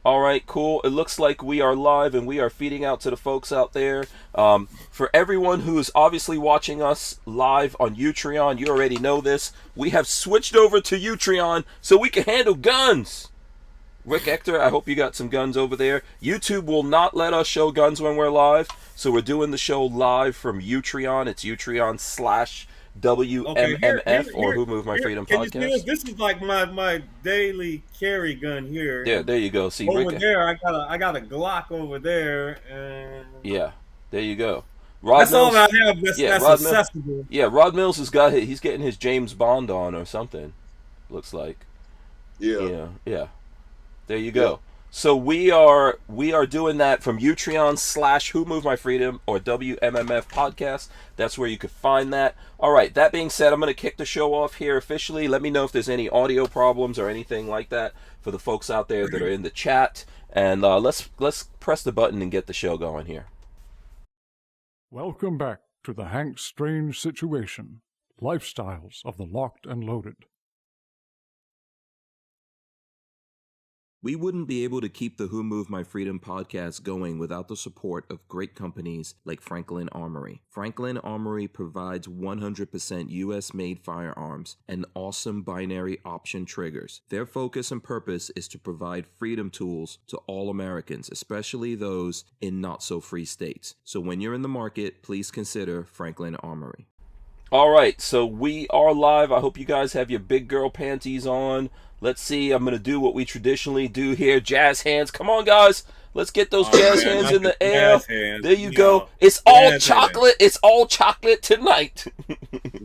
All right, cool. It looks like we are live and we are feeding out to the folks out there. For everyone who is obviously watching us live on Utreon, you already know this. We have switched over to Utreon so we can handle guns. Rick Ector, I hope you got some guns over there. YouTube will not let us show guns when we're live, so we're doing the show live from Utreon. It's Utreon / WMMF or Who Moved My Freedom Podcast. This is like my daily carry gun here. Yeah, there you go. See, over there, I got a Glock over there. And yeah, there you go. That's all I have. That's accessible. Rod Mills he's getting his James Bond on or something. Looks like. Yeah. There you go. Yeah. So we are doing that from Utreon / Who Moved My Freedom or WMMF Podcast. That's where you could find that. All right. That being said, I'm going to kick the show off here officially. Let me know if there's any audio problems or anything like that for the folks out there that are in the chat. And let's press the button and get the show going here. Welcome back to the Hank Strange Situation: Lifestyles of the Locked and Loaded. We wouldn't be able to keep the Who Moved My Freedom podcast going without the support of great companies like Franklin Armory. Franklin Armory provides 100% US-made firearms and awesome binary option triggers. Their focus and purpose is to provide freedom tools to all Americans, especially those in not-so-free states. So when you're in the market, please consider Franklin Armory. All right, so we are live. I hope you guys have your big girl panties on. Let's see. I'm going to do what we traditionally do here. Jazz hands. Come on, guys. Let's get those jazz hands in the air. There you go. It's all chocolate. It's all chocolate tonight.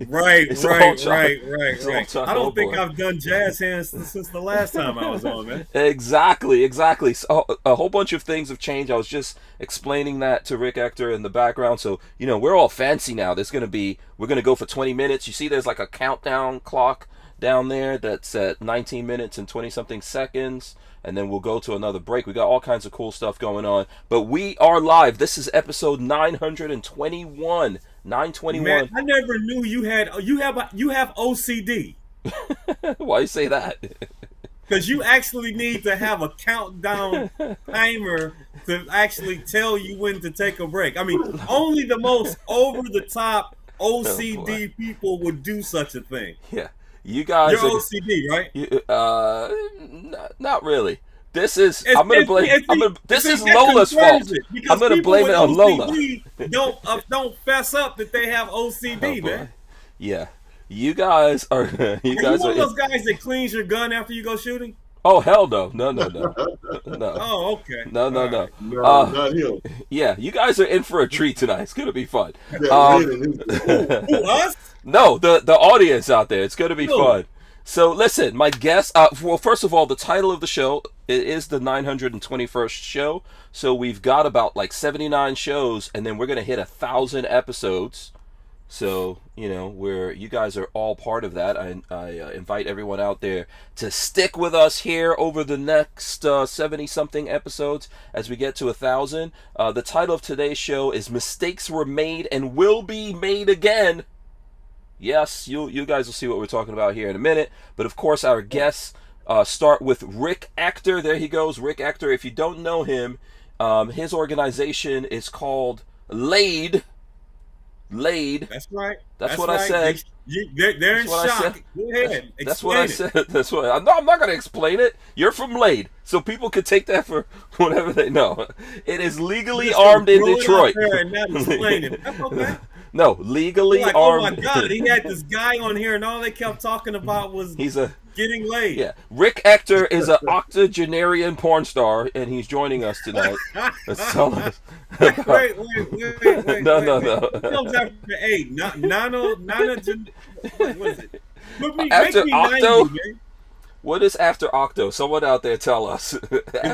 Right. I don't think I've done jazz hands since the last time I was on, man. Exactly. So a whole bunch of things have changed. I was just explaining that to Rick Ector in the background. So, we're all fancy now. We're going to go for 20 minutes. You see there's like a countdown clock down there that's at 19 minutes and 20-something seconds, and then we'll go to another break. We got all kinds of cool stuff going on, but we are live. This is episode 921. 921. Man, I never knew you have OCD. Why you say that? Because you actually need to have a countdown timer to actually tell you when to take a break. I mean, only the most over-the-top OCD people would do such a thing. Yeah. You guys You're OCD, right? Not really. This is this is Lola's fault. I'm gonna blame it on Lola. Don't fess up that they have OCD, man. Yeah, you guys are. Are you one of those guys that cleans your gun after you go shooting? Oh hell no. No. Oh, okay. No. No, not him. Yeah, you guys are in for a treat tonight. It's gonna be fun. Who, us? No, the audience out there. It's gonna be fun. So listen, my guest. Well, first of all, the title of the show is the 921st show. So we've got about like 79 shows, and then we're gonna hit 1,000 episodes. So, you guys are all part of that. I invite everyone out there to stick with us here over the next 70-something episodes as we get to 1,000. The title of today's show is Mistakes Were Made and Will Be Made Again. Yes, you guys will see what we're talking about here in a minute. But, of course, our guests start with Rick Ector. There he goes, Rick Ector. If you don't know him, his organization is called LAID. That's right. That's what right. I said. They're in shock. Go ahead. That's what I said. That's what. I'm not going to explain it. You're from LAID, so people can take that for whatever they know. It is legally armed in Detroit. And not explain it. That's okay. No, legally armed. Oh my God! He had this guy on here, and all they kept talking about was getting laid. Yeah, Rick Ector is an octogenarian porn star, and he's joining us tonight. Let's tell us. Wait. No. It comes after 8. What is it? After make me octo? 90, man. What is after octo? Someone out there tell us. Is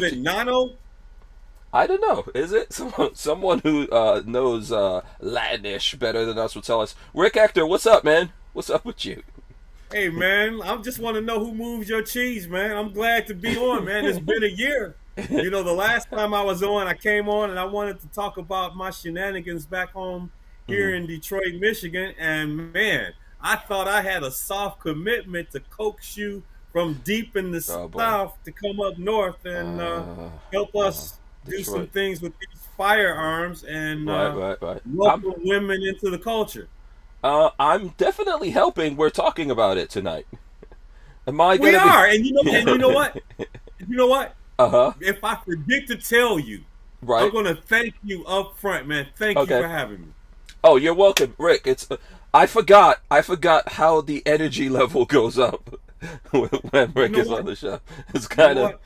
it nano? I don't know. Is it? Someone who knows Latinish better than us will tell us. Rick Ector, what's up, man? What's up with you? Hey, man, I just want to know who moves your cheese, man. I'm glad to be on, man. It's been a year. The last time I was on, I came on and I wanted to talk about my shenanigans back home here in Detroit, Michigan. And, man, I thought I had a soft commitment to coax you from deep in the South to come up north and help us do some things with these firearms and welcome women into the culture. I'm definitely helping. We're talking about it tonight. We are, and you know what? You know what? Uh-huh. If I forget to tell you, right, I'm gonna thank you up front, man. Thank you for having me. Oh, you're welcome, Rick. I forgot how the energy level goes up when Rick is on the show. It's kind of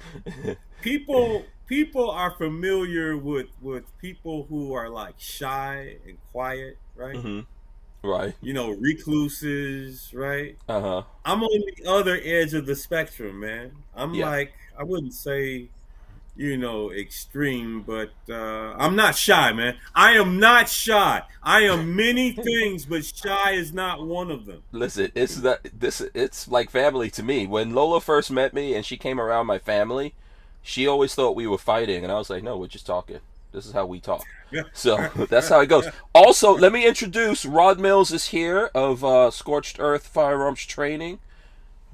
people are familiar with people who are like shy and quiet, right? Mm-hmm. Right. You know, recluses, right? Uh-huh. I'm on the other edge of the spectrum, man. I'm like, I wouldn't say, you know, extreme, but I'm not shy, man. I am not shy. I am many things, but shy is not one of them. Listen, it's like family to me. When Lola first met me and she came around my family, she always thought we were fighting, and I was like, no, we're just talking. This is how we talk. So that's how it goes. Also, let me introduce Rod Mills is here of Scorched Earth Firearms Training.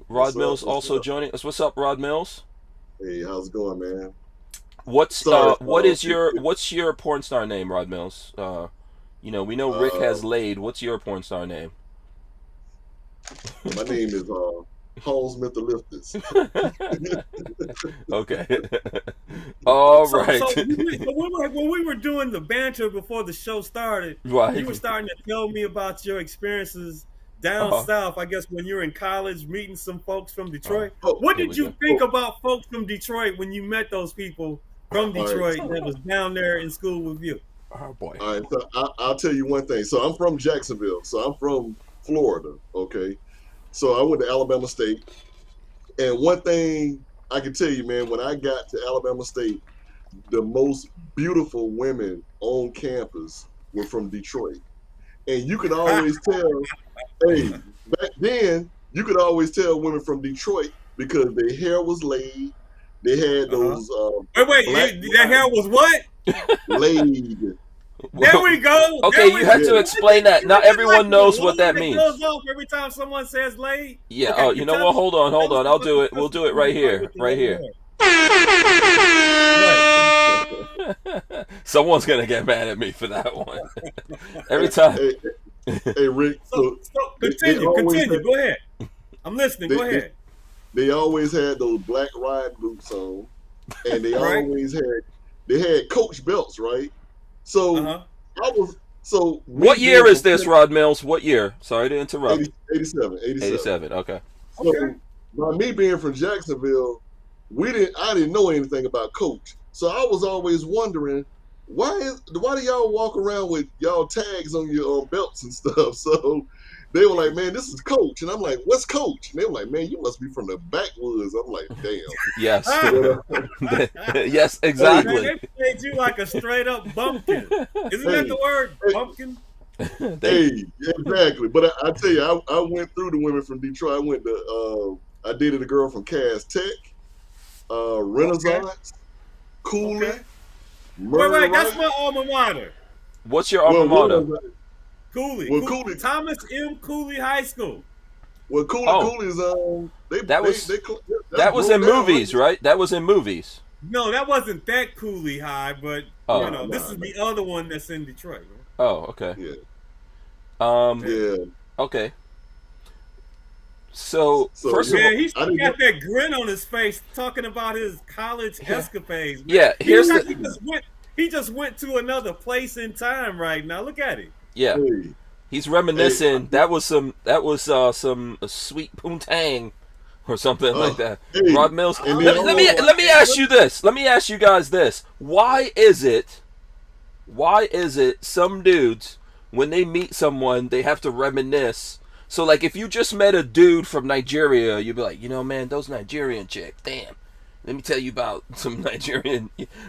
Rod Mills also joining us. What's up, Rod Mills? Hey, how's it going, man? What's your porn star name, Rod Mills? You know, we know Rick has laid. What's your porn star name? My name is Paul Smith the Lifters. Okay. All right. So when we were doing the banter before the show started, right, you were starting to tell me about your experiences down south, I guess, when you were in college meeting some folks from Detroit. What did you think about folks from Detroit when you met those people from Detroit that was down there in school with you? Oh, boy. All right, so I'll tell you one thing. So I'm from Jacksonville. So I'm from Florida, okay? So I went to Alabama State. And one thing I can tell you, man, when I got to Alabama State, the most beautiful women on campus were from Detroit. And you could always tell, hey, back then, you could always tell women from Detroit because their hair was laid. They had those. Their hair was what? Laid. There we go. Okay, you have to explain that. Not everyone knows what that means. Goes off every time someone says laid. Yeah. Okay, you know what? Hold on. I'll do it. We'll do it right here. Right here. Someone's gonna get mad at me for that one. Every time. Hey Rick. So continue. Go ahead. I'm listening. Go ahead. They always had those black ride boots on, and they always had Coach belts, right? So What year is this, Rod Mills? What year? Sorry to interrupt. 87. 87. Okay. So by me being from Jacksonville, I didn't know anything about Coach. So I was always wondering why do y'all walk around with y'all tags on your belts and stuff? So they were like, man, this is Coach. And I'm like, what's Coach? And they were like, man, you must be from the backwoods. I'm like, damn. Yes. Yes, exactly. They made you like a straight up bumpkin. Isn't that the word, bumpkin? Hey, exactly. But I tell you, I went through the women from Detroit. I went to, I dated a girl from Cass Tech, Renaissance, Cooley. Wait, that's my alma mater. What's your alma mater? Cooley. Thomas M. Cooley High School. Well, Cooley's that was in movies, right? That was in movies. No, that wasn't that Cooley High, but this is the other one that's in Detroit. Right? Oh, okay. Yeah. Okay. So first of all, he's got that grin on his face talking about his college escapades. Man. Yeah, he just went to another place in time right now. Look at him. Yeah, he's reminiscing. That was some sweet poontang or something like that. Rod Mills. Let me ask you this. Let me ask you guys this. Why is it some dudes when they meet someone they have to reminisce? So like if you just met a dude from Nigeria, you'd be like, you know, man, those Nigerian chicks, damn. Let me tell you about some Nigerian.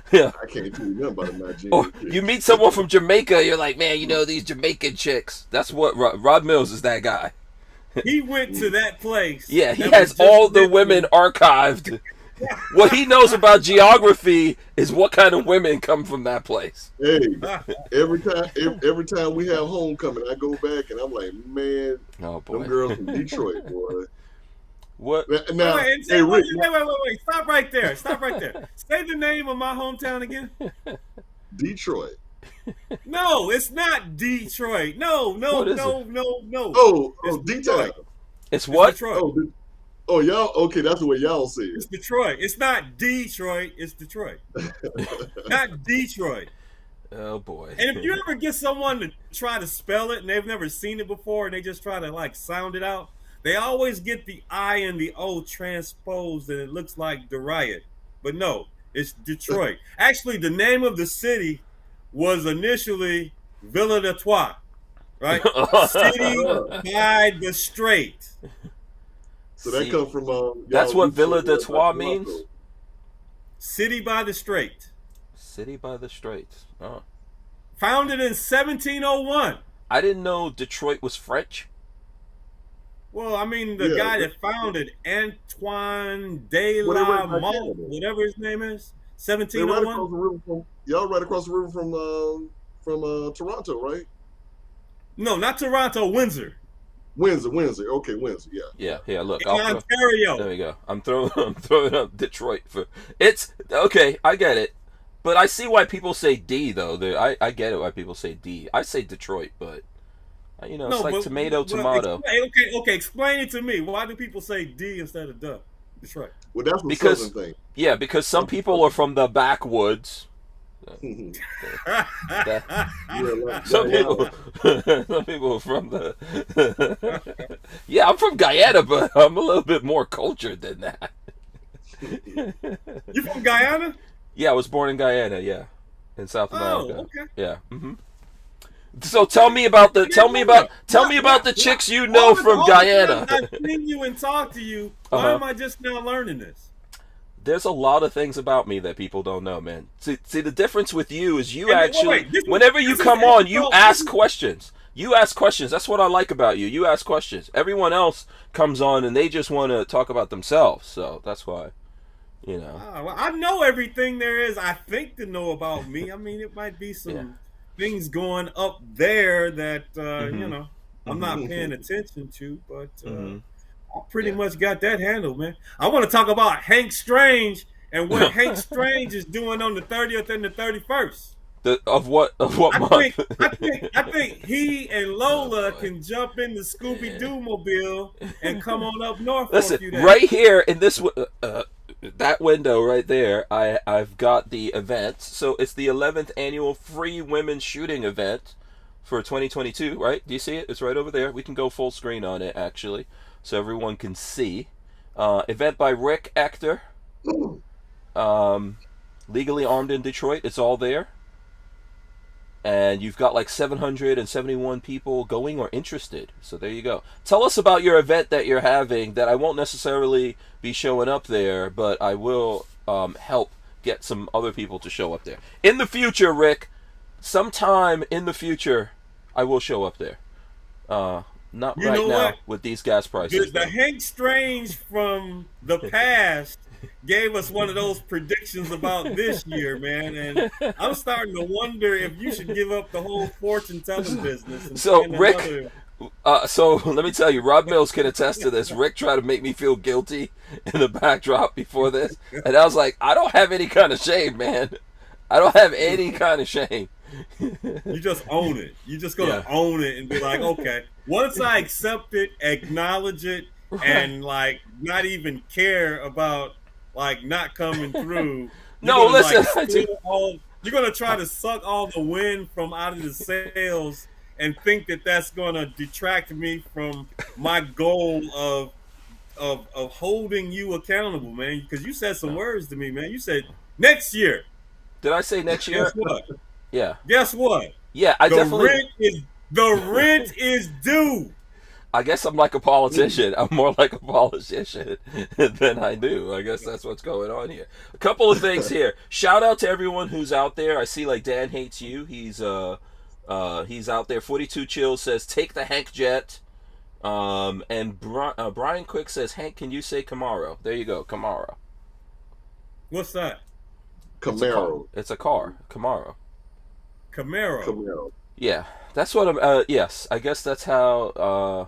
Yeah. I can't tell you nothing about a Nigerian. Or you meet someone from Jamaica, you're like, man, you know these Jamaican chicks. That's what Rod Mills is. That guy. He went to that place. Yeah, he has all the women archived. What he knows about geography is what kind of women come from that place. Hey, every time we have homecoming, I go back and I'm like, man, them girls from Detroit, boy. What? Now, Wait. Stop right there. Say the name of my hometown again. Detroit. No, it's not Detroit. No. Oh, It's D-Town. It's what? Detroit. Oh, y'all. Okay, that's the way y'all say it. It's Detroit. It's not Detroit. It's Detroit. Not Detroit. Oh boy. And if you ever get someone to try to spell it and they've never seen it before and they just try to like sound it out, they always get the I and the O transposed and it looks like Deriot. But no, it's Detroit. Actually, the name of the city was initially Villa de Trois, right? City by the Strait. So that comes from that's what Villa de Trois means? City by the Strait. City by the Strait. Oh. Founded in 1701. I didn't know Detroit was French. Well, I mean, the guy that founded Antoine de la Mont, whatever his name is, 1701. Y'all right across the river from Toronto, right? No, not Toronto, Windsor. Windsor. Okay, Windsor. Yeah. Look, in Ontario. There we go. I'm throwing up Detroit for it's okay. I get it, but I see why people say D though. I get it why people say D. I say Detroit, but it's like tomato. Okay. Explain it to me. Why do people say D instead of duh? Detroit. Well, that's the southern thing. Yeah, because some people are from the backwoods. Some people are from the I'm from Guyana, but I'm a little bit more cultured than that. You from Guyana? Yeah, I was born in Guyana, in South America. Oh, okay. Yeah. Mm-hmm. So tell me about the chicks you know from Guyana. I've seen you and talked to you. Why am I just now learning this? There's a lot of things about me that people don't know, man. See, the difference with you is whenever you come on, you ask questions. You ask questions. That's what I like about you. You ask questions. Everyone else comes on and they just want to talk about themselves. So that's why, Well, I know everything there is, I think, to know about me. I mean, it might be some things going up there that, I'm not paying attention to, but... I pretty much got that handled, man. I want to talk about Hank Strange and what Hank Strange is doing on the 30th and the 31st. Of what month? I think he and Lola can jump in the Scooby-Doo mobile and come on up north. Listen, for a few days. right here in this that window right there, I've got the event. So it's the 11th annual Free Women's Shooting event for 2022, right? Do you see it? It's right over there. We can go full screen on it, actually, so everyone can see. Event by Rick Ector. Legally Armed in Detroit. It's all there. And you've got like 771 people going or interested. So there you go. Tell us about your event that you're having that I won't necessarily be showing up there, but I will help get some other people to show up there. In the future, Rick, sometime in the future, I will show up there. Not right now with these gas prices. The Hank Strange from the past gave us one of those predictions about this year, man, and I'm starting to wonder if you should give up the whole fortune telling business. So Rick, so let me tell you, Rob Mills can attest to this. Rick tried to make me feel guilty in the backdrop before this, and I was like, I don't have any kind of shame, man. I don't have any kind of shame. You just own it. You're just gonna own it and be like, okay, once I accept it, acknowledge it, and like not even care about like not coming through. No, listen. You're gonna try to suck all the wind from out of the sails and think that that's gonna detract me from my goal of holding you accountable, man. Because you said some words to me, man. You said next year. Did I say next year? Guess what? Yeah. Guess what? Yeah, the rent is due. I guess I'm like a politician. I'm more like a politician than I do. I guess that's what's going on here. A couple of things here. Shout out to everyone who's out there. I see like Dan Hates You. He's out there. 42 Chills says take the Hank jet. And Brian Quick says, Hank, can you say Camaro? There you go, Camaro. What's that? Camaro. It's a car. Camaro. Camaro. Yeah, that's what I'm. Yes, I guess that's how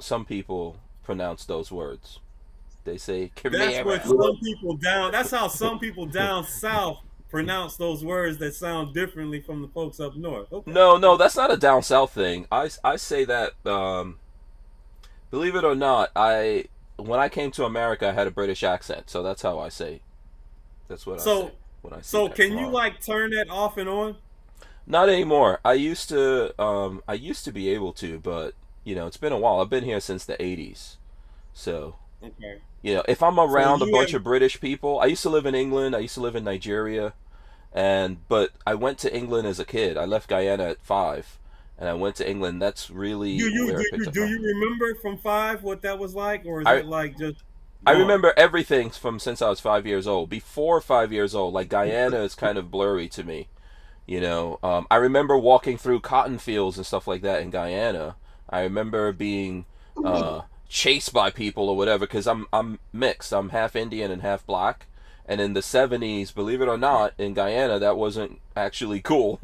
some people pronounce those words. They say That's Chimera. what some people down. That's how some people down south pronounce those words that sound differently from the folks up north. Okay. No, that's not a down south thing. I say that. Believe it or not, when I came to America, I had a British accent, so that's how I say. That's what I say when I say. So that can tomorrow. you like turn that off and on? Not anymore. I used to be able to, but it's been a while. I've been here since the 80s. So, Okay. if I'm around a bunch have- of British people, I used to live in England, I used to live in Nigeria, but I went to England as a kid. I left Guyana at 5, and I went to England. That's really where I picked up do from. you remember from 5 what that was like, or is it like just? I gone? remember everything from since I was 5 years old. Before 5 years old, like Guyana is kind of blurry to me. I remember walking through cotton fields and stuff like that in Guyana. I remember being chased by people or whatever because I'm mixed. I'm half Indian and half black. And in the 70s, believe it or not, in Guyana, that wasn't actually cool.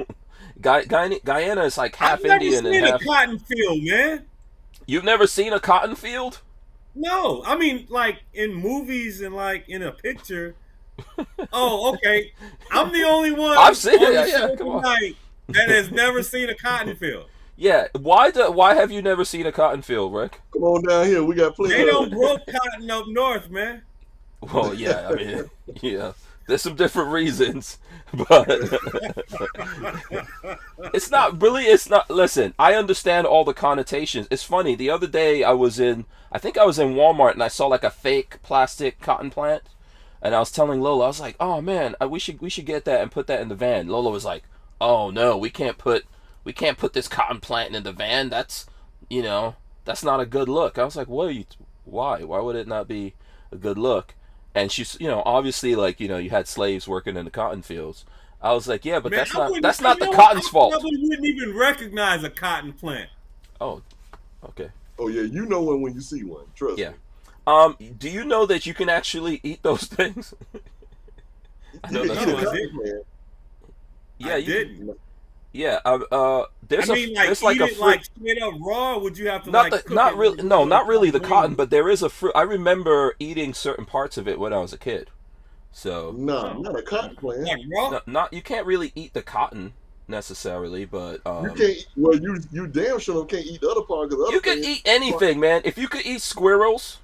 Guyana is like half Indian and half. I've never seen a cotton field, man. You've never seen a cotton field? No, I mean like in movies and like in a picture. Oh, okay. I'm the only one I've seen on it. the Yeah, show come on. tonight that has never seen a cotton field. Yeah. Why have you never seen a cotton field, Rick? Come on down here. We got plenty. They don't grow cotton up north, man. Well, yeah. I mean, yeah. There's some different reasons, but it's not. Listen, I understand all the connotations. It's funny. The other day I think I was in Walmart and I saw like a fake plastic cotton plant. And I was telling Lola, I was like, "Oh man, we should get that and put that in the van." Lola was like, "Oh no, we can't put this cotton plant in the van. That's not a good look." I was like, "Why? Why would it not be a good look?" And she's, obviously, like, you had slaves working in the cotton fields. I was like, "Yeah, but Man, that's not the cotton's fault." I probably wouldn't even recognize a cotton plant. Oh, okay. Oh yeah, you know one when you see one. Trust Yeah. me. Do you know that you can actually eat those things? I know You that's can eat a what- cotton plant. Yeah, I you didn't. Yeah, there's Like, like eat a it fruit. like straight up raw. Would you have to Not like? not really. No, not really the cotton, but there is a fruit. I remember eating certain parts of it when I was a kid. So No, not a cotton plant. Like raw. not you can't really eat the cotton necessarily, but You can't. Well, you damn sure can't eat the other part because you can eat anything, man. If you could eat squirrels,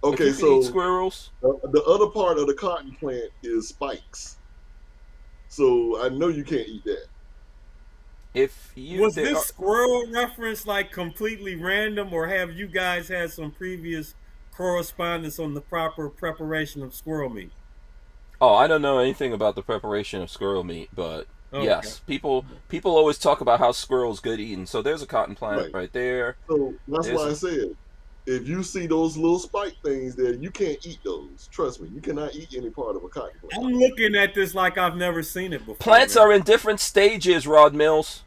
Okay, if you could eat so squirrels. the other part of the cotton plant is spikes. So I know you can't eat that. If you Was this squirrel reference like completely random, or have you guys had some previous correspondence on the proper preparation of squirrel meat? Oh, I don't know anything about the preparation of squirrel meat, but Okay. yes, people always talk about how squirrel's good eating. So there's a cotton plant right there. So that's There's why I said, if you see those little spike things there, you can't eat those. Trust me, you cannot eat any part of a cotton plant. I'm looking at this like I've never seen it before. Plants man. are in different stages, Rod Mills.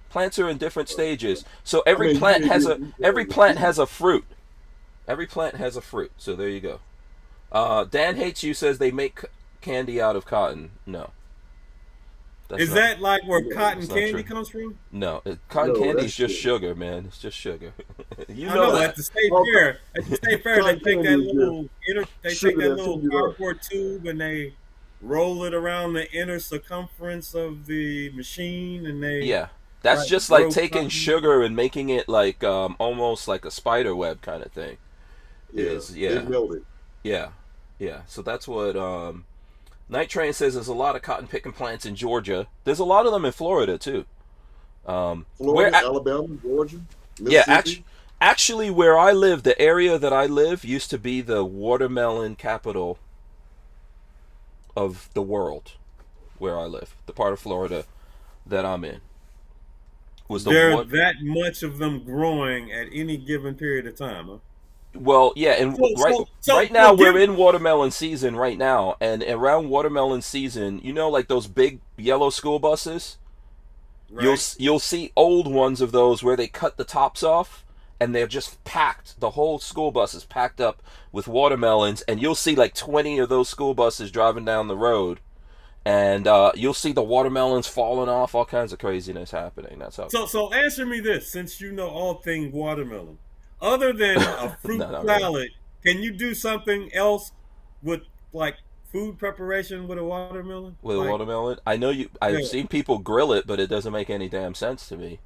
Plants are in different stages. So every plant has a fruit. Every plant has a fruit. So there you go. Dan Hates You says they make candy out of cotton. No. Is that like where cotton that's not candy true. comes from? No, cotton No, candy that's is just sugar. sugar, man. It's just sugar. You I know know that. at the state fair. At the state fair, they Cotton take that candy is little they sugar take that that's little in your- cardboard tube and they roll it around the inner circumference of the machine, and they Yeah, that's Like just like roast taking cotton. sugar and making it like almost like a spider web kind of thing. They melt it. Yeah. So that's what Night Train says. There's a lot of cotton picking plants in Georgia. There's a lot of them in Florida too. Florida, Alabama, Georgia, Yeah, Mississippi. actually, where I live, the area that I live used to be the watermelon capital of the world. Where I live, the part of Florida that I'm in, was the there are that much of them growing at any given period of time. Huh? Well, yeah, and right now we're in watermelon season right now, and around watermelon season, like those big yellow school buses, Right. you'll see old ones of those where they cut the tops off, and they're just packed. The whole school bus is packed up with watermelons, and you'll see like 20 of those school buses driving down the road, and you'll see the watermelons falling off, all kinds of craziness happening. That's how. So answer me this, since you know all things watermelon. Other than a fruit No, not really. salad, can you do something else with like food preparation with a watermelon? With a Like, watermelon? I know you. I've yeah. seen people grill it, but it doesn't make any damn sense to me.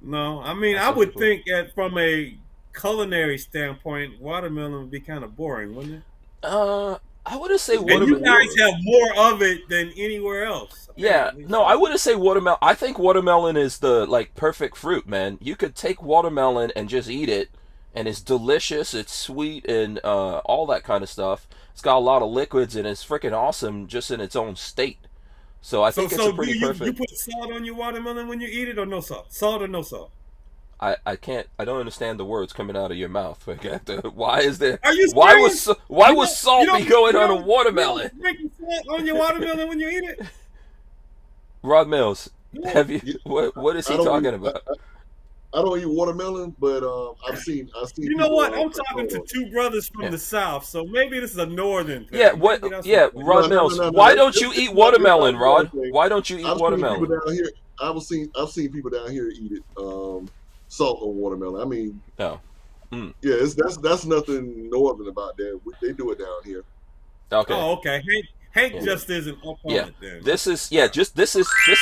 No, I mean, I would think that from a culinary standpoint, watermelon would be kind of boring, wouldn't it? I wouldn't say And you watermelon. guys have more of it than anywhere else. Yeah, apparently. no, I wouldn't say watermelon. I think watermelon is the like perfect fruit, man. You could take watermelon and just eat it, and it's delicious. It's sweet and all that kind of stuff. It's got a lot of liquids and it's freaking awesome just in its own state. So I think it's a pretty perfect. You put salt on your watermelon when you eat it, or no salt? Salt or no salt? I don't understand the words coming out of your mouth. Why is there? Are you why serious? was salt be going on a watermelon? You don't salt on your watermelon when you eat it? Rod Mills, Yeah. have you? What is he talking about? I don't eat watermelon, but I've seen. You know what? I'm talking to two brothers from the South, so maybe this is a northern thing. Yeah, what? Yeah, Rod Mills. Why don't you eat watermelon, Rod? Why don't you eat watermelon? People down here, I've seen people down here eat it. Salt on watermelon. I mean, no. Yeah, that's nothing northern about that. They do it down here. Okay. Oh, okay. Hank just isn't up on it then. This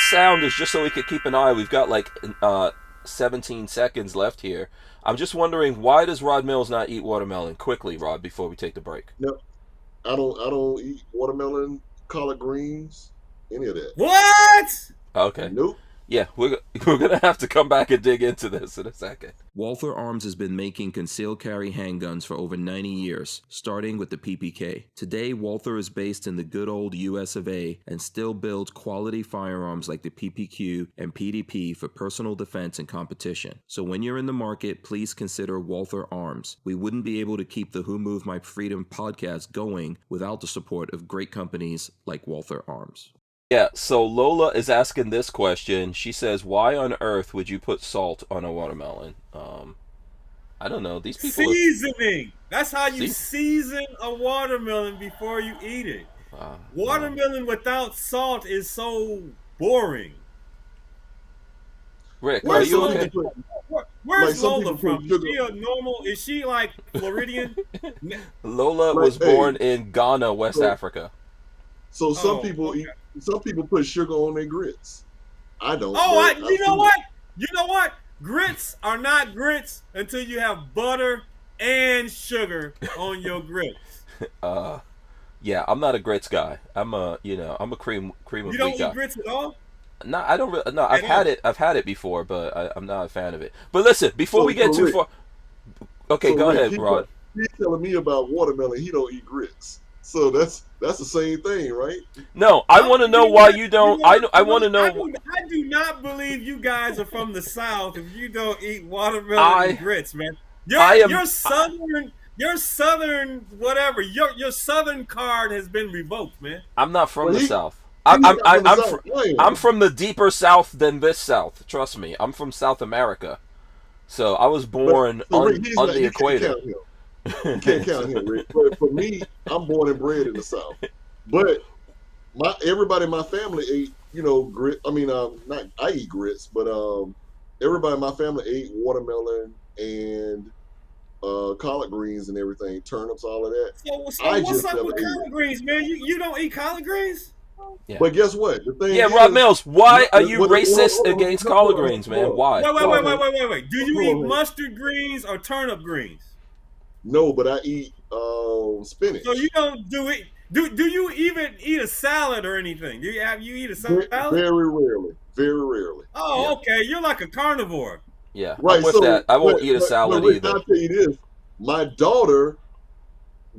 sound is just so we could keep an eye. We've got like 17 seconds left here. I'm just wondering, why does Rod Mills not eat watermelon? Quickly, Rod, before we take the break. No, I don't eat watermelon, collard greens, any of that. What? Okay. Nope. Yeah, we're going to have to come back and dig into this in a second. Walther Arms has been making concealed carry handguns for over 90 years, starting with the PPK. Today, Walther is based in the good old US of A and still builds quality firearms like the PPQ and PDP for personal defense and competition. So when you're in the market, please consider Walther Arms. We wouldn't be able to keep the Who Moved My Freedom podcast going without the support of great companies like Walther Arms. Yeah, so Lola is asking this question. She says, why on earth would you put salt on a watermelon? I don't know. These people seasoning. That's how you season a watermelon before you eat it. Watermelon without salt is so boring. Rick, are you okay? Where's Lola from? Is she a normal? Is she like Floridian? Lola was born in Ghana, West Africa. So some people put sugar on their grits. I don't. You know what? Grits are not grits until you have butter and sugar on your grits. Yeah, I'm not a grits guy. I'm a cream of wheat guy. You don't eat grits at all? No, I don't really. No, I've had it before, but I'm not a fan of it. But listen, before we get too far. Okay, go ahead, Rod. He's telling me about watermelon. He don't eat grits. So that's the same thing, right? No, I want to know why you don't. I want to know. I do not believe you guys are from the South if you don't eat watermelon and grits, man. You're Southern. Your Southern whatever. Your Southern card has been revoked, man. I'm not from the South. I'm from the deeper South than this South. Trust me, I'm from South America. So I was born on the equator. You can't count him, Rick. But for me, I'm born and bred in the South. But everybody in my family ate, grit. I mean, I eat grits, but everybody in my family ate watermelon and collard greens and everything, turnips, all of that. So what's up with collard greens, man? You don't eat collard greens? Yeah. But guess what? The thing is, Rob Mills, why are you racist against collard greens, man? Why? Wait. Do you eat mustard greens or turnip greens? No, but I eat spinach. So you don't do it. Do you even eat a salad or anything? Do you eat a salad? Very rarely. Very rarely. Oh, yeah. Okay. You're like a carnivore. Yeah, right. I'm with that. I won't eat a salad either. I'll tell you this: my daughter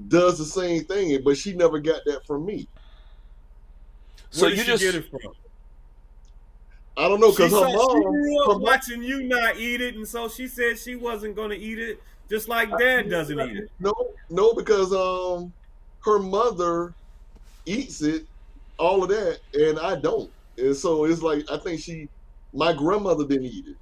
does the same thing, but she never got that from me. So where did she get it from? I don't know, because her mom. She grew up watching you not eat it, and so she said she wasn't going to eat it. Just like Dad doesn't eat it. No, because her mother eats it, all of that, and I don't. And so it's like I think my grandmother didn't eat it.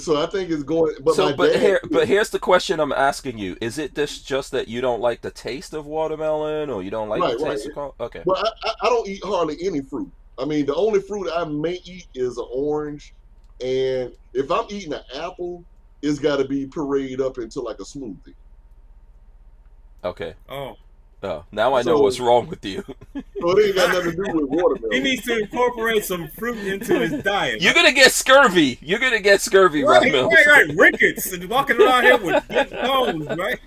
So I think it's going. But here's the question I'm asking you: is it just that you don't like the taste of watermelon, or you don't like the taste of? Okay. Well, I don't eat hardly any fruit. I mean, the only fruit I may eat is an orange, and if I'm eating an apple, it's got to be pureed up into like a smoothie. Okay. Oh. Oh, now I know what's wrong with you. So it ain't got nothing to do with watermelon. He needs to incorporate some fruit into his diet. You're gonna get scurvy. You're gonna get scurvy, right, Mills. right. Rickets and walking around here with big bones, right?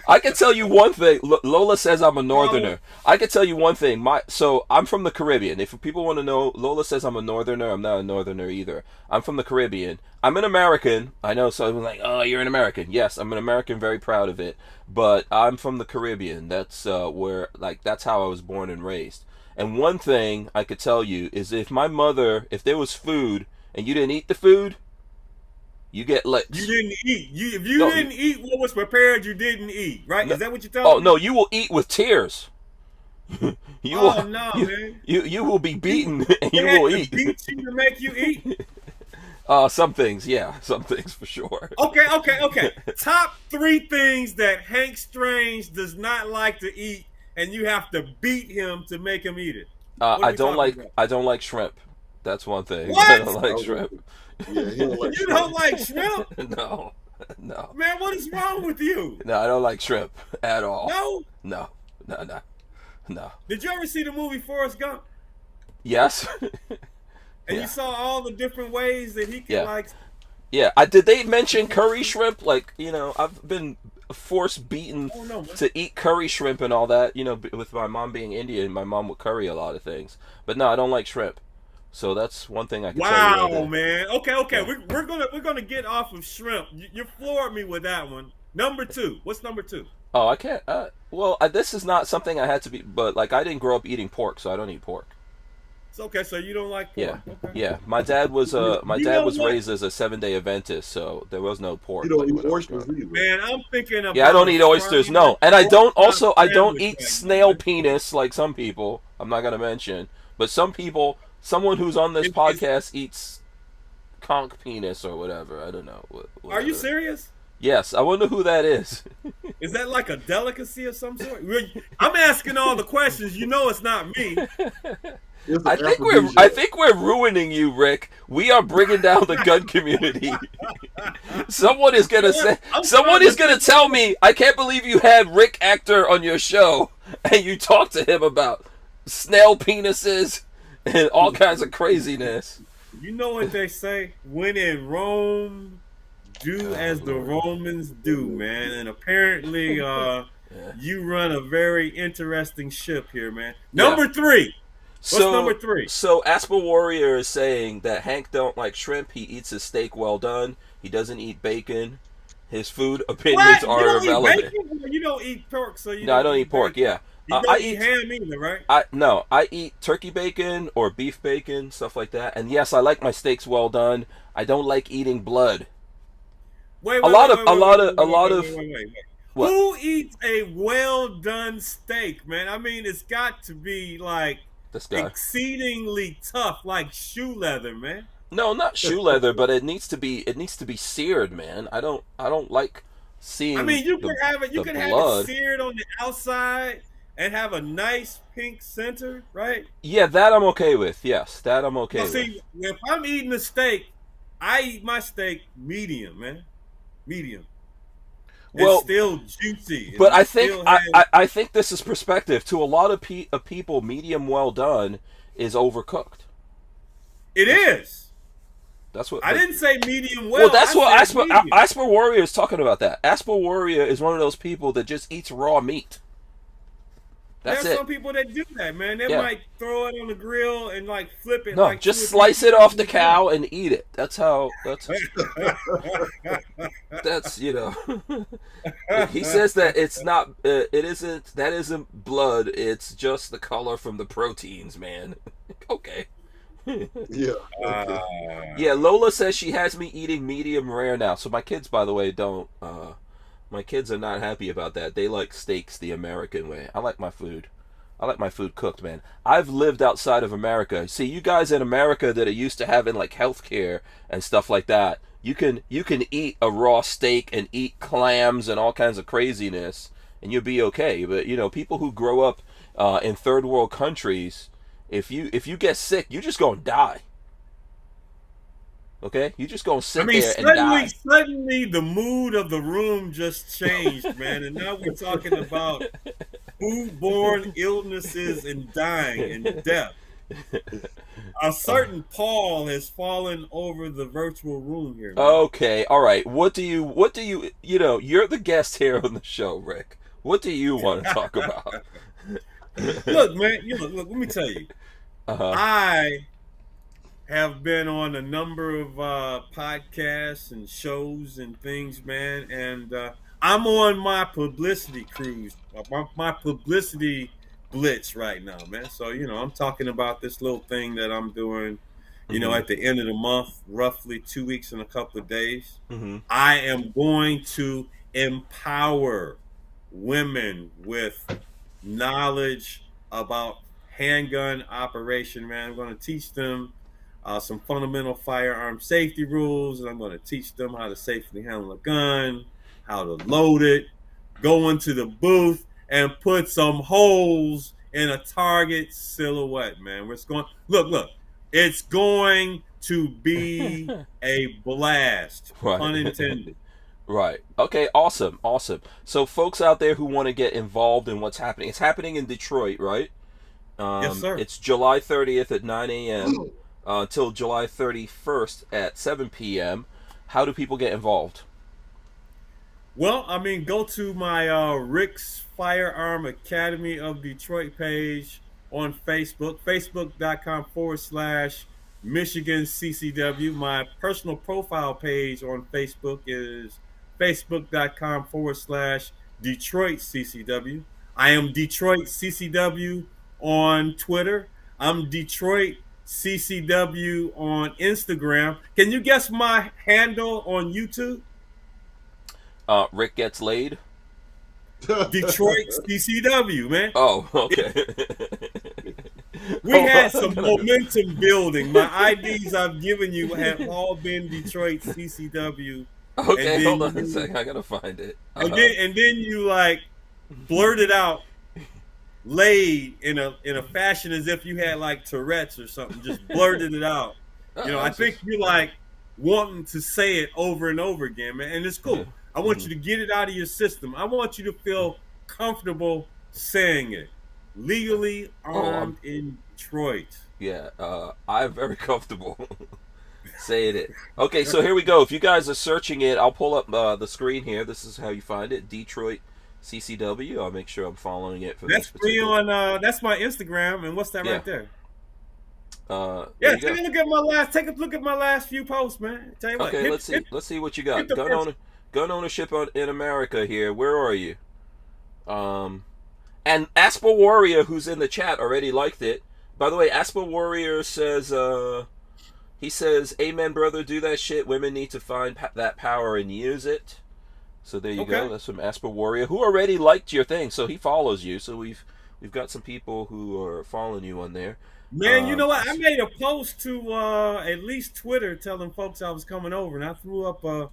I can tell you one thing. Lola says I'm a northerner. I can tell you one thing. So I'm from the Caribbean. If people want to know, Lola says I'm a northerner. I'm not a northerner either. I'm from the Caribbean. I'm an American. I know. So I'm like, oh, you're an American. Yes, I'm an American. Very proud of it. But I'm from the Caribbean. That's that's how I was born and raised. And one thing I could tell you is if there was food and you didn't eat the food, you get licks. You didn't eat. If you didn't eat what was prepared, you didn't eat, right? No, is that what you're telling me? Oh, no, you will eat with tears. Man. You will be beaten and you will eat. Beat you to make you eat? Some things, yeah. Some things for sure. Okay. Top 3 things that Hank Strange does not like to eat, and you have to beat him to make him eat it. I don't like shrimp. That's one thing. What? I don't like shrimp. Yeah, he don't like You don't like shrimp? No. Man, what is wrong with you? No, I don't like shrimp at all. No? No. Did you ever see the movie Forrest Gump? Yes. And you saw all the different ways that he can like. Yeah. Did they mention curry shrimp? Like, I've been force beaten to eat curry shrimp and all that. With my mom being Indian, my mom would curry a lot of things. But no, I don't like shrimp. So that's one thing I can tell you. Wow, man. Okay. Yeah. We're gonna get off of shrimp. You floored me with that one. Number 2. What's number 2? Oh, I can't. This is not something I had to be. But like, I didn't grow up eating pork, so I don't eat pork. Okay, so you don't like pork. Yeah, okay. Yeah. My dad was raised as a 7-day Adventist, so there was no pork. You don't eat oysters either. Man, I'm thinking about. Yeah, I don't eat oysters. No, and I don't eat snail penis like some people. I'm not gonna mention, but some people, someone who's on this podcast eats conch penis or whatever. I don't know. Are you serious? Yes, I wonder who that is. Is that like a delicacy of some sort? I'm asking all the questions. You know, it's not me. I think we're ruining you, Rick. We are bringing down the gun community. Someone is gonna tell me, I can't believe you had Rick Ector on your show and you talked to him about snail penises and all kinds of craziness. You know what they say? When in Rome, do as the Romans do, man. And apparently, you run a very interesting ship here, man. Number 3. What's number 3? So Asper Warrior is saying that Hank don't like shrimp. He eats his steak well done. He doesn't eat bacon. His food opinions are irrelevant. You don't eat pork, so you. No, I don't eat pork. Yeah, you don't eat ham either, right? I eat turkey bacon or beef bacon, stuff like that. And yes, I like my steaks well done. I don't like eating blood. Wait. Who eats a well done steak, man? I mean, it's got to be like exceedingly tough, like shoe leather, man. No, not shoe leather, but it needs to be seared, man. I don't like seeing. I mean, you can have blood. it seared on the outside and have a nice pink center, right? Yeah, that I'm okay with. Yes, that I'm okay with. See, if I'm eating a steak, I eat my steak medium, man. Medium. It's still juicy. But I think this is perspective. To a lot of people, medium well done is overcooked. It is. That's what I didn't say medium well. Well, that's what Asper Warrior is talking about. That Asper Warrior is one of those people that just eats raw meat. That's There's some people that do that, man. They might throw it on the grill and like flip it. No, like just slice it off the cow and eat it. That's how. That's He says that it's not. It isn't. That isn't blood. It's just the color from the proteins, man. Okay. Yeah. Yeah. Lola says she has me eating medium rare now. So my kids, by the way, don't. My kids are not happy about that. They like steaks the American way. I like my food. I like my food cooked, man. I've lived outside of America. See, you guys in America that are used to having like healthcare and stuff like that, you can eat a raw steak and eat clams and all kinds of craziness, and you'll be okay. But people who grow up in third world countries, if you get sick, you're just gonna die. Okay, you just gonna sit I mean, there and die. suddenly the mood of the room just changed, man, and now we're talking about foodborne illnesses and dying and death. A certain Paul has fallen over the virtual room here, man. Okay, all right. What do you, you're the guest here on the show, Rick. What do you want to talk about? Look, man, look, let me tell you. I have been on a number of podcasts and shows and things, man, and I'm on my publicity cruise, my publicity blitz right now, man. So, I'm talking about this little thing that I'm doing, at the end of the month, roughly 2 weeks and a couple of days. I am going to empower women with knowledge about handgun operation, man. I'm going to teach them some fundamental firearm safety rules, and I'm going to teach them how to safely handle a gun, how to load it, go into the booth, and put some holes in a target silhouette, man. It's going to be a blast, Right. pun intended. Right. Okay, awesome. So folks out there who want to get involved in what's happening, it's happening in Detroit, right? Yes, sir. It's July 30th at 9 a.m. Until July 31st at 7 p.m. How do people get involved? Well, I mean, go to my Rick's Firearm Academy of Detroit page on Facebook, facebook.com/Michigan CCW. My personal profile page on Facebook is facebook.com/Detroit CCW. I am Detroit CCW on Twitter. I'm Detroit CCW on Instagram. Can you guess my handle on YouTube? Rick Gets Laid. Detroit CCW, man. Oh, okay. We had some momentum building. My IDs I've given you have all been Detroit CCW. Okay, hold on a second. I gotta find it. And then you blurted out "laid" in a fashion as if you had Tourette's or something. Just blurted it out. I think you wanting to say it over and over again, man. And it's cool. I want you to get it out of your system. I want you to feel comfortable saying it. Legally armed in Detroit. Yeah, I'm very comfortable saying it. Okay, so here we go. If you guys are searching it, I'll pull up the screen here. This is how you find it. Detroit CCW. I'll make sure I'm following it for that's this particular. That's my Instagram, and what's that right there? Take a look at my last few posts, man. Tell you okay, what, let's see what you got. Gun ownership in America here. Where are you? And Asper Warrior, who's in the chat, already liked it. By the way, Asper Warrior says, he says, "Amen, brother. Do that shit. Women need to find that power and use it." So there you go. That's from Asper Warrior, who already liked your thing. So he follows you. So we've got some people who are following you on there. Man, you know what? I made a post to at least Twitter telling folks I was coming over, and I threw up a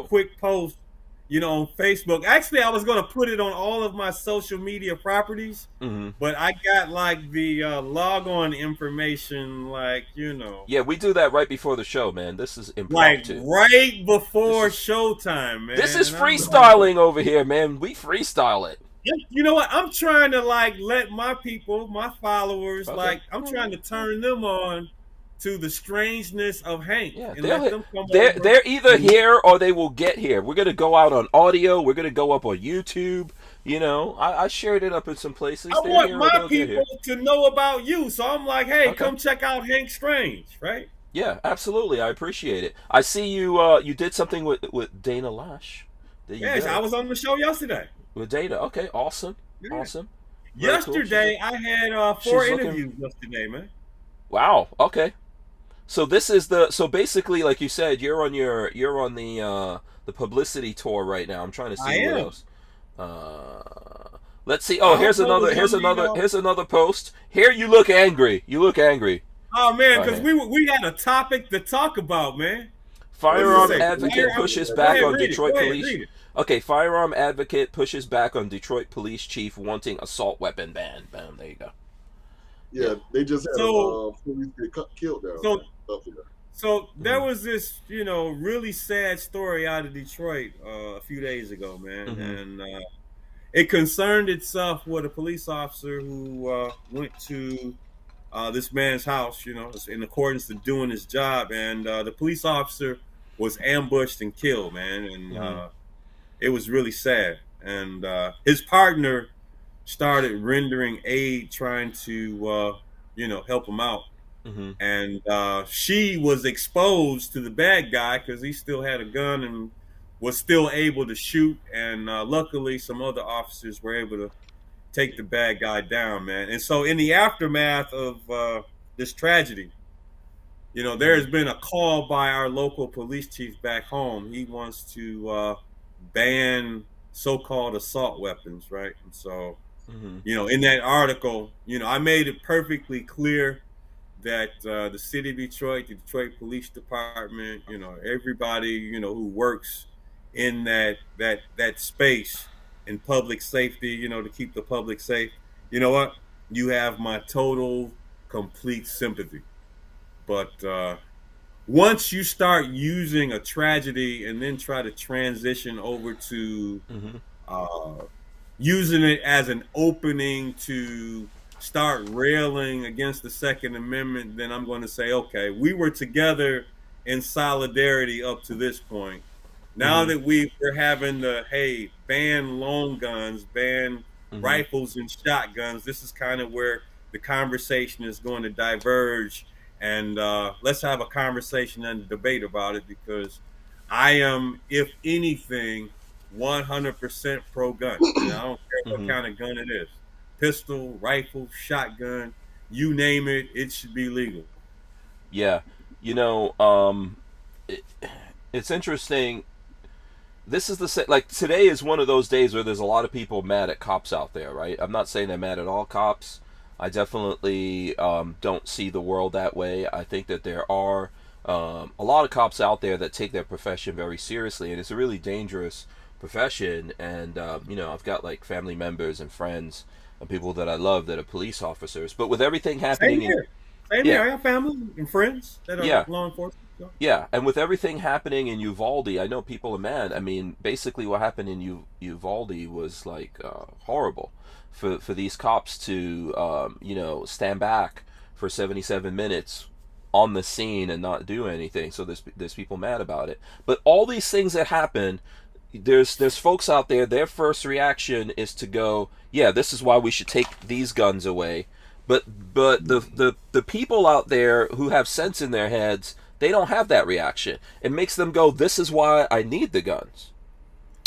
quick post, on Facebook. Actually, I was going to put it on all of my social media properties, but I got the log on information, Yeah, we do that right before the show, man. This is impromptu. Right before showtime, man. This is freestyling over here, man. We freestyle it. You know what? I'm trying to let my people, my followers, I'm trying to turn them on to the strangeness of Hank. Yeah, and let them come over. They're either here or they will get here. We're gonna go out on audio. We're gonna go up on YouTube. I shared it up in some places. I want my people to know about you, so I'm like, hey, come check out Hank Strange, right? Yeah, absolutely. I appreciate it. I see you. You did something with Dana Lash. Yes, I was on the show yesterday. With Dana. Okay, awesome. Yeah. Awesome. Yesterday, I had 4 interviews yesterday, man. Wow. Okay. So this is so basically, like you said, you're on the publicity tour right now. I'm trying to see what else. Let's see. Oh, here's another post. Here you look angry. Oh man, because we had a topic to talk about, man. Firearm advocate pushes back on Detroit police. Okay, firearm advocate pushes back on Detroit police chief wanting assault weapon ban. Bam, there you go. Yeah, they just had police get killed down. So there was this, really sad story out of Detroit a few days ago, man, and it concerned itself with a police officer who went to this man's house, in accordance to doing his job, and the police officer was ambushed and killed, man, and it was really sad. And his partner started rendering aid, trying to, help him out. And she was exposed to the bad guy because he still had a gun and was still able to shoot. And luckily, some other officers were able to take the bad guy down, man. And so in the aftermath of this tragedy, there has been a call by our local police chief back home. He wants to ban so-called assault weapons, right? And so, in that article, I made it perfectly clear that the city of Detroit, the Detroit Police Department, everybody, who works in that space in public safety, to keep the public safe, you know what? You have my total, complete sympathy. But once you start using a tragedy and then try to transition over to using it as an opening to start railing against the Second Amendment, then I'm going to say, okay, we were together in solidarity up to this point. Now that we're having the, ban long guns, ban rifles and shotguns, this is kind of where the conversation is going to diverge. And let's have a conversation and debate about it, because I am, if anything, 100% pro-gun. I don't care what kind of gun it is. Pistol, rifle, shotgun, you name it, it should be legal. Yeah. It's interesting. This is today is one of those days where there's a lot of people mad at cops out there, right? I'm not saying they're mad at all cops. I definitely don't see the world that way. I think that there are a lot of cops out there that take their profession very seriously, and it's a really dangerous profession. And I've got like family members and friends and people that I love that are police officers. But with everything happening, Same here. I have family and friends that are law enforcement. So. Yeah, and with everything happening in Uvalde, I know people are mad. I mean, basically what happened in Uvalde was like horrible. For these cops to stand back for 77 minutes on the scene and not do anything. So there's people mad about it. But all these things that happen, there's folks out there, their first reaction is to go, yeah, this is why we should take these guns away. But the people out there who have sense in their heads, they don't have that reaction. It makes them go, this is why I need the guns.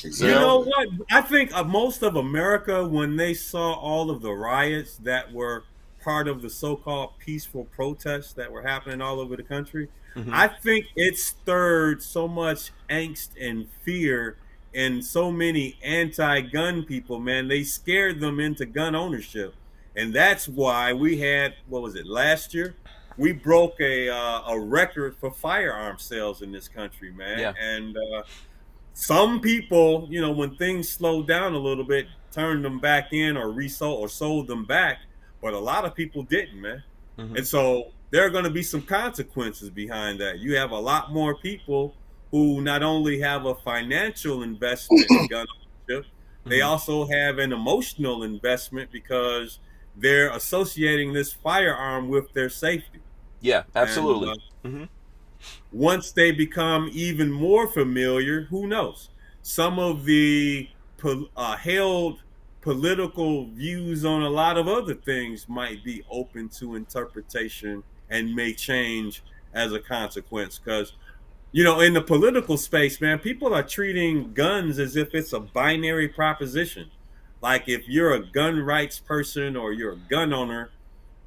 Exactly. You know what? I think most of America, when they saw all of the riots that were part of the so-called peaceful protests that were happening all over the country, I think it stirred so much angst and fear in so many anti-gun people, man. They scared them into gun ownership. And that's why we had, last year? We broke a record for firearm sales in this country, man. Yeah. And some people, when things slowed down a little bit, turned them back in or resold or sold them back. But a lot of people didn't, man. And so there are going to be some consequences behind that. You have a lot more people who not only have a financial investment in gun ownership, they also have an emotional investment because they're associating this firearm with their safety. Yeah, absolutely. And, once they become even more familiar, who knows? Some of the held political views on a lot of other things might be open to interpretation and may change as a consequence. Because, in the political space, man, people are treating guns as if it's a binary proposition. Like if you're a gun rights person or you're a gun owner,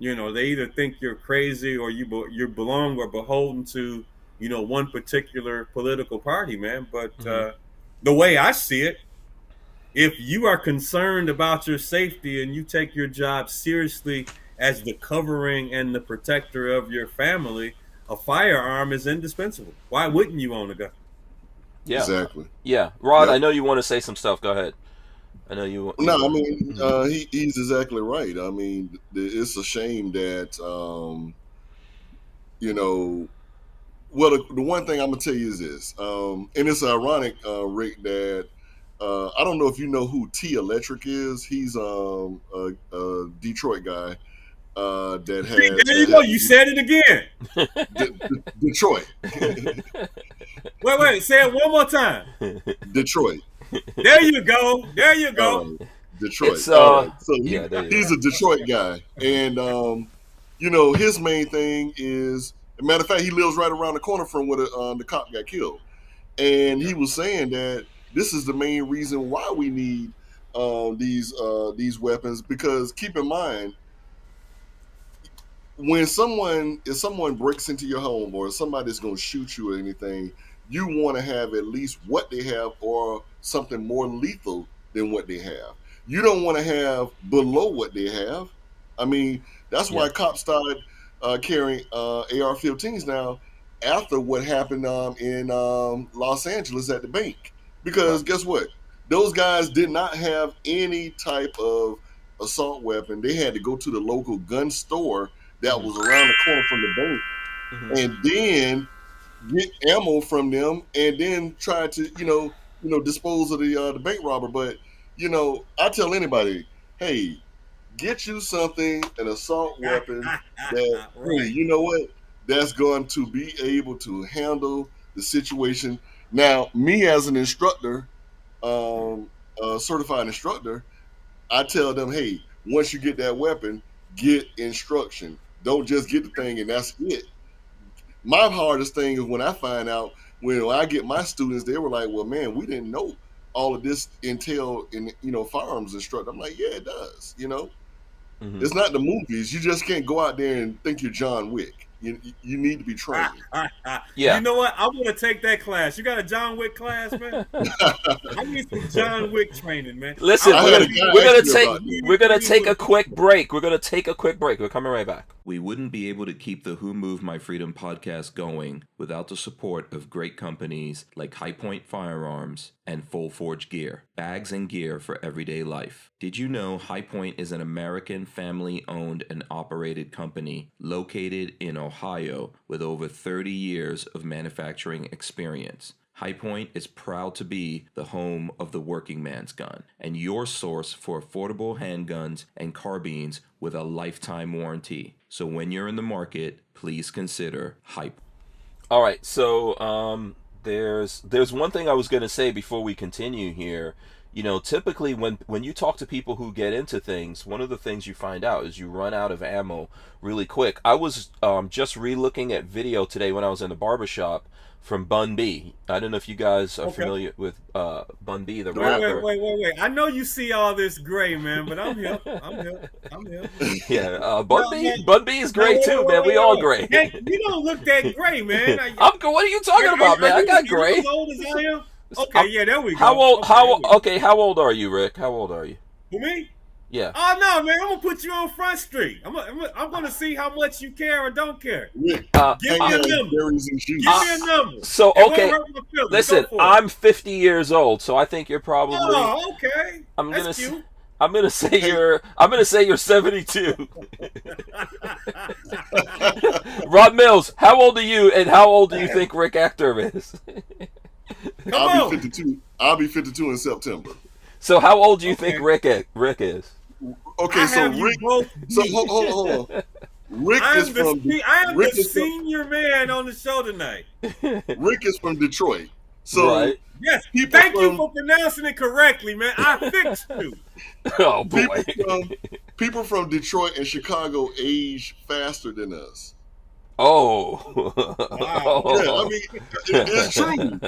they either think you're crazy or you belong or beholden to, one particular political party, man. But the way I see it, if you are concerned about your safety and you take your job seriously as the covering and the protector of your family, a firearm is indispensable. Why wouldn't you own a gun? Yeah, exactly. Yeah, Rod, I know you want to say some stuff. Go ahead. I know you. No, I mean he's exactly right. I mean, it's a shame that Well, the one thing I'm gonna tell you is this, and it's ironic, Rick, that I don't know if you know who T Electric is. He's a Detroit guy that has. There you go. You said it again. Detroit. Wait. Say it one more time. Detroit. There you go. Detroit. So he's a Detroit guy, and his main thing is. As a matter of fact, he lives right around the corner from where the cop got killed, and he was saying that this is the main reason why we need these weapons, because keep in mind, if someone breaks into your home or somebody's going to shoot you or anything, you want to have at least what they have or something more lethal than what they have. You don't want to have below what they have. I mean, that's why cops started carrying AR-15s now after what happened in Los Angeles at the bank. Because guess what? Those guys did not have any type of assault weapon. They had to go to the local gun store that was around the corner from the bank and then get ammo from them and then try to, dispose of the bank robber. But, I tell anybody, hey, get you something, an assault weapon that, hey, you know what? That's going to be able to handle the situation. Now, me as an instructor, certified instructor, I tell them, hey, once you get that weapon, get instruction. Don't just get the thing and that's it. My hardest thing is when I find out, when I get my students, they were like, well, man, we didn't know all of this entail in, firearms instructor. I'm like, yeah, it does, It's not the movies. You just can't go out there and think you're John Wick. You need to be trained. Yeah. You know what? I want to take that class. You got a John Wick class, man? I need some John Wick training, man. Listen, we're gonna take a quick break. We're coming right back. We wouldn't be able to keep the Who Moved My Freedom podcast going without the support of great companies like High Point Firearms and Full Forge Gear, bags and gear for everyday life. Did you know High Point is an American family-owned and operated company located in Ohio with over 30 years of manufacturing experience? High Point is proud to be the home of the working man's gun and your source for affordable handguns and carbines with a lifetime warranty. So when you're in the market, please consider High Point. All right, so there's one thing I was going to say before we continue here. Typically when you talk to people who get into things, one of the things you find out is you run out of ammo really quick. I was just re-looking at video today when I was in the barbershop from Bun B. I don't know if you guys are familiar with Bun B, the rapper. Wait. I know you see all this gray, man, but I'm here. Yeah, Bun B is gray too, man. We all gray. Hey, you don't look that gray, man. What are you talking about, man? I got gray. As old as I am? Okay, yeah, there we go. How old are you, Rick? How old are you? Who, me? Yeah. Oh no, man! I'm gonna put you on Front Street. I'm gonna see how much you care or don't care. Give me a number. So okay, listen, I'm 50 years old, so I think you're probably. Oh, okay. That's cute. I'm gonna say you're 72. Rod Mills, how old are you, and how old do you think Rick Ector is? I'll be 52. I'll be 52 in September. So how old do you think Rick is? Okay, so Rick. So hold on. Rick is from. I am the senior man on the show tonight. Rick is from Detroit. So right. Yes, thank you for pronouncing it correctly, man. I fixed you. Oh boy. People from Detroit and Chicago age faster than us. Oh. Wow. Yeah, I mean, it's true.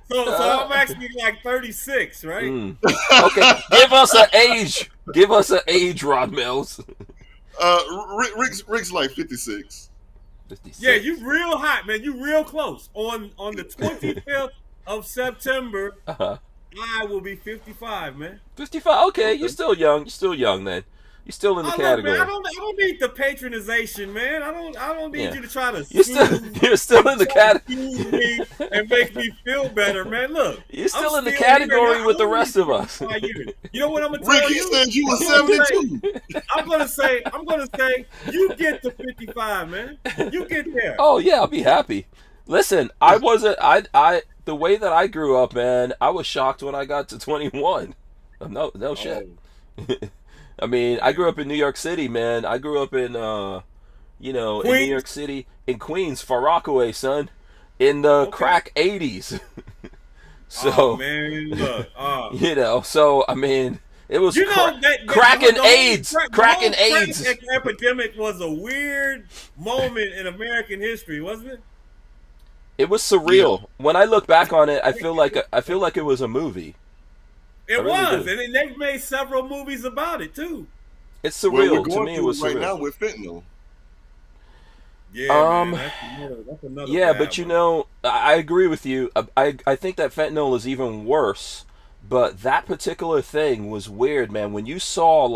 So I'm actually like 36, right? Okay, give us an age. Give us an age, Rod Mills. Rick's like 56. 56. Yeah, you real hot, man. You real close. On the 25th of September, I will be 55, man. 55. Okay, you're still young. You're still young, then. You're still in the category. Man, I don't need the patronization, man. I don't need you to try to. You're still in the category me and make me feel better, man. Look, you're still in the category with the rest of us. You know what I'm gonna tell you? Ricky said you were 72. I'm gonna say, you get to 55, man. You get there. Oh yeah, I'll be happy. Listen, I wasn't. I the way that I grew up, man. I was shocked when I got to 21. No shit. I mean, I grew up in New York City, man. I grew up in in New York City, in Queens, Far Rockaway, son, in the crack '80s. So, man, look, so I mean, it was crack and AIDS. Crack and AIDS. Epidemic was a weird moment in American history, wasn't it? It was surreal. When I look back on it, I feel like it was a movie. It was, and they made several movies about it too. It's surreal to me. It was right surreal. Now with fentanyl. Yeah, man, that's another yeah, but I agree with you. I think that fentanyl is even worse. But that particular thing was weird, man. When you saw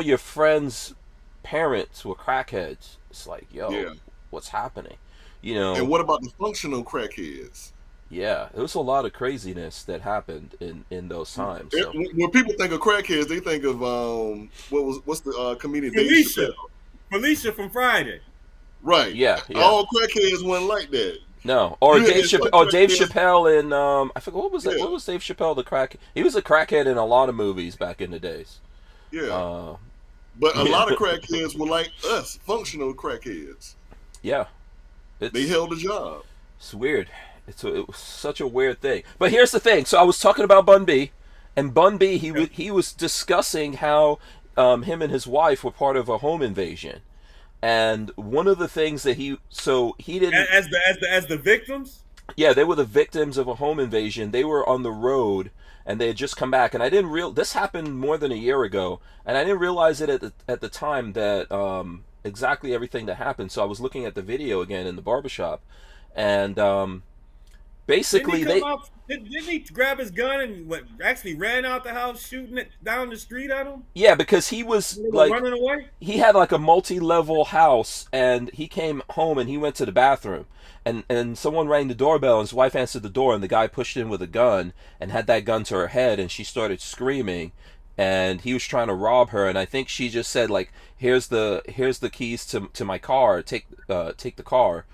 your friends' parents were crackheads, it's like, yo, what's happening? And what about the functional crackheads? Yeah, there was a lot of craziness that happened in those times. So. When people think of crackheads, they think of what's the comedian Dave Chappelle? Felicia from Friday. Right. Yeah. All crackheads weren't like that. No. Or Dave Chappelle in I forget what was that? What was Dave Chappelle the crack? He was a crackhead in a lot of movies back in the days. Yeah. But a lot of crackheads were like us, functional crackheads. Yeah. They held a job. It's weird. It was such a weird thing. But here's the thing. So I was talking about Bun B, and Bun B, he was discussing how him and his wife were part of a home invasion, and one of the things that he didn't as the victims. Yeah, they were the victims of a home invasion. They were on the road, and they had just come back. And I didn't this happened more than a year ago, and I didn't realize it at the time that exactly everything that happened. So I was looking at the video again in the barbershop, and basically didn't he grab his gun and actually ran out the house shooting it down the street at him? Yeah, because he was like running away. He had like a multi-level house, and he came home and he went to the bathroom, and someone rang the doorbell, and his wife answered the door, and the guy pushed in with a gun and had that gun to her head, and she started screaming, and he was trying to rob her, and I think she just said like, here's the keys to my car, take the car.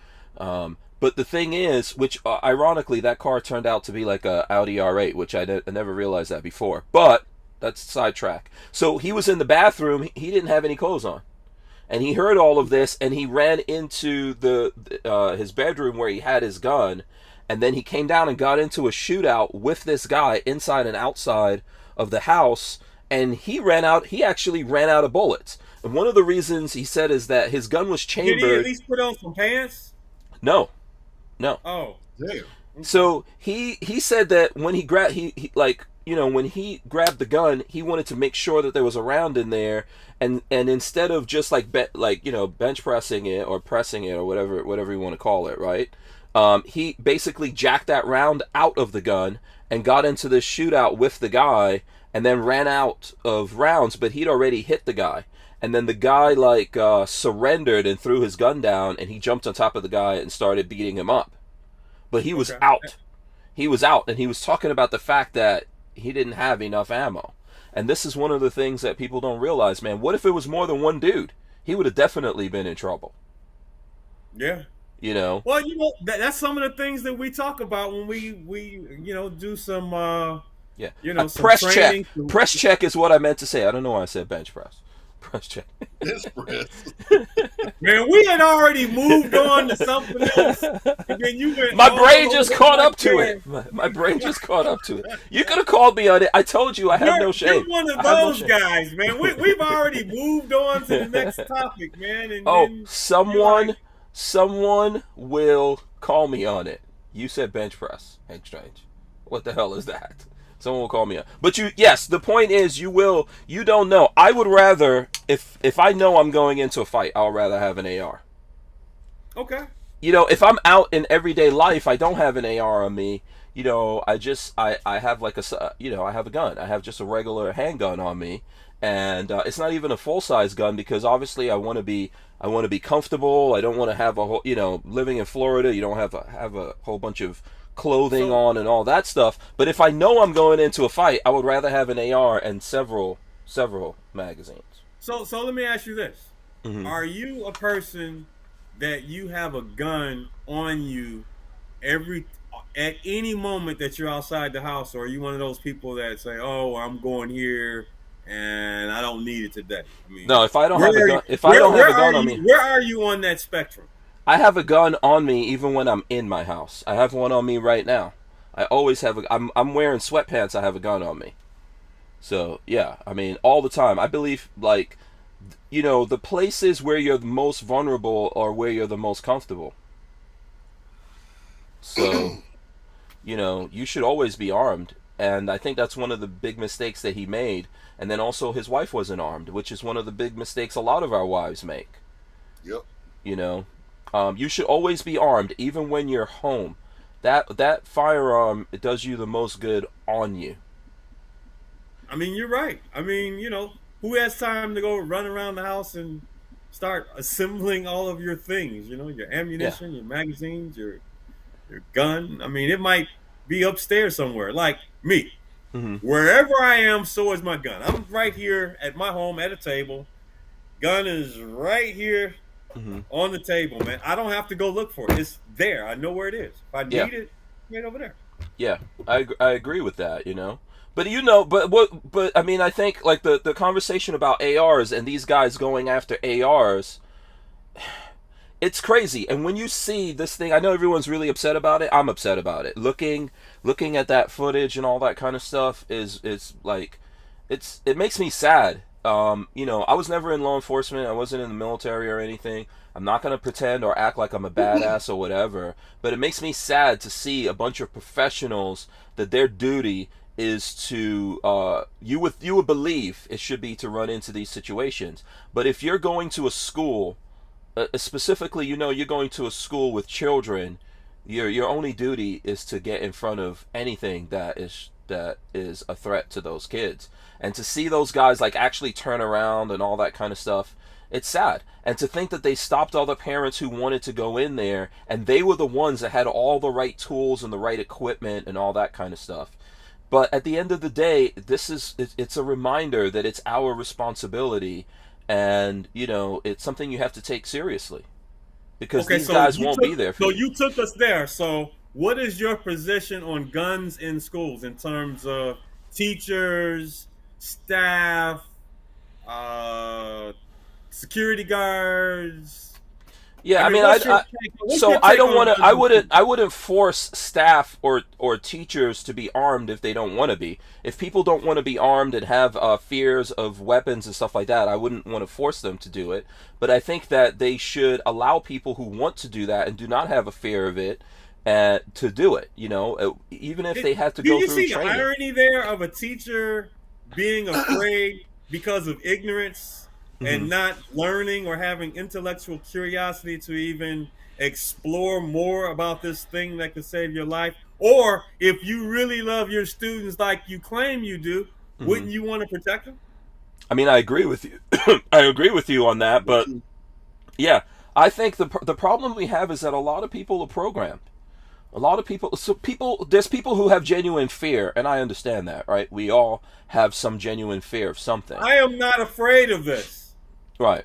But the thing is, which ironically, that car turned out to be like a Audi R8, which I never realized that before. But that's sidetrack. So he was in the bathroom. He didn't have any clothes on, and he heard all of this, and he ran into his bedroom where he had his gun, and then he came down and got into a shootout with this guy inside and outside of the house, and he actually ran out of bullets. And one of the reasons he said is that his gun was chambered. Did he at least put on some pants? No. Oh, damn. So he said that when he grabbed when he grabbed the gun, he wanted to make sure that there was a round in there, and instead of just bench pressing it or pressing it or whatever you want to call it, right? He basically jacked that round out of the gun and got into this shootout with the guy, and then ran out of rounds, but he'd already hit the guy. And then the guy surrendered and threw his gun down, and he jumped on top of the guy and started beating him up. But he was out. He was out, and he was talking about the fact that he didn't have enough ammo. And this is one of the things that people don't realize, man. What if it was more than one dude? He would have definitely been in trouble. Yeah. Well, that's some of the things that we talk about when we do some some press training. Check. Press check is what I meant to say. I don't know why I said bench press. Press check. Man, we had already moved on to something else, and then you went. My brain just caught up to it. My brain just caught up to it. You could have called me on it. I told you I have no shame. You're one of those guys, man. We've already moved on to the next topic, man. And someone will call me on it. You said bench press, Hank Strange. What the hell is that? Someone will call me up. But the point is you don't know. I would rather, if I know I'm going into a fight, I'll rather have an AR. Okay. If I'm out in everyday life, I don't have an AR on me. I have I have a gun. I have just a regular handgun on me. And it's not even a full-size gun because obviously I want to be comfortable. I don't want to have a whole, living in Florida, you don't have a whole bunch of clothing on and all that stuff. But if I know I'm going into a fight, I would rather have an AR and several magazines. So let me ask you this: Mm-hmm. Are you a person that you have a gun on you at any moment that you're outside the house, or are you one of those people that say, "Oh, I'm going here and I don't need it today"? I mean, No, if I don't have a gun, on me, where are you on that spectrum? I have a gun on me even when I'm in my house. I have one on me right now. I always have I'm wearing sweatpants. I have a gun on me. So yeah, I mean, all the time. I believe, like, the places where you're the most vulnerable are where you're the most comfortable. So, you should always be armed. And I think that's one of the big mistakes that he made. And then also his wife wasn't armed, which is one of the big mistakes a lot of our wives make. Yep. You should always be armed, even when you're home. That firearm, it does you the most good on you. I mean, you're right. I mean, who has time to go run around the house and start assembling all of your things? Your ammunition, your magazines, your gun. I mean, it might be upstairs somewhere. Like me, wherever I am, so is my gun. I'm right here at my home at a table. Gun is right here on the table, man. I don't have to go look for it. It's there. I know where it is. If I need it, it's right over there. Yeah, I agree with that. But but I mean, I think like the conversation about ARs and these guys going after ARs, it's crazy. And when you see this thing, I know everyone's really upset about it. I'm upset about it. Looking at that footage and all that kind of stuff is like, it makes me sad. I was never in law enforcement. I wasn't in the military or anything. I'm not going to pretend or act like I'm a badass or whatever. But it makes me sad to see a bunch of professionals that their duty is to you would believe it should be to run into these situations. But if you're going to a school, specifically, you're going to a school with children, your only duty is to get in front of anything that is a threat to those kids. And to see those guys like actually turn around and all that kind of stuff, it's sad. And to think that they stopped all the parents who wanted to go in there, and they were the ones that had all the right tools and the right equipment and all that kind of stuff. But at the end of the day, it's a reminder that it's our responsibility, and it's something you have to take seriously, because these guys won't be there for you. So you took us there. So what is your position on guns in schools in terms of teachers, staff, security guards? Yeah, I mean, I wouldn't force staff or teachers to be armed if they don't want to be. If people don't want to be armed and have fears of weapons and stuff like that, I wouldn't want to force them to do it. But I think that they should allow people who want to do that and do not have a fear of it to do it. Even if they have to go through training. Do you see the irony there of a teacher being afraid because of ignorance? And not learning or having intellectual curiosity to even explore more about this thing that could save your life? Or if you really love your students like you claim you do, wouldn't you want to protect them? I mean, I agree with you. I agree with you on that. But yeah, I think the problem we have is that a lot of people are programmed. A lot of people, there's people who have genuine fear, and I understand that, right? We all have some genuine fear of something. I am not afraid of this. Right.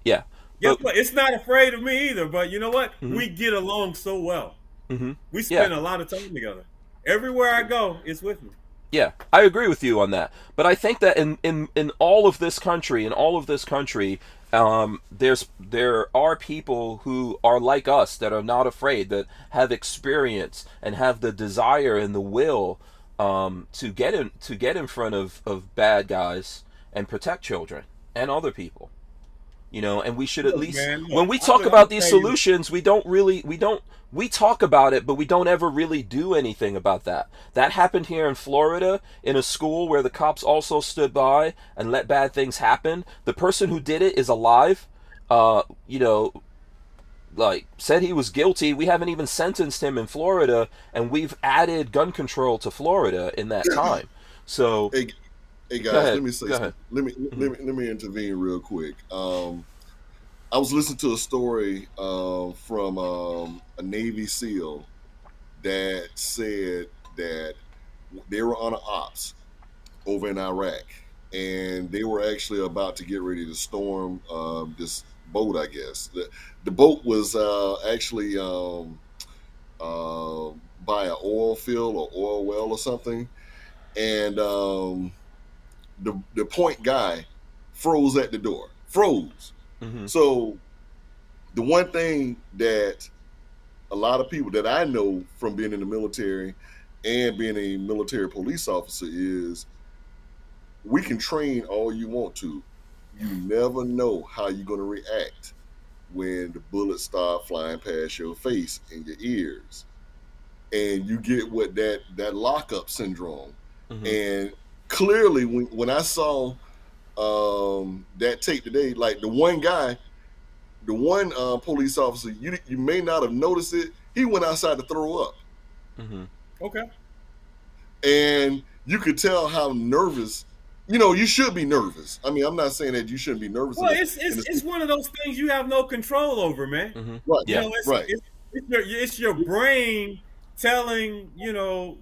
Yeah. Yeah, but it's not afraid of me either. But you know what? We get along so well. We spend a lot of time together. Everywhere I go, it's with me. Yeah, I agree with you on that. But I think that in all of this country, there are people who are like us that are not afraid, that have experience and have the desire and the will to get in front of bad guys and protect children and other people, and we should at least, when we talk about these solutions, we talk about it, but we don't ever really do anything about that. That happened here in Florida in a school where the cops also stood by and let bad things happen. The person who did it is alive, said he was guilty. We haven't even sentenced him in Florida, and we've added gun control to Florida in that time. So Hey guys, let me say something. Let me intervene real quick. I was listening to a story from a Navy SEAL that said that they were on an ops over in Iraq, and they were actually about to get ready to storm boat, I guess. The boat was actually by an oil field or oil well or something, and the point guy froze at the door. Froze. Mm-hmm. So the one thing that a lot of people that I know from being in the military and being a military police officer is we can train all you want to. You never know how you're going to react when the bullets start flying past your face and your ears. And you get what that lockup syndrome. Mm-hmm. And clearly when I saw that tape today, like the one guy, the one police officer, you may not have noticed it. He went outside to throw up. Mm-hmm. Okay. And you could tell how nervous. You know, you should be nervous. I mean, I'm not saying that you shouldn't be nervous. Well, it's one of those things you have no control over, man. Mm-hmm. Right. Yeah. You know, Right. It's your brain telling your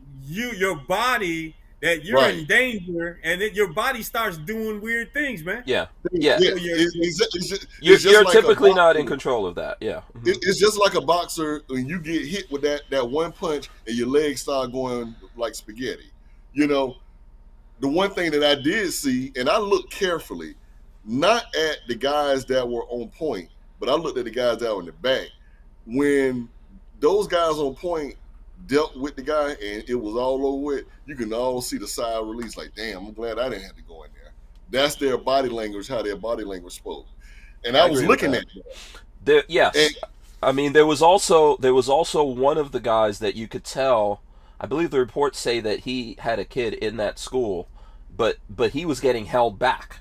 body that you're Right. in danger, and that your body starts doing weird things, man. Yeah. Yeah. Yeah. It's just You're like a typically not in boxer. control of that. Yeah. Mm-hmm. It's just like a boxer when you get hit with that one punch and your legs start going like spaghetti. You know, the one thing that I did see, and I looked carefully, not at the guys that were on point, but I looked at the guys that were in the back. When those guys on point dealt with the guy and it was all over with, you can all see the sigh of release, like, damn, I'm glad I didn't have to go in there. That's their body language, how their body language spoke. And I was looking at that. Yes. And, I mean, there was also one of the guys that you could tell. I believe the reports say that he had a kid in that school, but he was getting held back.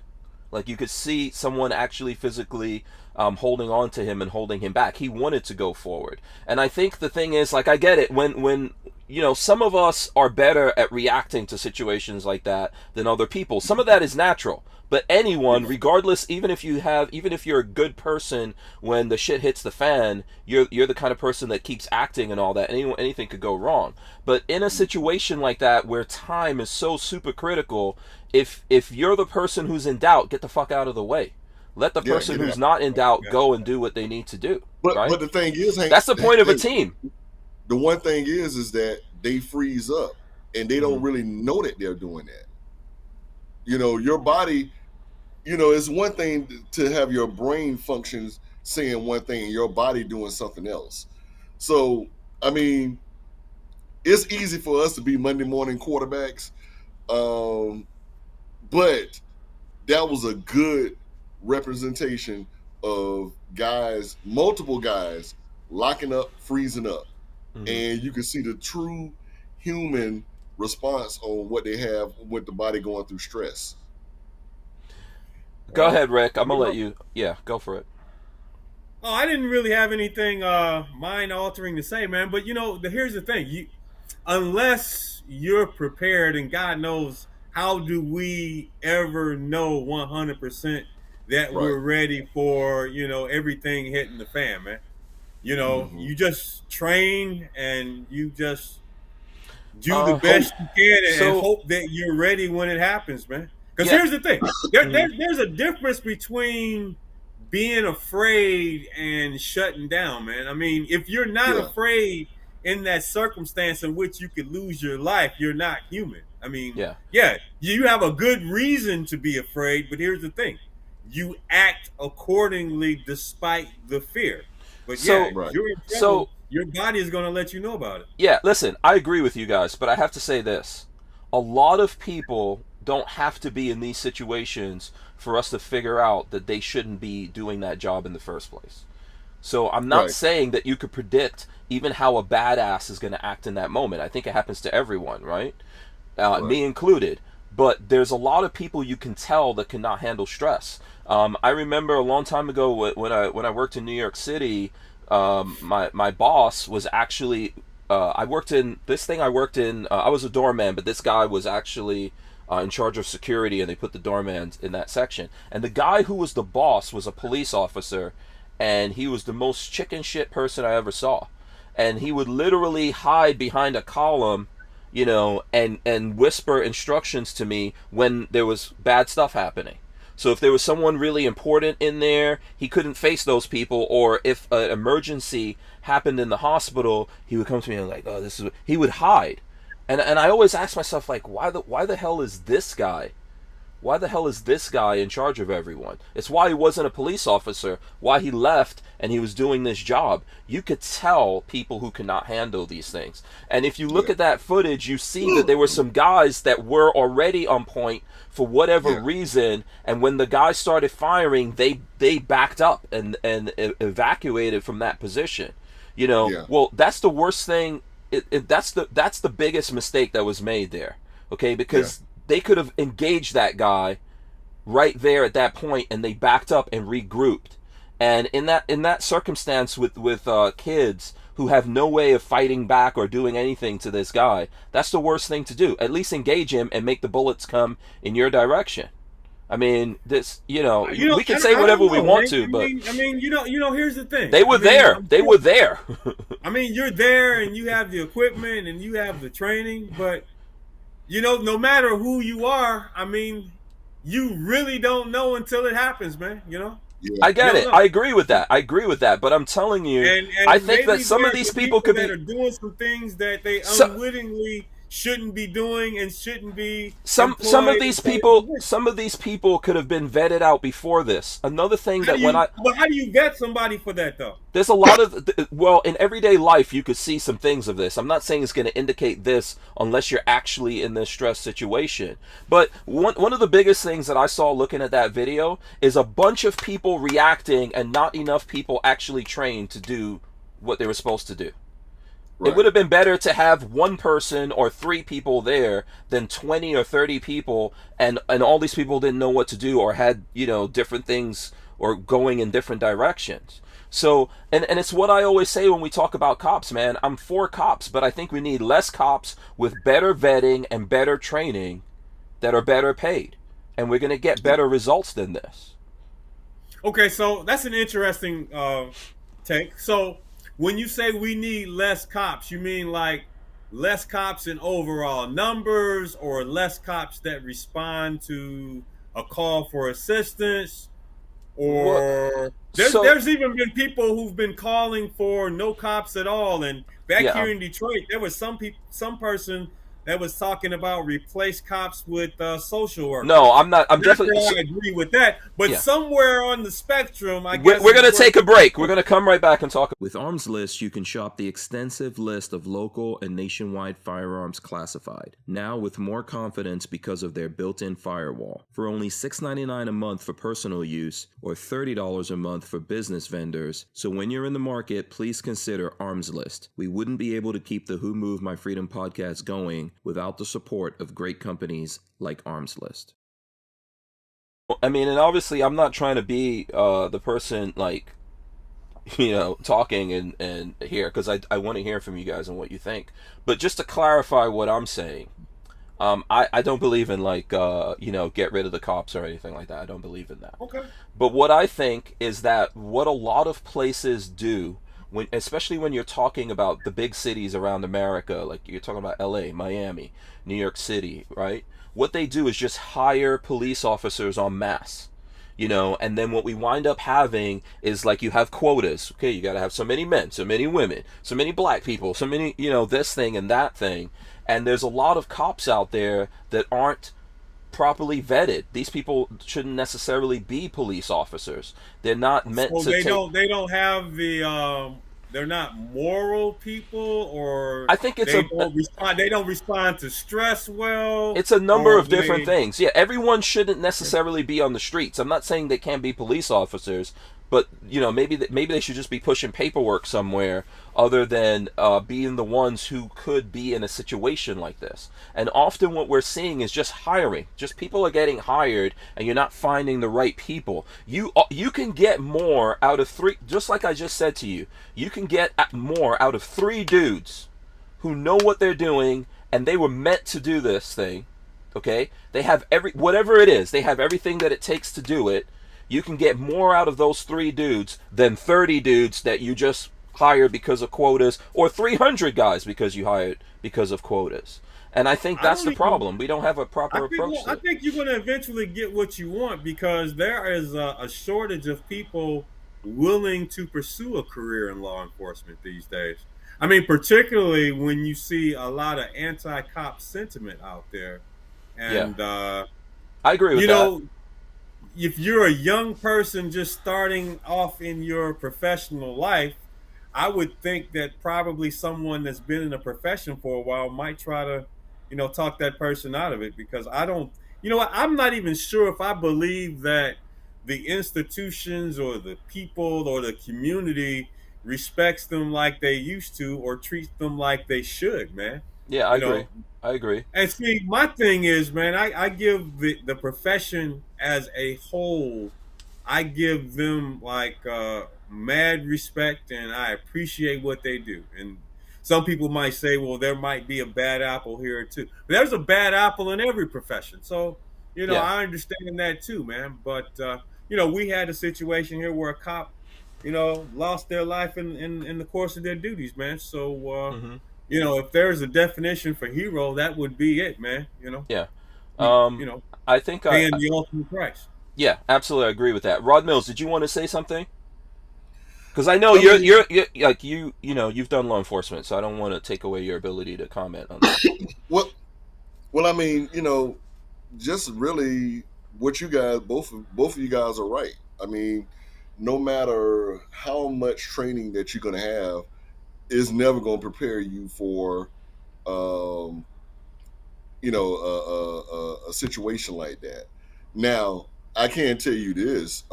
Like, you could see someone actually physically holding on to him and holding him back. He wanted to go forward. And I think the thing is, like, I get it. When you know, some of us are better at reacting to situations like that than other people. Some of that is natural. But anyone, regardless, even if you're a good person, when the shit hits the fan, you're the kind of person that keeps acting and all that. Anything could go wrong. But in a situation like that, where time is so super critical, if you're the person who's in doubt, get the fuck out of the way. Let the person who's not in doubt go and do what they need to do. Right? But the thing is, Hank, that's the point of a team. The one thing is that they freeze up and they don't really know that they're doing that. You know, your body, you know, it's one thing to have your brain functions saying one thing and your body doing something else. So, I mean, it's easy for us to be Monday morning quarterbacks. But that was a good representation of guys, multiple guys, locking up, freezing up. Mm-hmm. And you can see the true human response on what they have with the body going through stress. Go ahead, Rick. I'm going to let you. Yeah, go for it. Oh, I didn't really have anything mind-altering to say, man. But, you know, here's the thing. Unless you're prepared, and God knows, how do we ever know 100% that we're ready for, you know, everything hitting the fan, man? You know, you just train and you just do the best you can and hope that you're ready when it happens, man. Because here's the thing. There's a difference between being afraid and shutting down, man. I mean, if you're not afraid in that circumstance in which you could lose your life, you're not human. I mean, you have a good reason to be afraid, but here's the thing. You act accordingly despite the fear. But you're in trouble, your body is going to let you know about it. Yeah, listen, I agree with you guys, but I have to say this. A lot of people don't have to be in these situations for us to figure out that they shouldn't be doing that job in the first place. So I'm not saying that you could predict even how a badass is going to act in that moment. I think it happens to everyone, right? Me included. But there's a lot of people you can tell that cannot handle stress. I remember a long time ago when I worked in New York City, my boss was actually I was a doorman, but this guy was actually in charge of security, and they put the doorman in that section. And the guy who was the boss was a police officer, and he was the most chicken shit person I ever saw. And he would literally hide behind a column, you know, and whisper instructions to me when there was bad stuff happening. So if there was someone really important in there, he couldn't face those people, or if an emergency happened in the hospital, he would come to me and like, oh, this is, he would hide. And I always ask myself, like, why the hell is this guy? Why the hell is this guy in charge of everyone? It's why he wasn't a police officer, why he left and he was doing this job. You could tell people who cannot handle these things. And if you look at that footage, you see that there were some guys that were already on point for whatever reason, and when the guy started firing, they backed up and evacuated from that position. You know, well, that's the worst thing. That's the biggest mistake that was made there. Okay, because they could have engaged that guy right there at that point, and they backed up and regrouped. And in that circumstance with kids who have no way of fighting back or doing anything to this guy, that's the worst thing to do. At least engage him and make the bullets come in your direction. I mean, this, we can say whatever we want to, but I mean, here's the thing. They were there. They were there. I mean, you're there and you have the equipment and you have the training, but no matter who you are, I mean, you really don't know until it happens, man. Yeah. I get it. I agree with that. But I'm telling you, and I think that some of these people could be are doing some things that they unwittingly shouldn't be doing and shouldn't be. Some of these people could have been vetted out before this. Another thing but how do you vet somebody for that though? There's a lot of in everyday life you could see some things of this. I'm not saying it's going to indicate this unless you're actually in this stress situation. But one of the biggest things that I saw looking at that video is a bunch of people reacting and not enough people actually trained to do what they were supposed to do. Right. It would have been better to have one person or 3 people there than 20 or 30 people, and all these people didn't know what to do or had, different things or going in different directions. So, and it's what I always say when we talk about cops, man. I'm for cops, but I think we need less cops with better vetting and better training that are better paid. And we're going to get better results than this. Okay, so that's an interesting take. So, when you say we need less cops, you mean like less cops in overall numbers, or less cops that respond to a call for assistance? Or there's even been people who've been calling for no cops at all. And back here in Detroit, there was some person that was talking about replace cops with social workers. No, I'm not. I'm definitely. I agree with that. But somewhere on the spectrum, I guess we're going to take a break. We're going to come right back and talk. With Arms List, you can shop the extensive list of local and nationwide firearms classified. Now with more confidence because of their built-in firewall. For only $6.99 a month for personal use, or $30 a month for business vendors. So when you're in the market, please consider Arms List. We wouldn't be able to keep the Who Moved My Freedom podcast going without the support of great companies like Arms List. I mean, and obviously I'm not trying to be the person like, talking and here, because I want to hear from you guys and what you think. But just to clarify what I'm saying, I don't believe in like, get rid of the cops or anything like that. I don't believe in that. Okay. But what I think is that what a lot of places do, especially when you're talking about the big cities around America, like you're talking about LA, Miami, New York City, right? What they do is just hire police officers en masse, and then what we wind up having is like you have quotas. Okay, you got to have so many men, so many women, so many black people, so many, this thing and that thing. And there's a lot of cops out there that aren't properly vetted. These people shouldn't necessarily be police officers. They're not meant to. They don't have the. They're not moral people, or I think it's they don't respond to stress well. It's a number of different things. Yeah, everyone shouldn't necessarily be on the streets. I'm not saying they can't be police officers, but maybe they should just be pushing paperwork somewhere other than being the ones who could be in a situation like this. And often what we're seeing is just hiring. Just people are getting hired and you're not finding the right people. You can get more out of 3, just like I just said to you. You can get more out of 3 dudes who know what they're doing and they were meant to do this thing. Okay? They have whatever it is, they have everything that it takes to do it. You can get more out of those 3 dudes than 30 dudes that you just hired because of quotas, or 300 guys because you hired because of quotas. And I think that's the problem. We don't have a proper approach to I it. think you're going to eventually get what you want, because there is a shortage of people willing to pursue a career in law enforcement these days. I mean, particularly when you see a lot of anti-cop sentiment out there. And, I agree with you that. know, if you're a young person just starting off in your professional life, I would think that probably someone that's been in a profession for a while might try to, talk that person out of it, because I don't, I'm not even sure if I believe that the institutions or the people or the community respects them like they used to, or treats them like they should, man. Yeah, I agree. I agree. And see, my thing is, man, I give the profession as a whole, I give them like mad respect, and I appreciate what they do. And some people might say, well, there might be a bad apple here too. But there's a bad apple in every profession. So, I understand that too, man. But, we had a situation here where a cop, lost their life in the course of their duties, man. So, if there's a definition for hero, that would be it, man. Yeah. I think paying the ultimate price. Yeah, absolutely, I agree with that. Rod Mills, did you want to say something? Because I know you're like you've done law enforcement, so I don't want to take away your ability to comment on that. Well, I mean, just really what you guys, both of you guys are right. I mean, no matter how much training that you're going to have, is never going to prepare you for, a situation like that. Now, I can tell you this: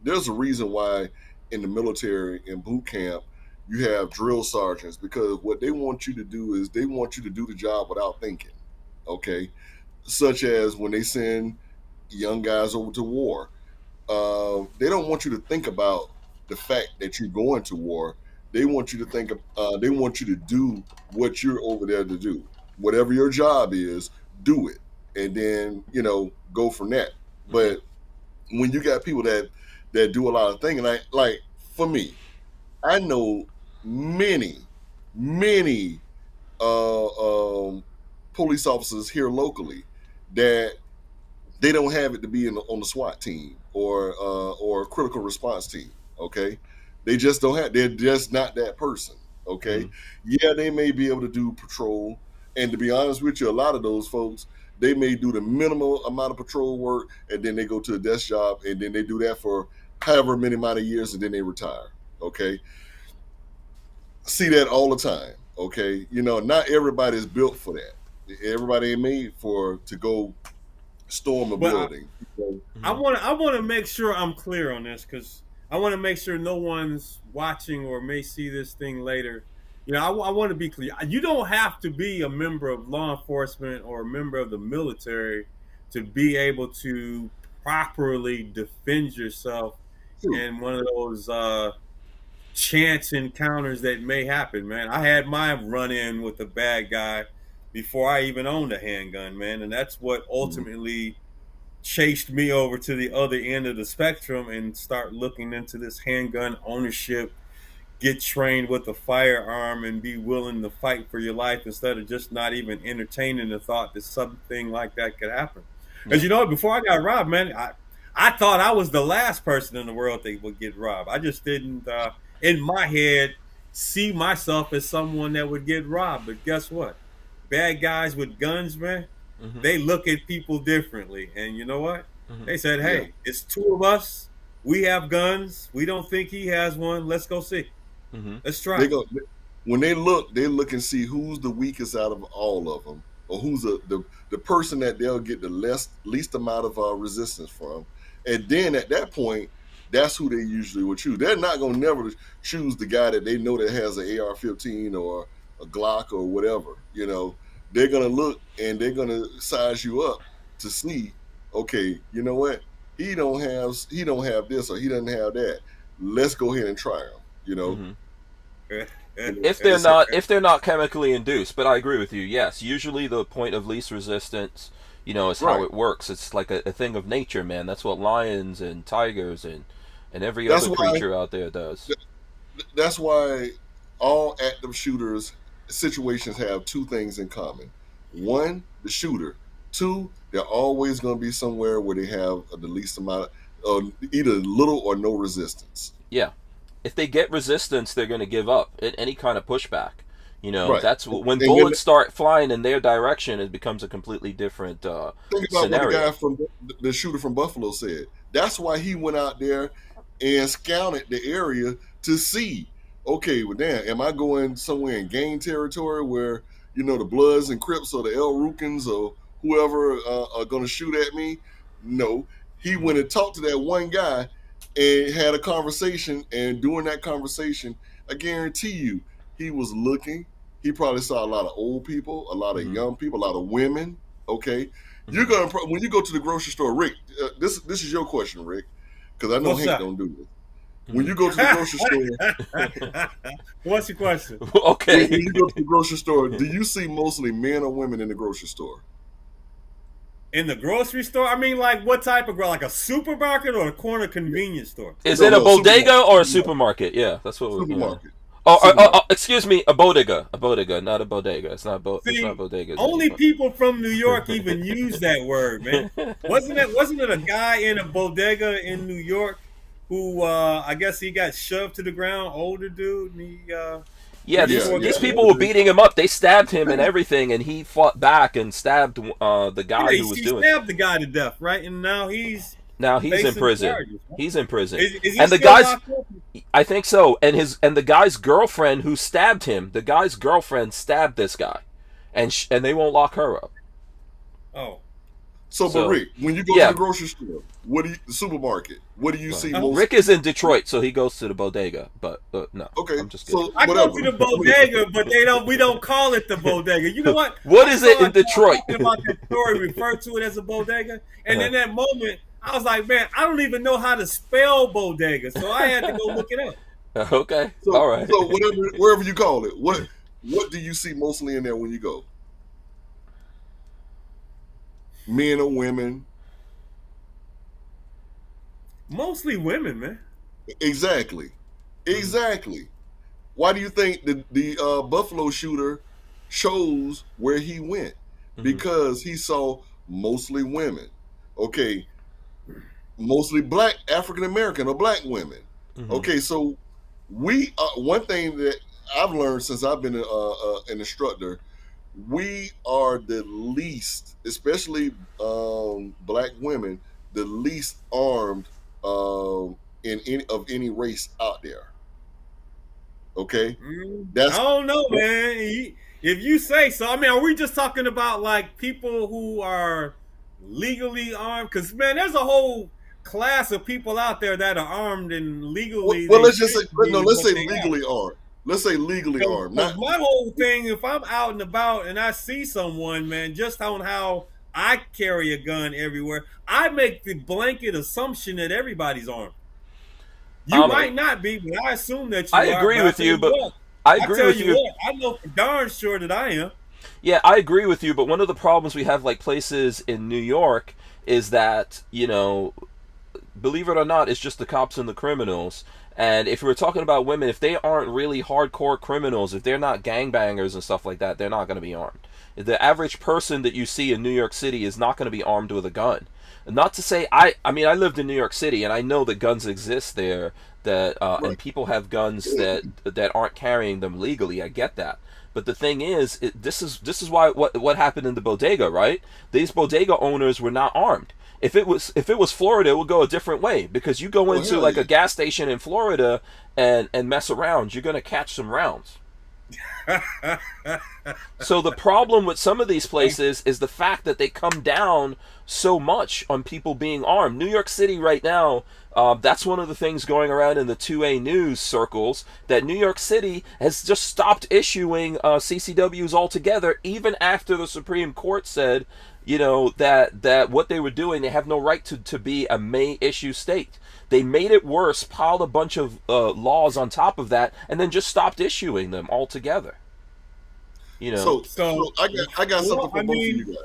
there's a reason why in the military, in boot camp, you have drill sergeants, because what they want you to do is they want you to do the job without thinking. Okay, such as when they send young guys over to war, they don't want you to think about the fact that you're going to war. They want you to think. They want you to do what you're over there to do. Whatever your job is, do it, and then go from that. But when you got people that do a lot of things, and like for me, I know many police officers here locally that they don't have it to be on the SWAT team or critical response team. Okay. They just don't have. They're just not that person. Okay, Yeah, they may be able to do patrol, and to be honest with you, a lot of those folks, they may do the minimal amount of patrol work, and then they go to a desk job, and then they do that for however many amount of years, and then they retire. Okay, see that all the time. Okay, not everybody is built for that. Everybody ain't made to go storm a building. I want to make sure I'm clear on this, because I want to make sure no one's watching or may see this thing later. I want to be clear. You don't have to be a member of law enforcement or a member of the military to be able to properly defend yourself in one of those chance encounters that may happen, man. I had my run-in with a bad guy before I even owned a handgun, man. And that's what ultimately chased me over to the other end of the spectrum and start looking into this handgun ownership, get trained with a firearm, and be willing to fight for your life instead of just not even entertaining the thought that something like that could happen. Because before I got robbed, man, I thought I was the last person in the world that would get robbed. I just didn't, in my head, see myself as someone that would get robbed. But guess what? Bad guys with guns, man, they look at people differently. And you know what? They said, hey, it's two of us. We have guns. We don't think he has one. Let's go see. Let's try. When they look and see who's the weakest out of all of them, or who's the person that they'll get the least amount of resistance from. And then at that point, that's who they usually will choose. They're not going to never choose the guy that they know that has an AR-15 or a Glock or whatever. They're going to look and they're going to size you up to see, okay, you know what? He don't have this or he doesn't have that. Let's go ahead and try him. If they're not chemically induced. But I agree with you. Yes, usually the point of least resistance, is how it works. It's like a thing of nature, man. That's what lions and tigers and every other creature out there does. That's why all active shooters situations have two things in common. one, the shooter. Two, they're always going to be somewhere where they have the least amount of either little or no resistance. Yeah. If they get resistance, they're going to give up at any kind of pushback. You know, Right. that's when And bullets start flying in their direction, it becomes a completely different think about scenario. what the guy from the shooter from Buffalo said. That's why he went out there and scouted the area to see, okay, well, damn, am I going somewhere in gang territory where, you know, the Bloods and Crips or the El Rukins or whoever are going to shoot at me? No. He went and talked to that one guy and had a conversation, and during that conversation, I guarantee you, he was looking. He probably saw a lot of old people, a lot of young people, a lot of women. Okay, you're gonna when you go to the grocery store, Rick. This is your question, Rick, because I know What's Hank up? don't do this. When you go to the grocery store, What's your question? Okay. when you go to the grocery store, do you see mostly men or women in the grocery store? In the grocery store? I mean, like what type of like a supermarket or a corner convenience store? Is No, it a no, bodega supermarket. or a supermarket? Yeah, that's what we're Supermarket. excuse me, a bodega, not a bodega. It's not it's not bodega. Only people from New York even use that word, man. Wasn't it a guy in a bodega in New York who I guess he got shoved to the ground, older dude, and he Yeah, Yeah, these yeah. people were beating him up. They stabbed him and everything, and he fought back and stabbed the guy who was he doing it. stabbed the guy to death, right? And now he's Now he's in facing prison. charges, right? He's in prison. Is he And the still guy's, locked up? I think so. And the guy's girlfriend who stabbed him, the guy's girlfriend stabbed this guy, and they won't lock her up. Oh, So, but Rick, when you go yeah. to the grocery store, the supermarket, what do you see most? Rick is in Detroit, so he goes to the bodega. But no, Okay, I'm just kidding. so I whatever. go to the bodega, but we don't call it the bodega. You know what? What is it in Detroit? Talking about that story, refer to it as a bodega, and in that moment, I was like, man, I don't even know how to spell bodega, so I had to go look it up. Okay, So, all right. So wherever you call it, what do you see mostly in there when you go? Men or women? Mostly women, man. Exactly. Why do you think the Buffalo shooter chose where he went? Because he saw mostly women. Okay, mostly black African American or black women. Okay, so we one thing that I've learned since I've been an instructor, we are the least, especially black women, the least armed in any race out there. Okay, I don't know, man. If you say so, I mean, are we just talking about like people who are legally armed? Because man, there's a whole class of people out there that are armed and legally. Well, let's just say let's say legally armed. Let's say legally armed. Not my whole thing. If I'm out and about and I see someone, man, just on how I carry a gun everywhere, I make the blanket assumption that everybody's armed. You might not be, but I assume that you are. I agree with you, but I know for darn sure that I am. Yeah, I agree with you, but one of the problems we have, like places in New York, is that, you know, believe it or not, it's just the cops and the criminals. And if we're talking about women, if they aren't really hardcore criminals, if they're not gangbangers and stuff like that, they're not going to be armed. The average person that you see in New York City is not going to be armed with a gun. Not to say, I mean, I lived in New York City, and I know that guns exist there, that and people have guns that aren't carrying them legally. I get that. But the thing is, this is why what happened in the bodega, right? These bodega owners were not armed. If it was Florida, it would go a different way, because you go into like a gas station in Florida and mess around, you're gonna catch some rounds. So the problem with some of these places is the fact that they come down so much on people being armed. New York City right now, that's one of the things going around in the 2A news circles, that New York City has just stopped issuing CCWs altogether, even after the Supreme Court said, you know, that what they were doing, they have no right to be a may issue state. They made it worse, piled a bunch of laws on top of that, and then just stopped issuing them altogether. You know. So I got something for both of you guys.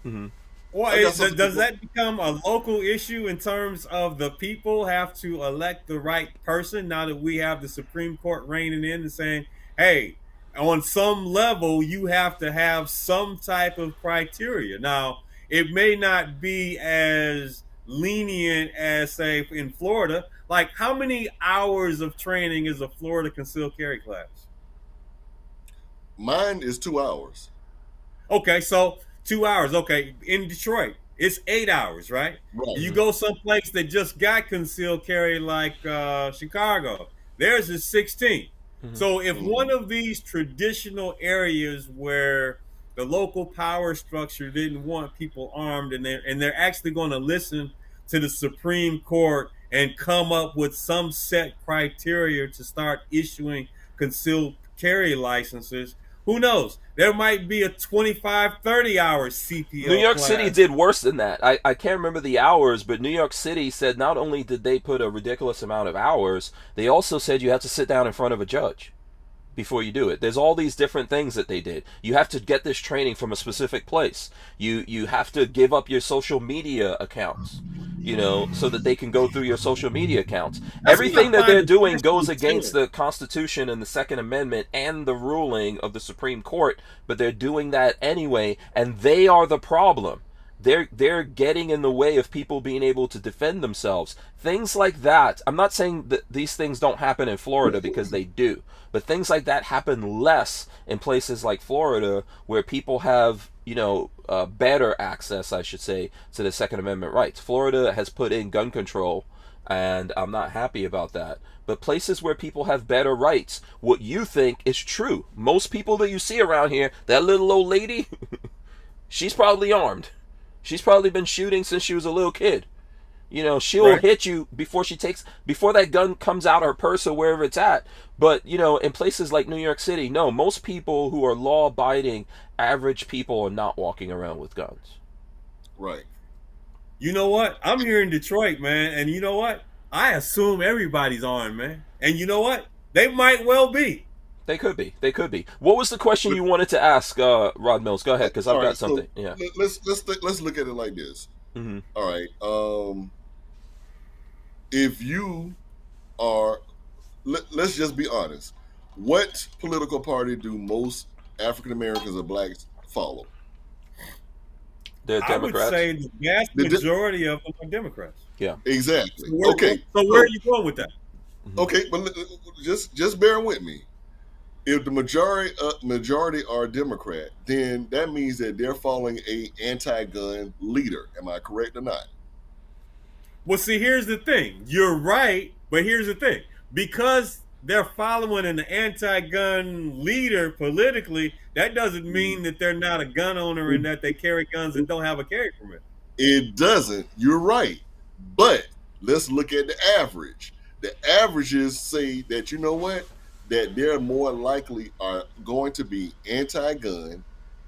Mm-hmm. Well, does that become a local issue in terms of the people have to elect the right person now that we have the Supreme Court reining in and saying, hey, on some level, you have to have some type of criteria. Now, it may not be as lenient as, say, in Florida. Like, how many hours of training is a Florida concealed carry class? Mine is 2 hours. Okay, so 2 hours. Okay, in Detroit, it's 8 hours, right? Right. You go someplace that just got concealed carry, like Chicago, theirs is 16. So if one of these traditional areas where the local power structure didn't want people armed, and they're actually going to listen to the Supreme Court and come up with some set criteria to start issuing concealed carry licenses, who knows? There might be a 25, 30-hour CPL New York class. City did worse than that. I can't remember the hours, but New York City said not only did they put a ridiculous amount of hours, they also said you have to sit down in front of a judge before you do it. There's all these different things that they did. You have to get this training from a specific place. You have to give up your social media accounts, so that they can go through your social media accounts. Everything that they're doing goes against the Constitution and the Second Amendment and the ruling of the Supreme Court, but they're doing that anyway, and they are the problem. They're getting in the way of people being able to defend themselves. Things like that. I'm not saying that these things don't happen in Florida, because they do. But things like that happen less in places like Florida, where people have, better access, I should say, to the Second Amendment rights. Florida has put in gun control, and I'm not happy about that. But places where people have better rights, what you think is true. Most people that you see around here, that little old lady, she's probably armed. She's probably been shooting since she was a little kid. She'll hit you before that gun comes out of her purse or wherever it's at. But, in places like New York City, no, most people who are law-abiding, average people are not walking around with guns. Right. You know what? I'm here in Detroit, man, and you know what? I assume everybody's armed, man. And you know what? They might well be. They could be. What was the question you wanted to ask, Rod Mills? Go ahead, because I've got something. So yeah. Let's look at it like this. Mm-hmm. All right. If you are, let's just be honest. What political party do most African Americans or blacks follow? They're Democrats. I would say the vast majority of them are Democrats. Yeah. Exactly. So where are you going with that? Okay, but just bear with me. If the majority are Democrat, then that means that they're following a anti-gun leader. Am I correct or not? Well, see, here's the thing. You're right, but here's the thing. Because they're following an anti-gun leader politically, that doesn't mean that they're not a gun owner and that they carry guns and don't have a carry permit. It doesn't. You're right. But let's look at the average. The averages say that, you know what? That they're more likely are going to be anti-gun,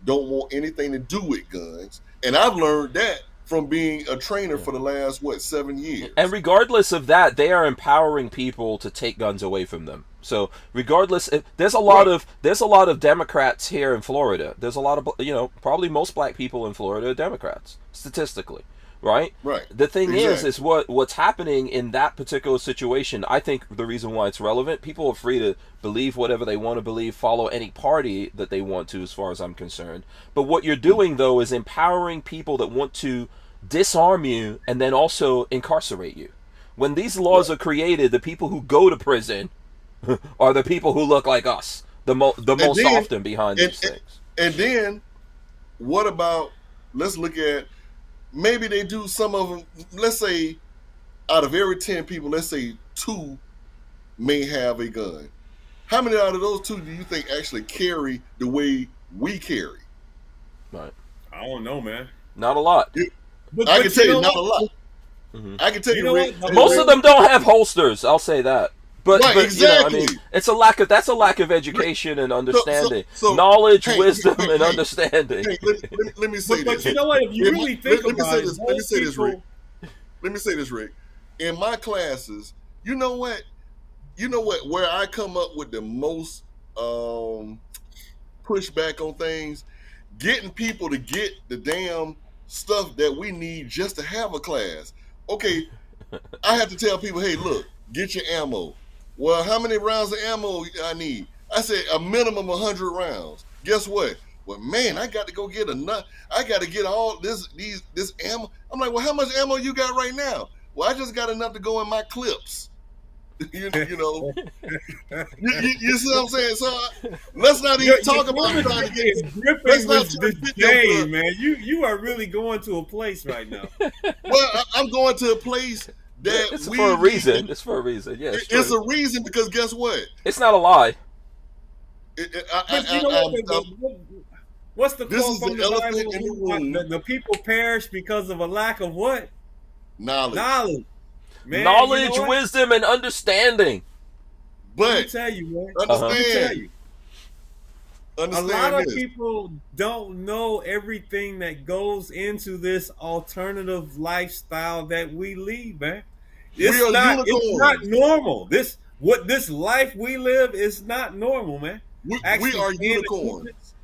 don't want anything to do with guns. And I've learned that from being a trainer for the last, 7 years. And regardless of that, they are empowering people to take guns away from them. So regardless, there's a lot of Democrats here in Florida. There's a lot of, probably most black people in Florida are Democrats, statistically. Right? Right. The thing is what's happening in that particular situation, I think the reason why it's relevant, people are free to believe whatever they want to believe, follow any party that they want to, as far as I'm concerned. But what you're doing, though, is empowering people that want to disarm you and then also incarcerate you. When these laws are created, the people who go to prison are the people who look like us, the most often behind these things. And then, what about, let's look at, maybe they do some of them, let's say out of every 10 people, let's say 2 may have a gun. How many out of those 2 do you think actually carry the way we carry? Right. I don't know, man. Not a lot. I can tell you not a lot. Mm-hmm. I can tell you, Rick, most of them don't have holsters, I'll say that. But exactly. It's that's a lack of education and understanding, knowledge, wisdom, and understanding. Let me say this. But you know what? If you really think about it, let me say this, Rick. In my classes, you know what? Where I come up with the most pushback on things, getting people to get the damn stuff that we need just to have a class. Okay, I have to tell people, hey, look, get your ammo. Well, how many rounds of ammo I need? I said a minimum 100 rounds. Guess what? Well, man, I got to go get I got to get all this ammo. I'm like, well, how much ammo you got right now? Well, I just got enough to go in my clips. you know, you see what I'm saying? So let's not even talk about trying to get. Let's not this game, man. You are really going to a place right now. Well, I'm going to a place that it's for a reason. It's for a reason. Yeah, it's a reason because guess what? It's not a lie. What's the quote from the Bible? The people perish because of a lack of what? Knowledge. Man, knowledge, you know wisdom, and understanding. But let me tell you, man. Understand a lot of people don't know everything that goes into this alternative lifestyle that we lead, man. It's not normal. This life we live is not normal, man. We are unicorns.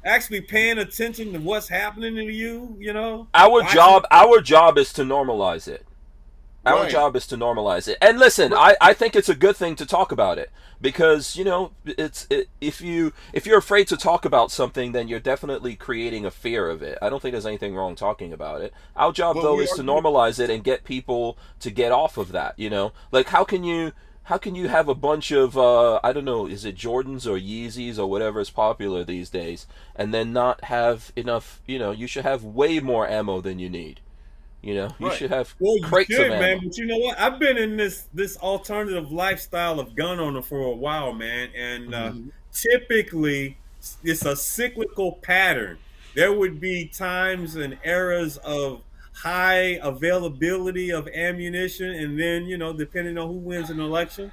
Actually paying attention to what's happening to you, you know. Our job is to normalize it. Our job is to normalize it. And listen, I think it's a good thing to talk about it because, you know, if you're afraid to talk about something, then you're definitely creating a fear of it. I don't think there's anything wrong talking about it. Our job, though, is to normalize it and get people to get off of that, you know? Like, how can you have a bunch of, I don't know, is it Jordans or Yeezys or whatever is popular these days, and then not have enough, you know, you should have way more ammo than you need. You know, you should have crates of ammo. Man, but you know what? I've been in this alternative lifestyle of gun owner for a while, man, and typically it's a cyclical pattern. There would be times and eras of high availability of ammunition, and then, you know, depending on who wins an election,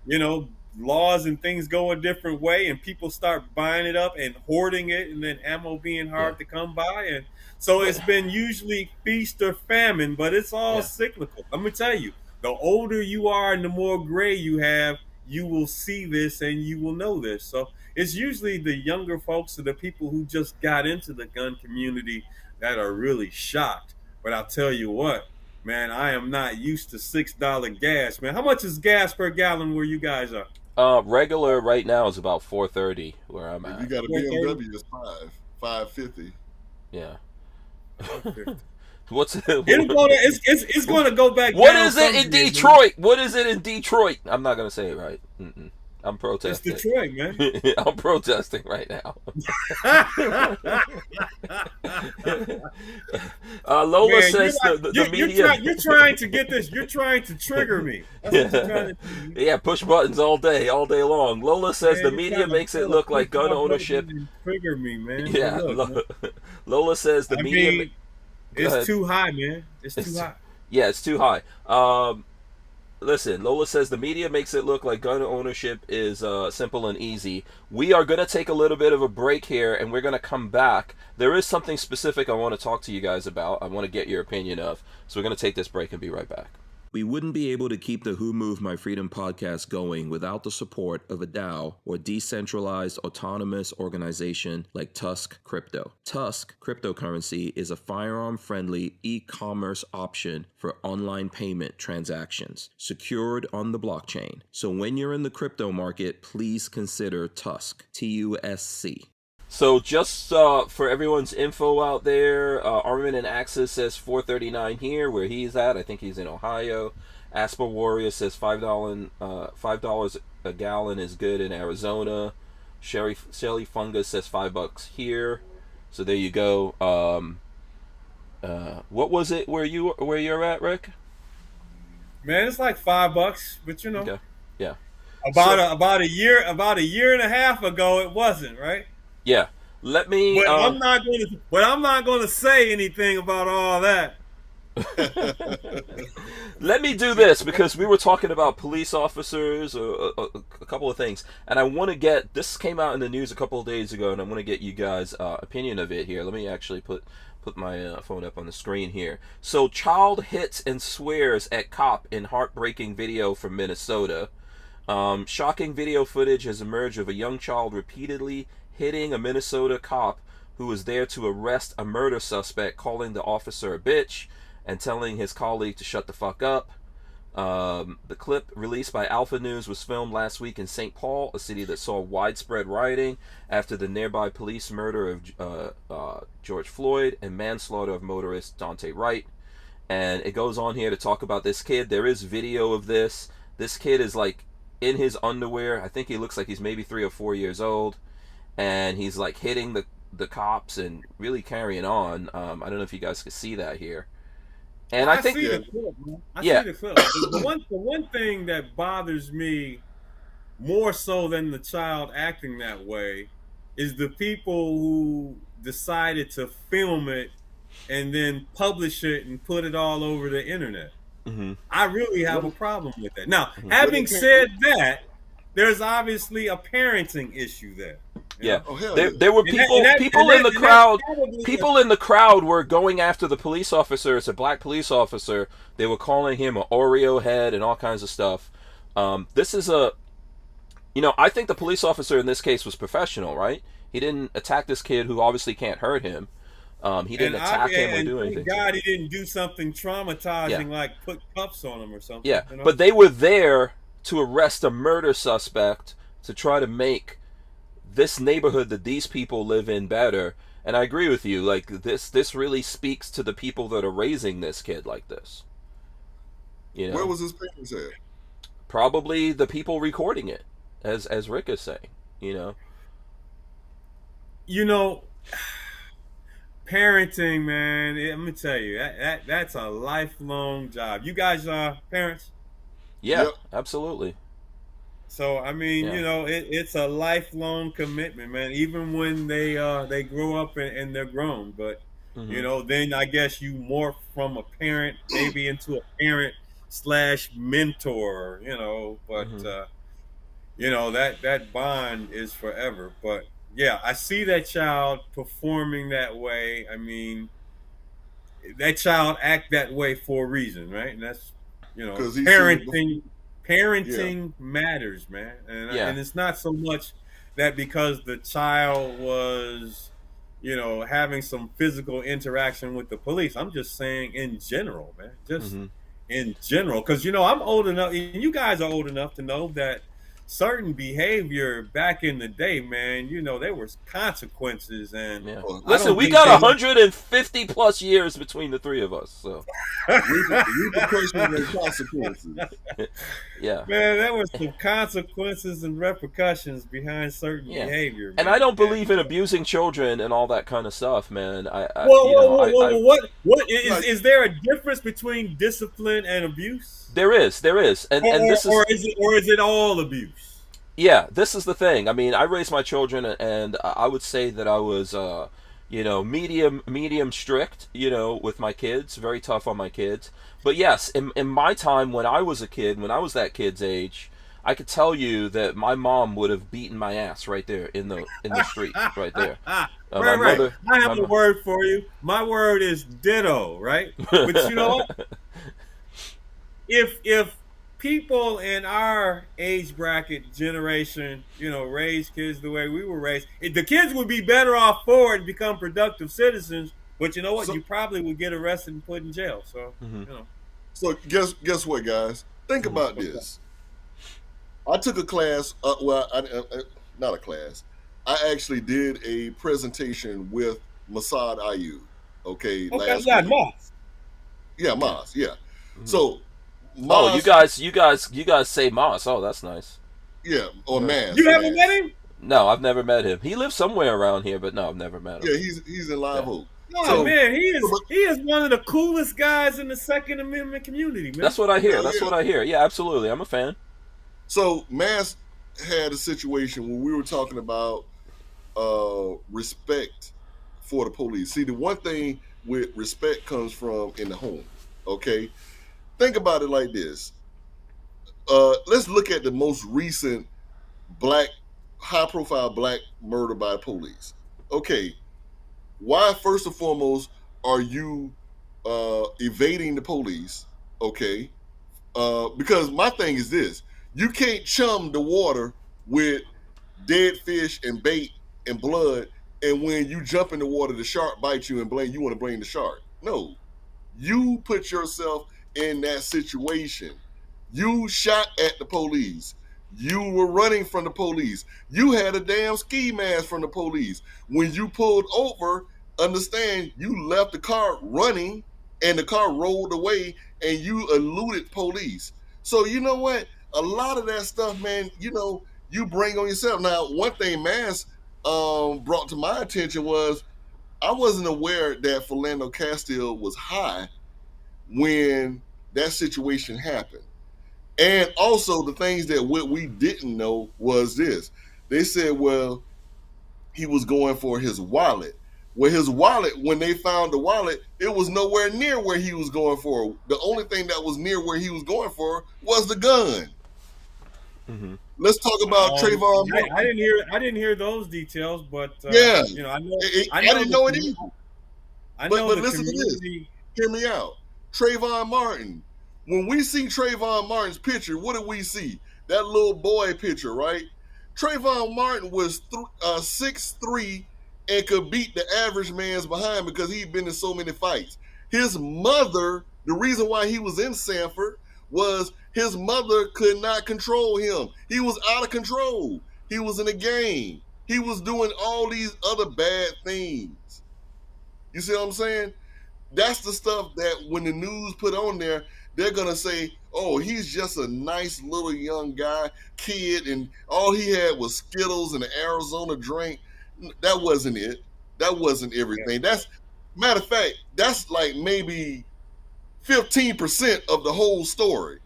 you know, laws and things go a different way, and people start buying it up and hoarding it, and then ammo being hard to come by, and so it's been usually feast or famine, but it's all cyclical. Let me tell you, the older you are and the more gray you have, you will see this and you will know this. So it's usually the younger folks or the people who just got into the gun community that are really shocked. But I'll tell you what, man, I am not used to $6 gas, man. How much is gas per gallon where you guys are? Regular right now is about $4.30 where I'm at. If you got a BMW, it's $5.50. Yeah. It's going to go back. What is it in Detroit? What is it in Detroit? I'm not going to say it right. I'm protesting. It's Detroit, man. I'm protesting right now. Lola man, says the media. You're trying to get this. You're trying to trigger me. That's what you're trying to do. Yeah, push buttons all day long. Lola says the media makes it look like gun ownership. Trigger me, man. Yeah, Lola says the media. It's too high, man. It's too high. Yeah, it's too high. Listen, Lola says the media makes it look like gun ownership is simple and easy. We are going to take a little bit of a break here, and we're going to come back. There is something specific I want to talk to you guys about. I want to get your opinion of. So we're going to take this break and be right back. We wouldn't be able to keep the Who Moved My Freedom podcast going without the support of a DAO, or decentralized autonomous organization like Tusk Crypto. Tusk cryptocurrency is a firearm-friendly e-commerce option for online payment transactions, secured on the blockchain. So when you're in the crypto market, please consider Tusk, T-U-S-C. So just for everyone's info out there, Armament and Axis says $4.39 here where he's at. I think he's in Ohio. Asper Warrior says $5 a gallon is good in Arizona. Shelly Fungus says $5 here. So there you go. What was it where you're at, Rick? Man, it's like $5, but you know. Okay. Yeah. About a year and a half ago, it wasn't, right? Yeah, let me. But I'm not going to say anything about all that. Let me do this because we were talking about police officers, a couple of things, and I want to get this came out in the news a couple of days ago, and I want to get you guys' opinion of it here. Let me actually put my phone up on the screen here. So, child hits and swears at cop in heartbreaking video from Minnesota. Shocking video footage has emerged of a young child repeatedly hitting a Minnesota cop who was there to arrest a murder suspect, calling the officer a bitch and telling his colleague to shut the fuck up. The clip released by Alpha News was filmed last week in St. Paul, a city that saw widespread rioting after the nearby police murder of George Floyd and manslaughter of motorist Dante Wright. And it goes on here to talk about this kid. There is video of this. This kid is like in his underwear. I think he looks like he's maybe 3 or 4 years old. And he's like hitting the cops and really carrying on. I don't know if you guys can see that here. And I think see the clip, man. I see the clip. The one thing that bothers me more so than the child acting that way is the people who decided to film it and then publish it and put it all over the internet. Mm-hmm. I really have a problem with that. Now, having said that, there's obviously a parenting issue there. Yeah, Oh, hell there were people in the crowd. People in the crowd were going after the police officer. It's a black police officer. They were calling him an Oreo head and all kinds of stuff. This is I think the police officer in this case was professional, right? He didn't attack this kid who obviously can't hurt him. He didn't attack him or do anything. Thank God he didn't do something traumatizing like put cuffs on him or something. Yeah, you know? But they were there to arrest a murder suspect to try to make this neighborhood that these people live in better. And I agree with you. Like this really speaks to the people that are raising this kid like this. You know, where was his parents at? Probably the people recording it, as Rick is saying. You know, parenting, man. Let me tell you, that's a lifelong job. You guys are parents? Yeah, Yep. Absolutely. So I mean, it's a lifelong commitment, man. Even when they grow up and they're grown, but then I guess you morph from a parent maybe into a parent/mentor. But that bond is forever. But yeah, I see that child performing that way. I mean, that child act that way for a reason, right? And that's parenting matters, man. And it's not so much that because the child was, having some physical interaction with the police. I'm just saying in general, man. Just in general. Because, I'm old enough, and you guys are old enough to know that certain behavior back in the day, man, there was consequences. And listen, we got 150 plus years between the three of us, so repercussions and consequences. Yeah, man, there was some consequences and repercussions behind certain behavior, man. And I don't believe in abusing children and all that kind of stuff, man. What is there a difference between discipline and abuse? There is, and this is it all abuse? Yeah, this is the thing. I mean, I raised my children, and I would say that I was, medium strict, with my kids, very tough on my kids. But yes, in my time when I was a kid, when I was that kid's age, I could tell you that my mom would have beaten my ass right there in the street, right there. Right. I have a word for you. My word is ditto, right? But you know what? If people in our age bracket generation, raise kids the way we were raised, the kids would be better off for it and become productive citizens. But you know what? You probably would get arrested and put in jail. So, So guess what, guys? Think about this. I took a class. Not a class. I actually did a presentation with Masad Ayub. Okay, last week. Moss. Yeah, Moss. Yeah. So. Moss, you guys say Moss. Oh, that's nice. Yeah, or Mass. You haven't met him? No, I've never met him. He lives somewhere around here, but no, I've never met him. Yeah, he's in Live Oak. Oh man, he is one of the coolest guys in the Second Amendment community, man. That's what I hear. That's what I hear. Yeah, absolutely. I'm a fan. So Mass had a situation where we were talking about respect for the police. See, the one thing with respect comes from in the home. Okay. Think about it like this. Let's look at the most recent high-profile black murder by police. Okay, why, first and foremost, are you evading the police? Okay, because my thing is this. You can't chum the water with dead fish and bait and blood, and when you jump in the water, the shark bites you and you want to blame the shark. No, you put yourself in that situation. You shot at the police. You were running from the police. You had a damn ski mask from the police. When you pulled over, understand you left the car running and the car rolled away and you eluded police. So you know what? A lot of that stuff, man, you bring on yourself. Now, one thing Mass brought to my attention was I wasn't aware that Philando Castile was high when that situation happened. And also the things that what we didn't know was this. They said, well, he was going for his wallet. Well, his wallet, when they found the wallet, it was nowhere near where he was going for. The only thing that was near where he was going for was the gun. Mm-hmm. Let's talk about Trayvon Martin. I didn't hear those details, but yeah, I know. I didn't know it either. I know, but listen to this. Hear me out. Trayvon Martin. When we see Trayvon Martin's picture, what do we see? That little boy picture, right? Trayvon Martin was 6'3" and could beat the average man's behind because he'd been in so many fights. His mother, the reason why he was in Sanford was his mother could not control him. He was out of control. He was in a game. He was doing all these other bad things. You see what I'm saying? That's the stuff that when the news put on there, they're going to say, oh, he's just a nice little young kid, and all he had was Skittles and an Arizona drink. That wasn't it. That wasn't everything. That's, matter of fact, that's like maybe 15% of the whole story.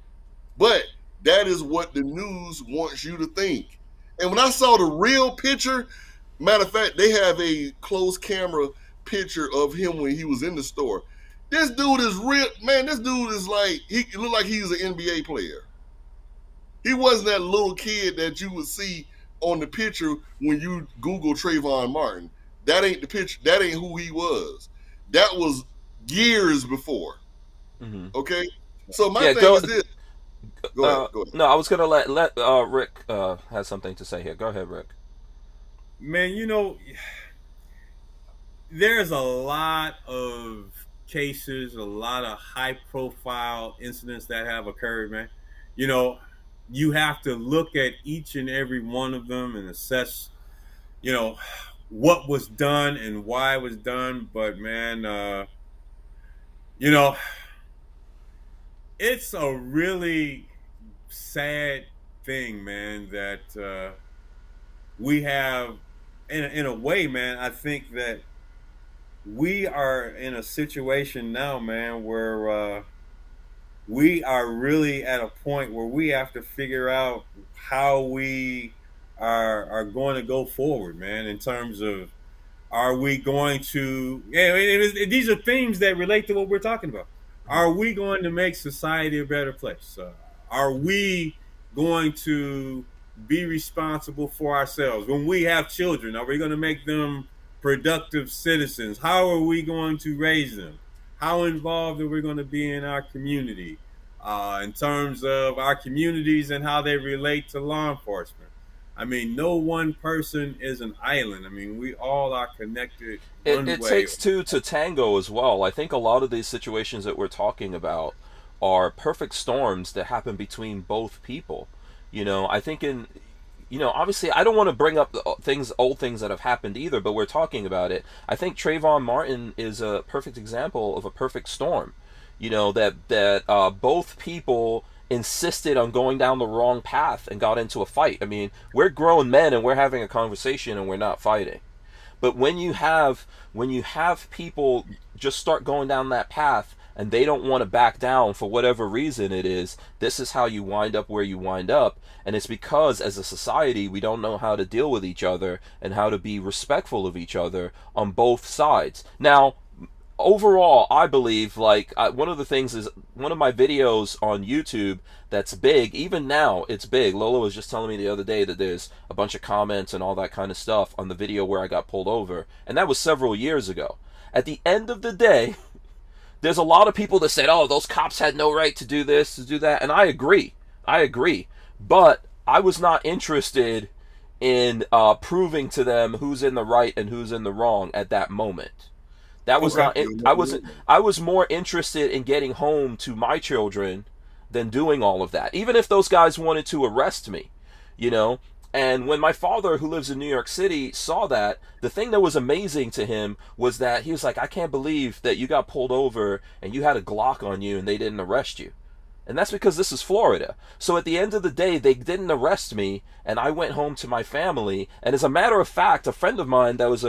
But that is what the news wants you to think. And when I saw the real picture, matter of fact, they have a close camera picture of him when he was in the store. This dude is real, man. This dude is like, he looked like he's an NBA player. He wasn't that little kid that you would see on the picture when you Google Trayvon Martin. That ain't the picture. That ain't who he was. That was years before. Mm-hmm. Okay? So my thing is this. Go ahead. No, I was going to let Rick have something to say here. Go ahead, Rick. Man, there's a lot of cases, a lot of high-profile incidents that have occurred, man. You have to look at each and every one of them and assess, what was done and why it was done. But, man, it's a really sad thing, man, that we have, in a way, man, I think that we are in a situation now, man, where we are really at a point where we have to figure out how we are going to go forward, man, in terms of, are we going to, these are themes that relate to what we're talking about. Are we going to make society a better place? Are we going to be responsible for ourselves? When we have children, are we going to make them productive citizens? How are we going to raise them? How involved are we going to be in our community, in terms of our communities and how they relate to law enforcement? I mean, no one person is an island. I mean, we all are connected. It takes two to tango as well. I think a lot of these situations that we're talking about are perfect storms that happen between both people. I think obviously I don't want to bring up old things that have happened either, but we're talking about it. I think Trayvon Martin is a perfect example of a perfect storm. That both people insisted on going down the wrong path and got into a fight. I mean, we're grown men and we're having a conversation and we're not fighting. But when you have people just start going down that path and they don't want to back down for whatever reason it is, this is how you wind up where you wind up. And it's because as a society, we don't know how to deal with each other and how to be respectful of each other on both sides. Now, overall, I believe, one of the things is, one of my videos on YouTube that's big, even now it's big. Lola was just telling me the other day that there's a bunch of comments and all that kind of stuff on the video where I got pulled over. And that was several years ago. At the end of the day, there's a lot of people that said, oh, those cops had no right to do this, to do that. And I agree. But I was not interested in proving to them who's in the right and who's in the wrong at that moment. That was not. I was more interested in getting home to my children than doing all of that. Even if those guys wanted to arrest me, you know. And when my father, who lives in New York City, saw that, the thing that was amazing to him was that he was like, I can't believe that you got pulled over and you had a Glock on you and they didn't arrest you. And that's because this is Florida. So at the end of the day, they didn't arrest me, and I went home to my family. And as a matter of fact, a friend of mine that was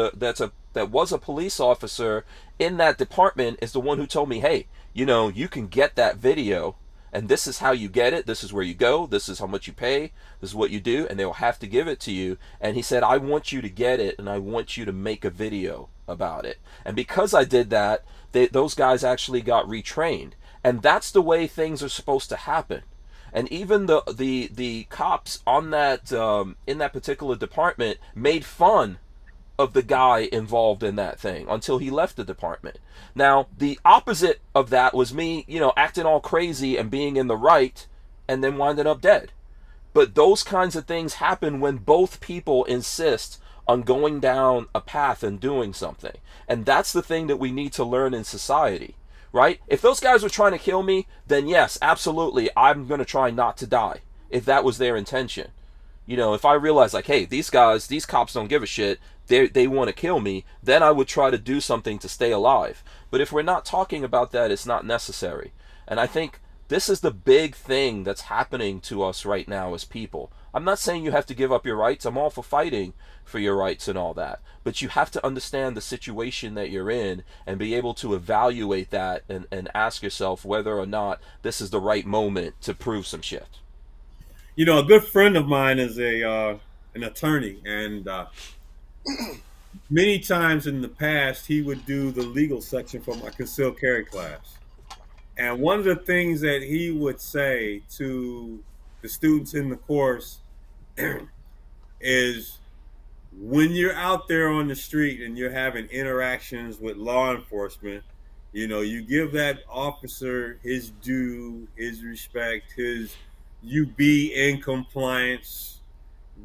a police officer in that department is the one who told me, hey, you know, you can get that video, and this is how you get it. This is where you go. This is how much you pay. This is what you do, and they will have to give it to you. And he said, I want you to get it, and I want you to make a video about it. And because I did that, those guys actually got retrained. And that's the way things are supposed to happen. And even the cops on that in that particular department made fun of the guy involved in that thing until he left the department. Now, the opposite of that was me, you know, acting all crazy and being in the right and then winding up dead. But those kinds of things happen when both people insist on going down a path and doing something. And that's the thing that we need to learn in society. Right? If those guys were trying to kill me, then yes, absolutely, I'm going to try not to die, if that was their intention. You know, if I realize, like, hey, these cops don't give a shit, they want to kill me, then I would try to do something to stay alive. But if we're not talking about that, it's not necessary. And I think this is the big thing that's happening to us right now as people. I'm not saying you have to give up your rights. I'm all for fighting for your rights and all that. But you have to understand the situation that you're in and be able to evaluate that and ask yourself whether or not this is the right moment to prove some shit. You know, a good friend of mine is an attorney, and many times in the past he would do the legal section for my concealed carry class. And one of the things that he would say to the students in the course is, when you're out there on the street and you're having interactions with law enforcement, you know, you give that officer his due, his respect, you be in compliance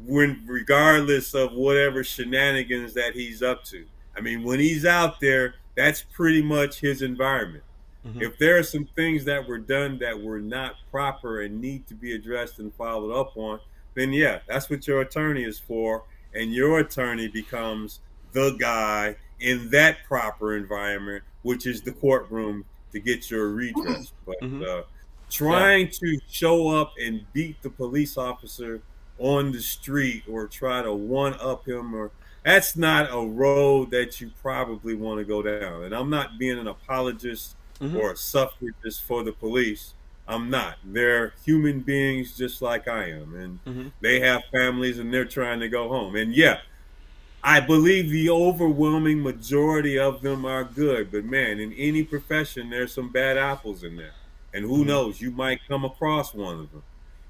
regardless of whatever shenanigans that he's up to. I mean, when he's out there, that's pretty much his environment. Mm-hmm. If there are some things that were done that were not proper and need to be addressed and followed up on, then yeah, that's what your attorney is for. And your attorney becomes the guy in that proper environment, which is the courtroom, to get your redress. But trying to show up and beat the police officer on the street or try to one-up him, that's not a road that you probably want to go down. And I'm not being an apologist or a suffragist for the police. I'm not. They're human beings just like I am. And they have families and they're trying to go home. And yeah, I believe the overwhelming majority of them are good. But man, in any profession, there's some bad apples in there. And who knows, you might come across one of them.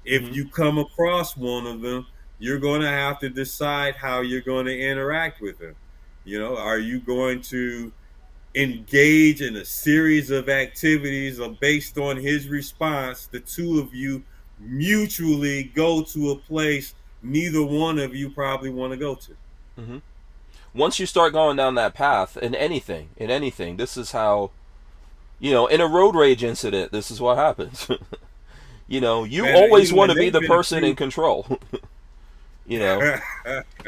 If you come across one of them, you're going to have to decide how you're going to interact with them. You know, are you going to engage in a series of activities based on his response? The two of you mutually go to a place neither one of you probably want to go to. Once you start going down that path in anything, this is how, you know, in a road rage incident, this is what happens. You know, you always want to be the person in control. You know,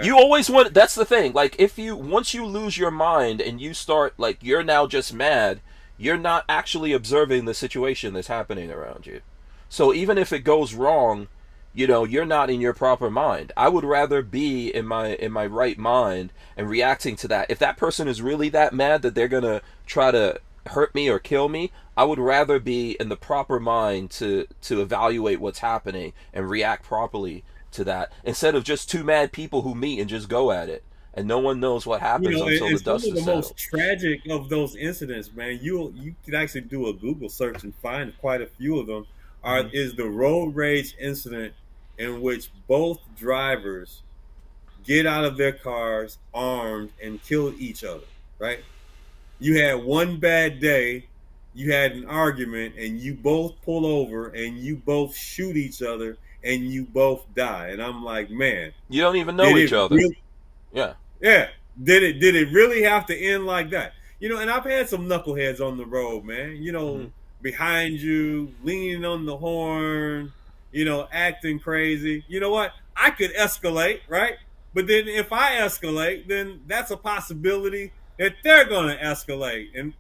you always want, that's the thing. Like, once you lose your mind and you start, like, you're now just mad, you're not actually observing the situation that's happening around you. So even if it goes wrong, you know, you're not in your proper mind. I would rather be in my right mind and reacting to that. If that person is really that mad that they're going to try to hurt me or kill me, I would rather be in the proper mind to evaluate what's happening and react properly to that, instead of just two mad people who meet and just go at it and no one knows what happens until the dust is settled. The most tragic of those incidents, man, you could actually do a Google search and find quite a few of them, is the road rage incident in which both drivers get out of their cars armed and kill each other, right? You had one bad day, you had an argument, and you both pull over and you both shoot each other and you both die. And I'm like, man, you don't even know each other. Yeah. Did it really have to end like that? You know, and I've had some knuckleheads on the road, man. You know, behind you, leaning on the horn, acting crazy. You know what? I could escalate, right? But then if I escalate, then that's a possibility that they're going to escalate. And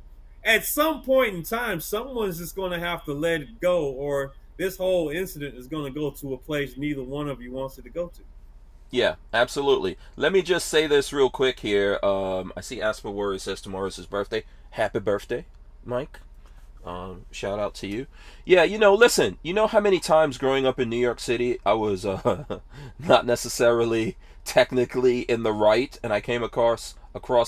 at some point in time, someone's just going to have to let it go, or this whole incident is going to go to a place neither one of you wants it to go to. Yeah, absolutely. Let me just say this real quick here. I see Asper Warrior says tomorrow's his birthday. Happy birthday, Mike. Shout out to you. Yeah, listen, you know how many times growing up in New York City I was not necessarily technically in the right, and I came across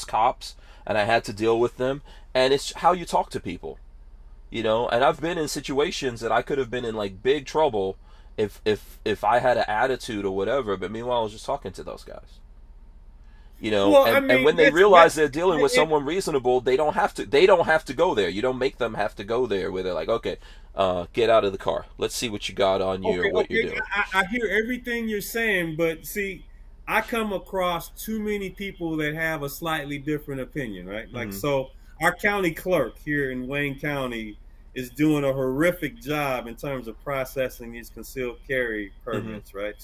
cops and I had to deal with them, and it's how you talk to people. And I've been in situations that I could have been in like big trouble if I had an attitude or whatever, but meanwhile I was just talking to those guys. Well, and when they realize they're dealing with someone reasonable, they don't have to go there. You don't make them have to go there where they're like, okay, get out of the car. Let's see what you got on you or what you're doing. I hear everything you're saying, but see, I come across too many people that have a slightly different opinion, right? Like, so our county clerk here in Wayne County is doing a horrific job in terms of processing these concealed carry permits, right?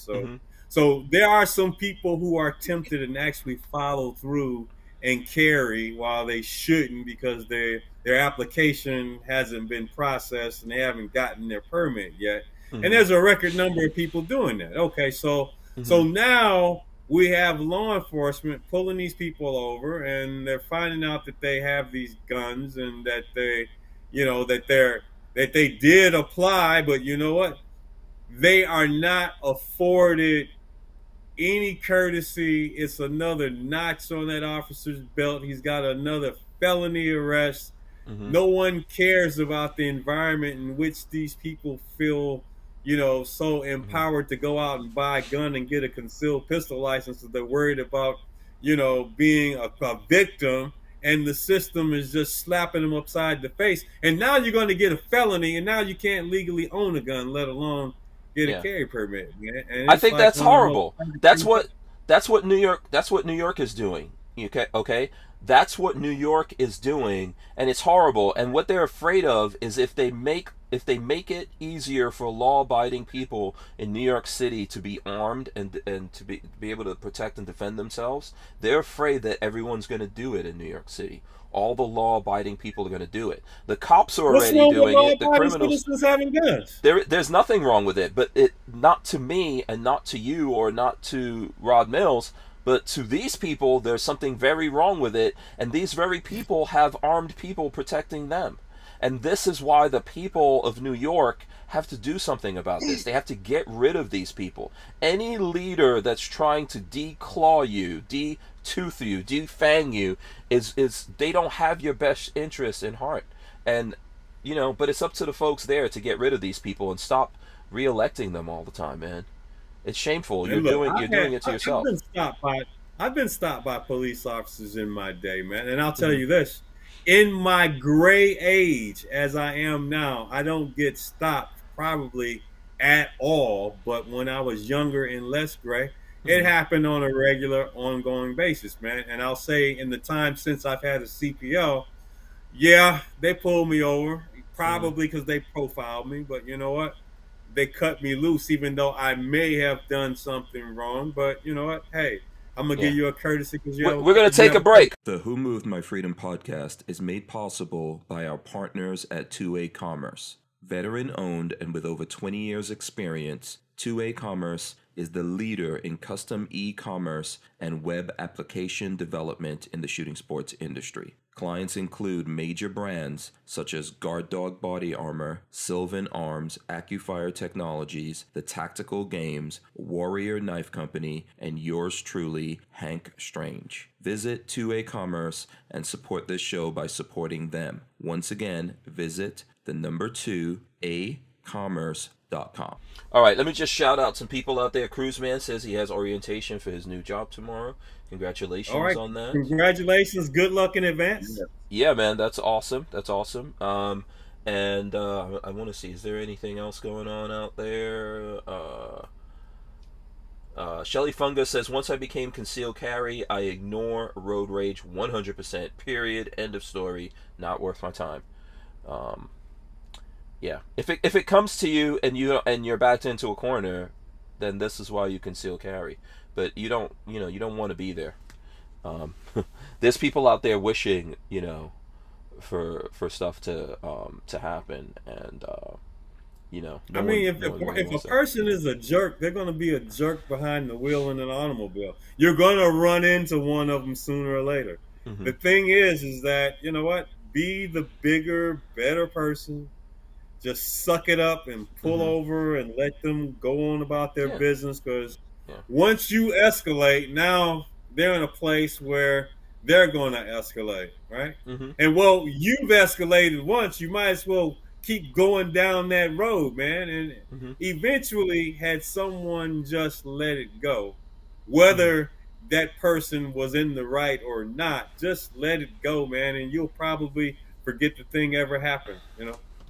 So there are some people who are tempted and actually follow through and carry while they shouldn't because their application hasn't been processed and they haven't gotten their permit yet. And there's a record number of people doing that. Okay, so now we have law enforcement pulling these people over, and they're finding out that they have these guns and that they did apply, but you know what? They are not afforded any courtesy. It's another notch on that officer's belt. He's got another felony arrest. No one cares about the environment in which these people feel, so empowered to go out and buy a gun and get a concealed pistol license. So they're worried about, being a victim, and the system is just slapping them upside the face. And now you're going to get a felony, and now you can't legally own a gun, let alone get a carry permit, man. And I think that's horrible. That's what New York is doing. Okay? That's what New York is doing, and it's horrible. And what they're afraid of is if they make it easier for law-abiding people in New York City to be armed and to be able to protect and defend themselves, they're afraid that everyone's going to do it in New York City. All the law-abiding people are going to do it. The cops are already doing it. The criminals having guns. There's nothing wrong with it, but not to me and not to you or not to Rod Mills, but to these people, there's something very wrong with it, and these very people have armed people protecting them. And this is why the people of New York have to do something about this. They have to get rid of these people. Any leader that's trying to declaw you, detooth you, defang you, is they don't have your best interest in heart. And, but it's up to the folks there to get rid of these people and stop re-electing them all the time, man. It's shameful. You're doing it to yourself. I've been stopped by police officers in my day, man. And I'll tell you this. In my gray age, as I am now, I don't get stopped probably at all. But when I was younger and less gray, it happened on a regular, ongoing basis, man. And I'll say in the time since I've had a CPO, yeah, they pulled me over, probably because they profiled me. But you know what? They cut me loose, even though I may have done something wrong. But you know what? Hey, I'm going to give you a courtesy because we're going to take a break. The Who Moved My Freedom podcast is made possible by our partners at 2A Commerce. Veteran-owned and with over 20 years experience, 2A Commerce is the leader in custom e-commerce and web application development in the shooting sports industry. Clients include major brands such as Guard Dog Body Armor, Sylvan Arms, AccuFire Technologies, The Tactical Games, Warrior Knife Company, and yours truly, Hank Strange. Visit 2A Commerce and support this show by supporting them. Once again, visit the number 2A commerce.com. All right, let me just shout out some people out there. Cruiseman says he has orientation for his new job tomorrow. Congratulations on that. Congratulations. Good luck in advance. Yeah, man, that's awesome. That's awesome. And I want to see, is there anything else going on out there? Shelly Fungus says, once I became concealed carry, I ignore road rage 100%. Period. End of story. Not worth my time. Yeah. If it comes to you and you're backed into a corner, then this is why you conceal carry. But you don't want to be there. There's people out there wishing for stuff to happen, and I mean, if a person is a jerk, they're going to be a jerk behind the wheel in an automobile. You're going to run into one of them sooner or later. Mm-hmm. The thing is that, you know what? Be the bigger, better person. Just suck it up and pull over and let them go on about their business, because once you escalate, now they're in a place where they're going to escalate, right? Mm-hmm. And well, you've escalated once, you might as well keep going down that road, man. And eventually, had someone just let it go, whether that person was in the right or not, just let it go, man, and you'll probably forget the thing ever happened,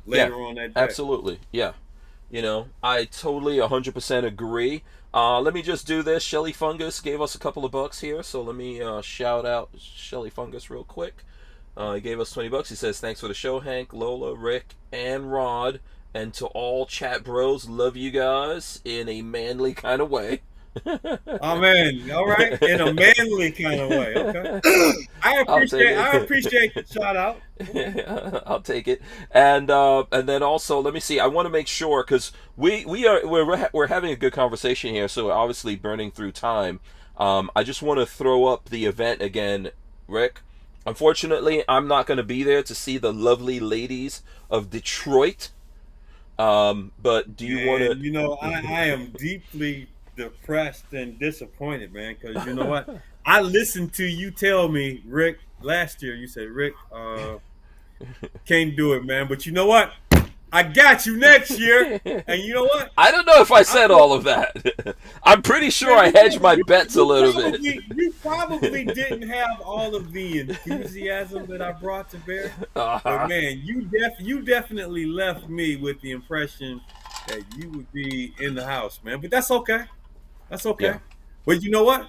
later on that day. Absolutely. Yeah. I totally 100% agree. Let me just do this. Shelly Fungus gave us a couple of bucks here, so let me shout out Shelly Fungus real quick. He gave us $20. He says, thanks for the show, Hank, Lola, Rick, and Rod. And to all chat bros, love you guys in a manly kind of way. Oh, man. All right. In a manly kind of way. Okay. I appreciate the shout out. I'll take it. And then also, let me see. I want to make sure, because we're having a good conversation here, so we're obviously burning through time. I just want to throw up the event again, Rick. Unfortunately, I'm not going to be there to see the lovely ladies of Detroit. But do you want to? I am deeply depressed and disappointed, man, because you know what? I listened to you tell me, Rick, last year. You said, Rick, can't do it, man. But you know what? I got you next year. And you know what? I don't know if I said all of that. I'm pretty sure I hedged my bets a little bit. You probably didn't have all of the enthusiasm that I brought to bear. But man, you definitely left me with the impression that you would be in the house, man. But that's okay. That's okay. Yeah. But you know what?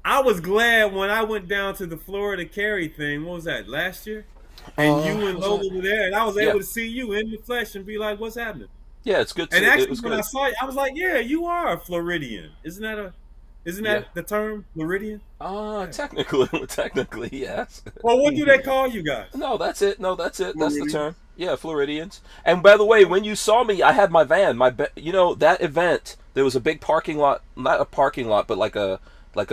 I was glad when I went down to the Florida Carry thing. What was that, last year? And you and Lola were there, and I was able to see you in the flesh and be like, "What's happening?" Yeah, it's good. And actually, when I saw you, I was like, "Yeah, you are a Floridian, isn't that the term, Floridian?" Technically, yes. Well, what do they call you guys? No, that's it. Floridians. That's the term. Yeah, Floridians. And by the way, when you saw me, I had my van. That event, there was a big parking lot, not a parking lot, but like a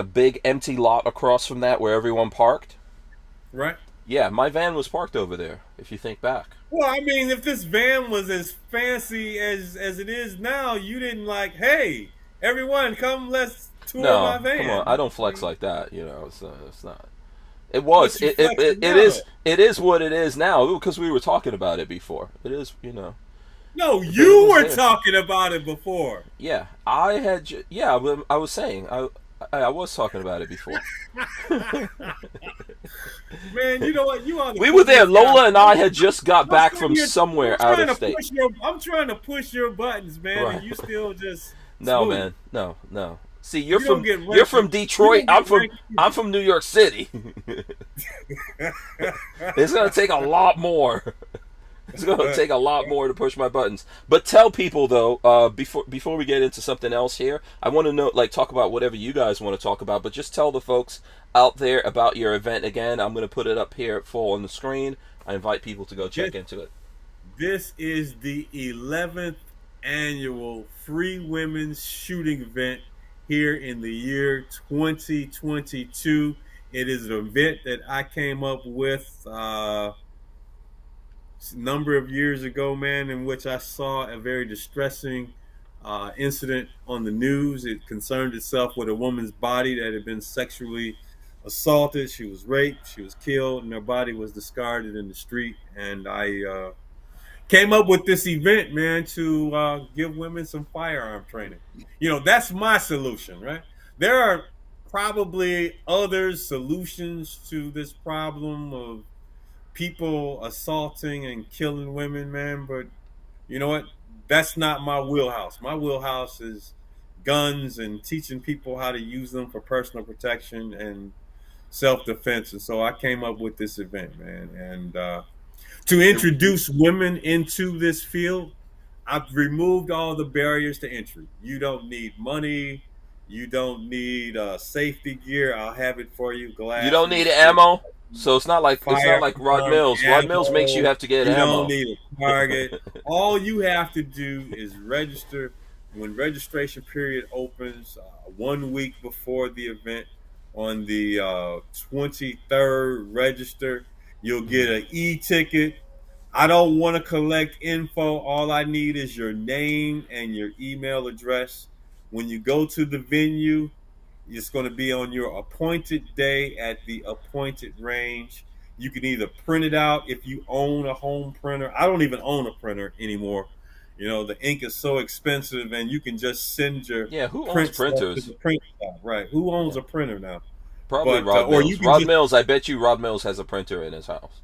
big empty lot across from that where everyone parked. Right. Yeah, my van was parked over there, if you think back. Well, I mean, if this van was as fancy as it is now, you didn't like, hey, everyone, come, let's tour my van. Come on, I don't flex like that, it's not. It was. It is what it is now, because we were talking about it before. It is, No, you were talking about it before. Yeah, I was saying, I was talking about it before. Man, you know what? We were there. Lola and I had just got back from somewhere out of state. I'm trying to push your buttons, man, right. And you still just no, man, no. See, you're from Detroit. I'm from New York City. It's gonna take a lot more. It's going to take a lot more to push my buttons. But tell people, though, before we get into something else here, I want to talk about whatever you guys want to talk about, but just tell the folks out there about your event again. I'm going to put it up here full on the screen. I invite people to go check into it. This is the 11th annual Free Women's Shooting Event here in the year 2022. It is an event that I came up with number of years ago, man, in which I saw a very distressing incident on the news. It concerned itself with a woman's body that had been sexually assaulted. She was raped, she was killed, and her body was discarded in the street. And I came up with this event, man, to give women some firearm training. That's my solution, right? There are probably other solutions to this problem of people assaulting and killing women, man, but you know what? That's not my wheelhouse. My wheelhouse is guns and teaching people how to use them for personal protection and self-defense. And so I came up with this event, man. And To introduce women into this field, I've removed all the barriers to entry. You don't need money. You don't need safety gear. I'll have it for you. You don't Glasses, need ammo, so it's not like Rod firearm, Mills. Rod Mills makes you have to get you ammo. don't need a target. All you have to do is register. When registration period opens 1 week before the event on the 23rd, register. You'll get an e-ticket. I don't want to collect info. All I need is your name and your email address. When you go to the venue, it's going to be on your appointed day at the appointed range. You can either print it out if you own a home printer. I don't even own a printer anymore. You know, the ink is so expensive, and you can just send your who owns print stuff printers? to the print shop, right? Who owns a printer now? Probably Rod Mills. Rod Mills, I bet you Rod Mills has a printer in his house.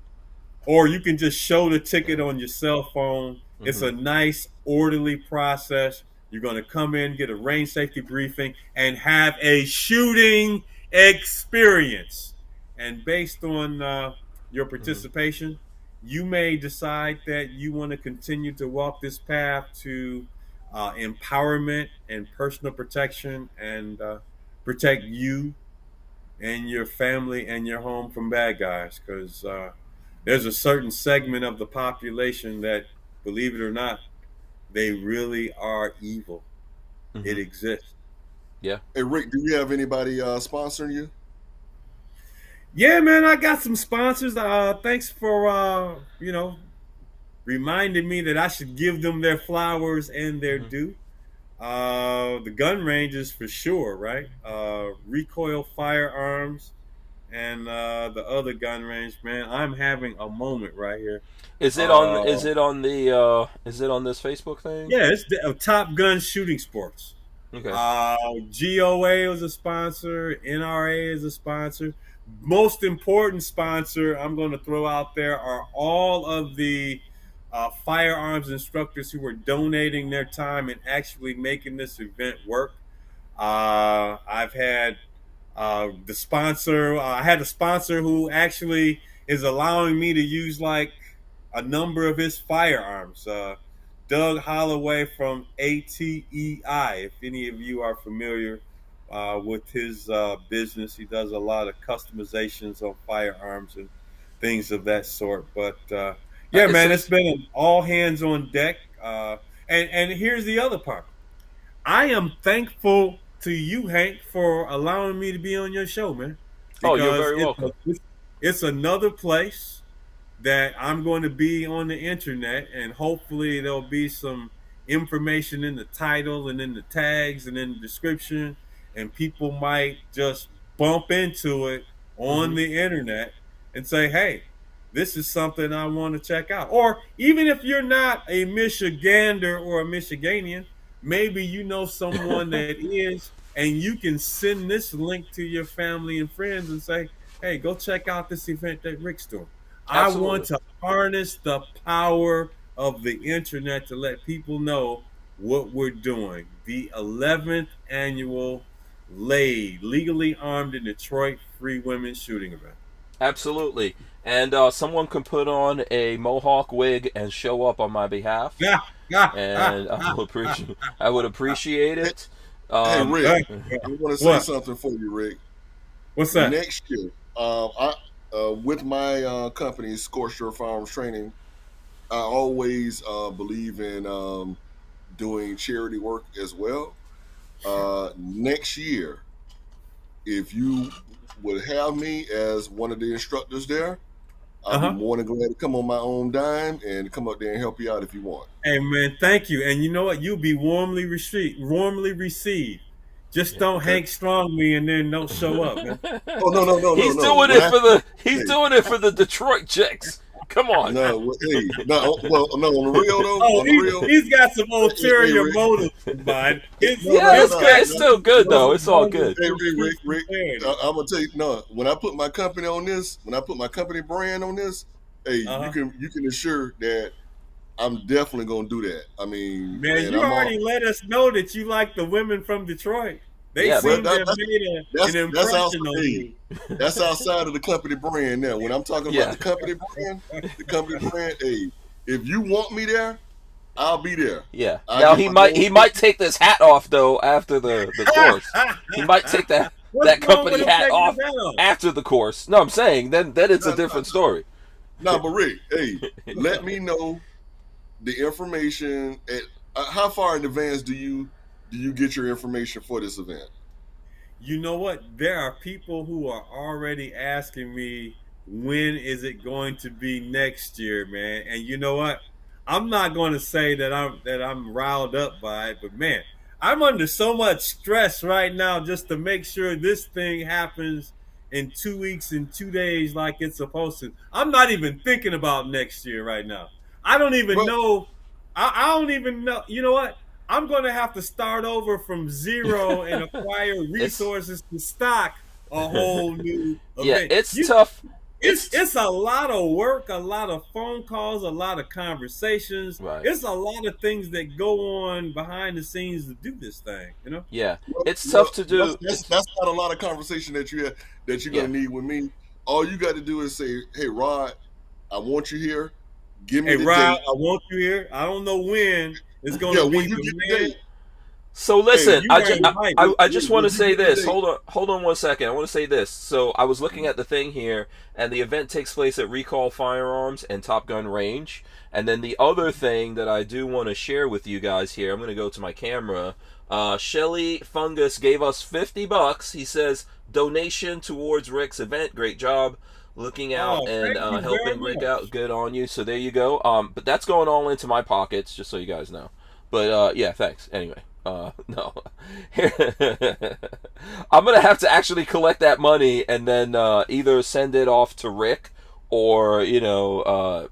Or you can just show the ticket on your cell phone. It's a nice, orderly process. You're going to come in, get a range safety briefing, and have a shooting experience. And based on your participation, you may decide that you want to continue to walk this path to empowerment and personal protection and protect you and your family and your home from bad guys. Because there's a certain segment of the population that, believe it or not, they really are evil. It exists. Yeah. Hey, Rick, do you have anybody sponsoring you? Yeah, man, I got some sponsors. Thanks for, reminding me that I should give them their flowers and their due. The gun ranges for sure, right? Recoil Firearms and the other gun range, man. I'm having a moment right here. Is it on? Is it on the? Is it on this Facebook thing? Yeah, it's the Top Gun Shooting Sports. Okay. GOA is a sponsor. NRA is a sponsor. Most important sponsor I'm going to throw out there are all of the firearms instructors who are donating their time and actually making this event work. I've had the sponsor. I had a sponsor who actually is allowing me to use like a number of his firearms. Doug Holloway from ATEI. If any of you are familiar with his business, he does a lot of customizations on firearms and things of that sort. But yeah, man, it's been an all hands on deck. And here's the other part. I am thankful to you, Hank, for allowing me to be on your show, man. Oh, you're very welcome. It's another place that I'm going to be on the internet, and hopefully there'll be some information in the title and in the tags and in the description, and people might just bump into it on the internet and say, hey, this is something I want to check out. Or even if you're not a Michigander or a Michiganian, maybe you know someone that is, and you can send this link to your family and friends and say, hey, go check out this event that Rick's doing. Absolutely. I want to harness the power of the internet to let people know what we're doing. The 11th annual LAID, Legally Armed in Detroit Free Women's Shooting Event. Absolutely. And someone can put on a mohawk wig and show up on my behalf. And I would appreciate it. Hey, Rick, I want to say something for you, Rick. What's that? Next year, with my company, Scorcher Firearms Training, I always believe in doing charity work as well. Next year, if you would have me as one of the instructors there, I'd be more than glad to come on my own dime and come up there and help you out if you want. Hey, man, thank you. And you know what? You'll be warmly received. Just don't Hank Strong me and then don't show up, man. Oh, no. He's doing it for the Detroit chicks. Come on. On the real though. Oh, he's got some ulterior motives in mind. It's still good though. It's all good. Hey, Rick, I'm gonna tell you, when I put my company on this, when I put my company brand on this, hey, you can assure that I'm definitely gonna do that. I mean, man, you already let us know that you like the women from Detroit. They Yeah, seem Well, to have made an that's impression on me. That's outside of the company brand now. When I'm talking Yeah. about the company brand, hey, if you want me there, I'll be there. Yeah. I Now get my he might take this hat off though after the course. He might take that What's wrong with company him hat taking off his hat off? after the course. No, I'm saying then it's a different story. No, but Rick, hey, let me know the information. How far in advance do you get your information for this event? You know what? There are people who are already asking me, when is it going to be next year, man? And you know what? I'm not going to say that I'm riled up by it, but man, I'm under so much stress right now just to make sure this thing happens in 2 weeks and 2 days like it's supposed to. I'm not even thinking about next year right now. I don't even know. I don't even know. You know what? I'm going to have to start over from zero and acquire resources to stock a whole new event. Yeah, it's tough. It's a lot of work, a lot of phone calls, a lot of conversations. Right. It's a lot of things that go on behind the scenes to do this thing, you know? Yeah, it's tough to do. That's not a lot of conversation that you're gonna need with me. All you got to do is say, "Hey, Rod, I want you here. Give me the Rod, date. I want you here. I don't know when it's going to be. When you get the date." So listen, Hey, I just want to say this. Hey. Hold on 1 second. I want to say this. So I was looking at the thing here, and the event takes place at Recall Firearms and Top Gun Range. And then the other thing that I do want to share with you guys here, I'm going to go to my camera. Shelly Fungus gave us $50. He says, donation towards Rick's event. Great job looking out and helping Rick out. Good on you. So there you go. But that's going all into my pockets, just so you guys know. But yeah, thanks. Anyway. No. I'm going to have to actually collect that money and then either send it off to Rick or,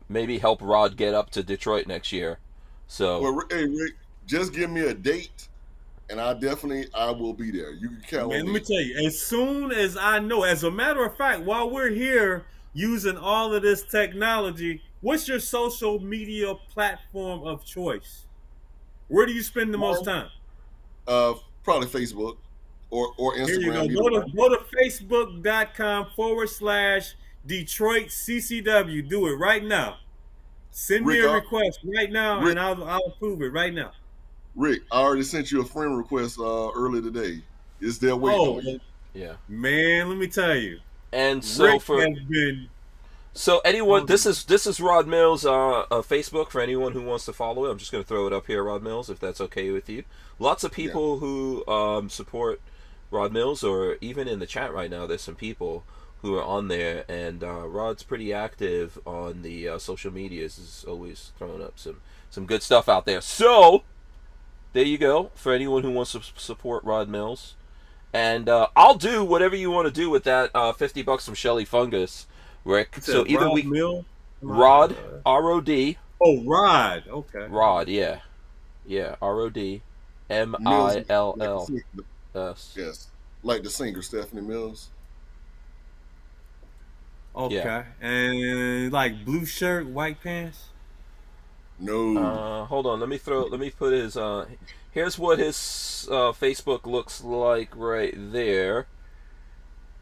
maybe help Rod get up to Detroit next year. So, well, hey, Rick, just give me a date and I will be there. You can count on me. Let me tell you, as soon as I know, as a matter of fact, while we're here using all of this technology, what's your social media platform of choice? Where do you spend the most time? Probably Facebook or Instagram. Here you go. Go to facebook.com/Detroit CCW. Do it right now. Send me a request right now, and I'll approve it right now. Rick, I already sent you a friend request earlier today. It's there waiting on you. Yeah. Man, let me tell you. And so Rick has been. So anyone, this is Rod Mills' Facebook for anyone who wants to follow it. I'm just going to throw it up here, Rod Mills, if that's okay with you. Lots of people who support Rod Mills, or even in the chat right now, there's some people who are on there, and Rod's pretty active on the social medias. Is always throwing up some good stuff out there. So there you go for anyone who wants to support Rod Mills, and I'll do whatever you want to do with that $50 from Shelly Fungus. Rick. So either Rod, R-O-D. Oh, Rod. Okay. Rod, yeah. Yeah, R-O-D. M-I-L-L-S. Yes. Like the singer, Stephanie Mills. Okay. Yeah. And like blue shirt, white pants? No. Hold on. Let me put his, here's what his Facebook looks like right there.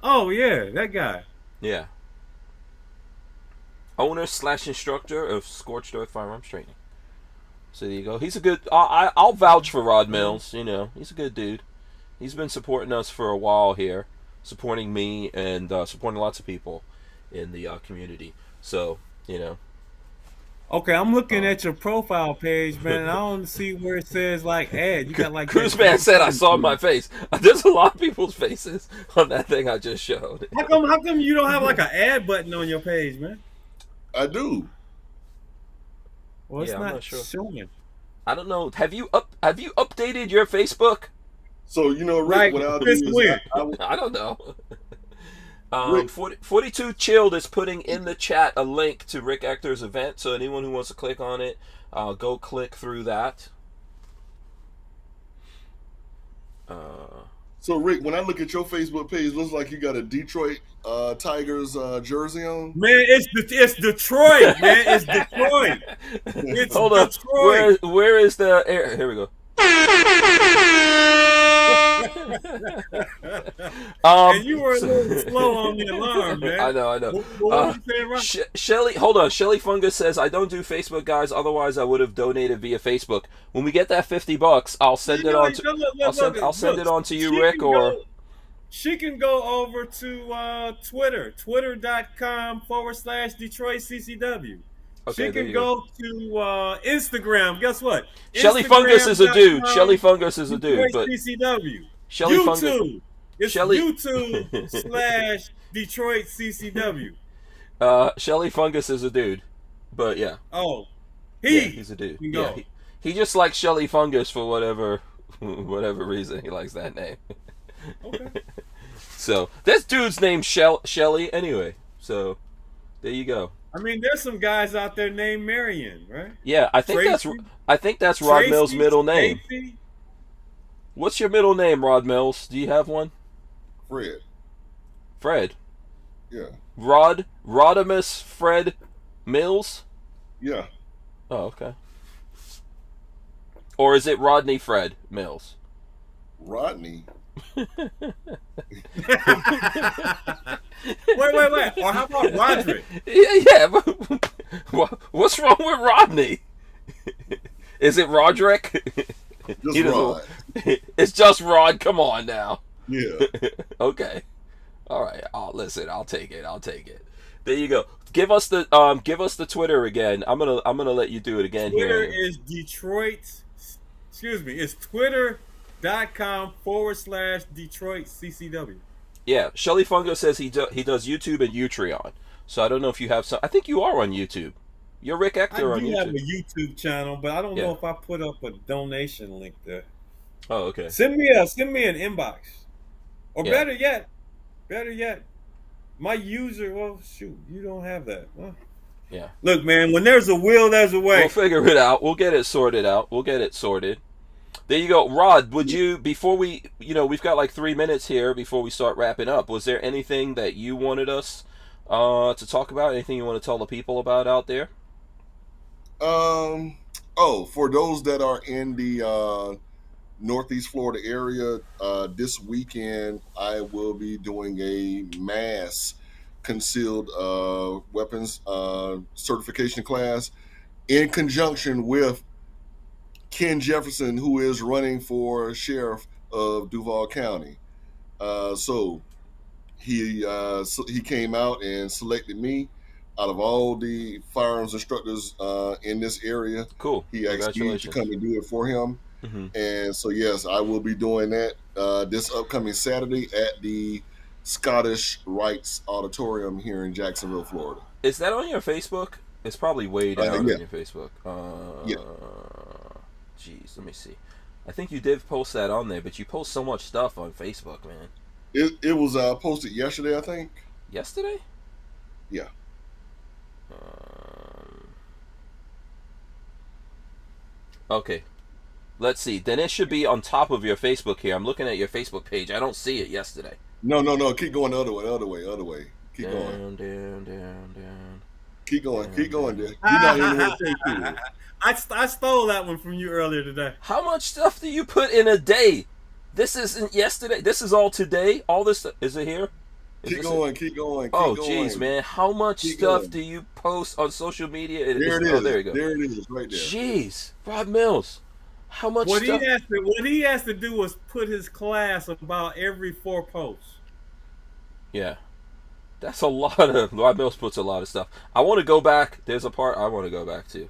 Oh, yeah. That guy. Yeah. Owner/instructor of Scorched Earth Firearms Training. So there you go. He's a good. I'll vouch for Rod Mills. He's a good dude. He's been supporting us for a while here, supporting me and supporting lots of people in the community. So Okay, I'm looking at your profile page, man. And I don't see where it says like ad. You got like Cruise Man said I saw my face. There's a lot of people's faces on that thing I just showed. How come you don't have like an ad button on your page, man? I do. Well, it's I'm not not sure. showing. I don't know. Have you updated your Facebook? So Rick, Right. what I'll do is I don't know. 42 Chilled is putting in the chat a link to Rick Ector's event, so anyone who wants to click on it, go click through that. So Rick, when I look at your Facebook page, it looks like you got a Detroit Tigers jersey on. Man, it's Detroit, man. It's Detroit. It's Hold on. Detroit. Where is the? Here we go. And you were a little slow on the alarm, man. I know. What you saying, Ron? Shelly, hold on. Shelly Fungus says, I don't do Facebook, guys. Otherwise, I would have donated via Facebook. When we get that $50, I'll send it on to. I'll send it on to you, Rick, or. She can go over to Twitter, twitter.com/DetroitCCW. Okay, she can go to Instagram. Guess what? Shelly Fungus is a dude. Shelly Fungus is a dude. But CCW. Shelly YouTube. Fungus. It's Shelly... YouTube/DetroitCCW. Shelly Fungus is a dude. But yeah. Oh. He's a dude. Yeah, he just likes Shelly Fungus for whatever reason. He likes that name. Okay. So this dude's named Shelly anyway. So there you go. I mean, there's some guys out there named Marion, right? Yeah, I think that's Rod Mills' middle name. Tracy? What's your middle name, Rod Mills? Do you have one? Fred. Yeah. Rodimus Fred Mills? Yeah. Oh, okay. Or is it Rodney Fred Mills? Rodney. Wait. Or how about Roderick? Yeah. What's wrong with Rodney? Is it Roderick? Just Rod. It's just Rod. Come on now. Yeah. Okay. All right. I'll take it. There you go. Give us the Twitter again. I'm gonna let you do it again. Twitter here. is Detroit. Excuse me. It's twitter.com/DetroitCCW. Yeah. Shelly Fungo says he does YouTube and Utreon. So I don't know if you have some. I think you are on YouTube. You're Rick Ector on YouTube. I do have a YouTube channel, but I don't know if I put up a donation link there. Oh, okay. Send me an inbox, or better yet, my user. Well, shoot, you don't have that. Well, yeah. Look, man, when there's a will, there's a way. We'll figure it out. We'll get it sorted out. There you go. Rod, would you, before we, we've got like 3 minutes here before we start wrapping up. Was there anything that you wanted us to talk about? Anything you want to tell the people about out there? For those that are in the Northeast Florida area, this weekend I will be doing a mass concealed weapons certification class in conjunction with Ken Jefferson, who is running for sheriff of Duval County. So he came out and selected me out of all the firearms instructors in this area. Cool. He asked me to come and do it for him. Mm-hmm. And so, yes, I will be doing that this upcoming Saturday at the Scottish Rites Auditorium here in Jacksonville, Florida. Is that on your Facebook? It's probably way down on your Facebook. Yeah. Jeez, let me see. I think you did post that on there, but you post so much stuff on Facebook, man. It was posted yesterday, I think. Yesterday? Yeah. Okay. Let's see. Then it should be on top of your Facebook here. I'm looking at your Facebook page. I don't see it yesterday. No. Keep going the other way. Keep going. Down. Keep going. You're not even going to take it. I stole that one from you earlier today. How much stuff do you put in a day? This isn't yesterday. This is all today. All this stuff. Is it here? Keep going. Oh, jeez, man. How much stuff do you post on social media? There it is. Oh, there you go. There it is, right there. Jeez. Rod Mills. How much stuff? What he has to do is put his class about every 4 posts. Yeah. That's a lot of... Rod Mills puts a lot of stuff. I want to go back. There's a part I want to go back to.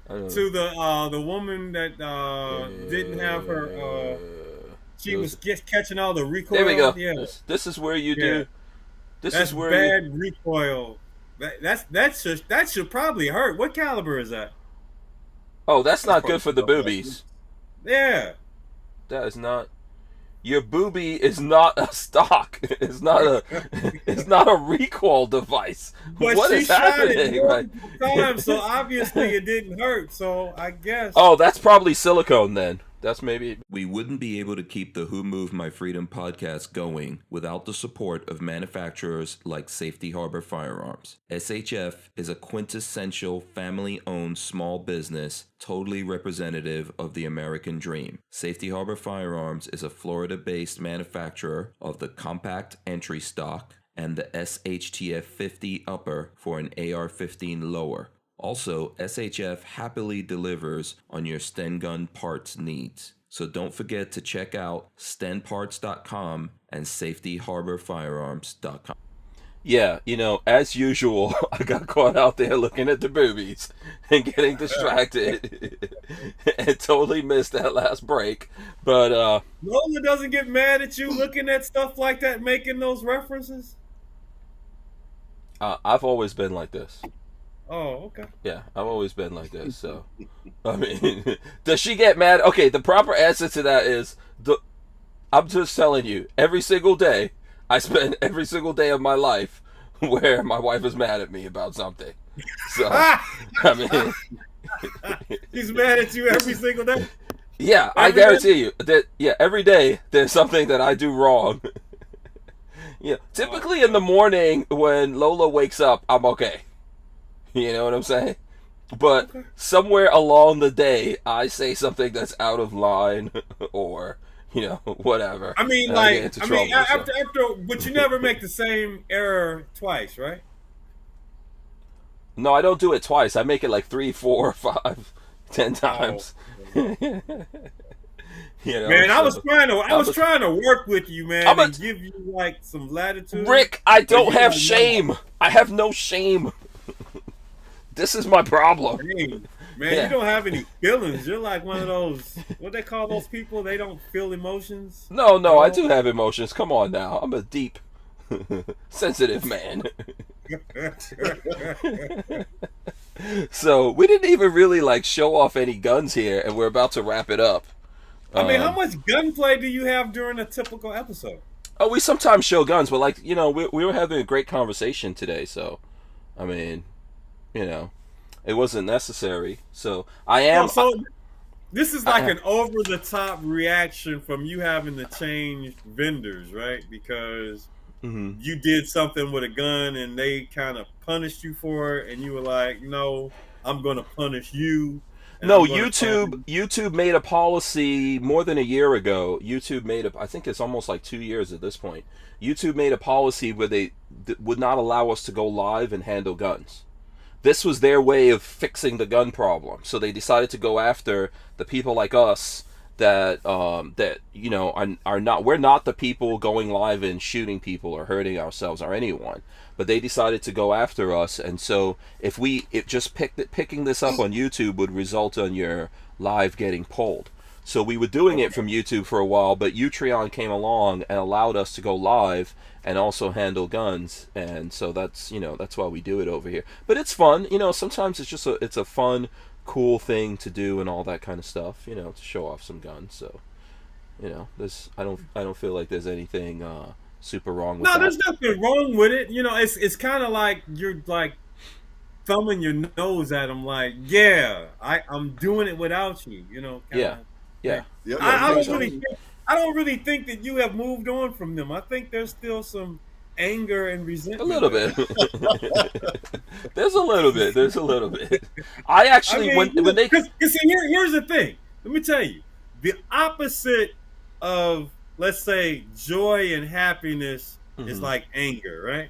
To the woman that didn't have her... she was catching all the recoil. There we go. Yeah. This is where you do... That's bad recoil. That should probably hurt. What caliber is that? Oh, that's not good for the boobies. Yeah. That is not... Your boobie is not a stock. It's not a recoil device. But what is happening? Right? So obviously it didn't hurt. So I guess. Oh, that's probably silicone then. That's maybe. We wouldn't be able to keep the Who Moved My Freedom podcast going without the support of manufacturers like Safety Harbor Firearms. SHF is a quintessential family-owned small business, totally representative of the American dream. Safety Harbor Firearms is a Florida-based manufacturer of the compact entry stock and the SHTF 50 upper for an AR-15 lower. Also, SHF happily delivers on your Sten gun parts needs. So don't forget to check out stenparts.com and safetyharborfirearms.com. Yeah, as usual, I got caught out there looking at the boobies and getting distracted and totally missed that last break. But Lola doesn't get mad at you looking at stuff like that, making those references? I've always been like this. Oh, okay. Yeah, I've always been like this. So, I mean, does she get mad? Okay, the proper answer to that is, I'm just telling you, every single day, I spend every single day of my life where my wife is mad at me about something. So, I mean, she's mad at you every single day? Yeah, I guarantee you that, every day there's something that I do wrong. Typically in the morning when Lola wakes up, I'm okay. You know what I'm saying? But somewhere along the day, I say something that's out of line or, whatever. I mean, after, but you never make the same error twice, right? No, I don't do it twice. I make it like 3, 4, 5, 10 times. Man, I was trying to work with you, man, and give you like some latitude. Rick, I don't have shame. I have no shame. This is my problem. Man, you don't have any feelings. You're like one of those, what they call those people, they don't feel emotions? No, I do have emotions. Come on now. I'm a deep, sensitive man. So, we didn't even really show off any guns here, and we're about to wrap it up. I mean, how much gunplay do you have during a typical episode? Oh, we sometimes show guns, but we were having a great conversation today, so, I mean, it wasn't necessary. So I am. This is like an over-the-top reaction from you having to change vendors, right? Because you did something with a gun and they kind of punished you for it, and you were like, "No, I'm going to punish you." No, YouTube made a policy more than a year ago. YouTube made I think it's almost like 2 years at this point. YouTube made a policy where they would not allow us to go live and handle guns. This was their way of fixing the gun problem. So they decided to go after the people like us that are not. We're not the people going live and shooting people or hurting ourselves or anyone. But they decided to go after us, and so if picking this up on YouTube would result in your live getting pulled. So we were doing it from YouTube for a while, but Utreon came along and allowed us to go live and also handle guns, and so that's why we do it over here. But it's fun, sometimes it's just it's a fun, cool thing to do and all that kind of stuff, to show off some guns. So, I don't feel like there's anything super wrong with that. No, there's nothing wrong with it. It's kind of like you're like thumbing your nose at them, like, I'm doing it without you. Yeah. I don't really think that you have moved on from them. I think there's still some anger and resentment. A little bit. There's a little bit. I actually, when they... Because here's the thing. Let me tell you. The opposite of, let's say, joy and happiness is like anger, right?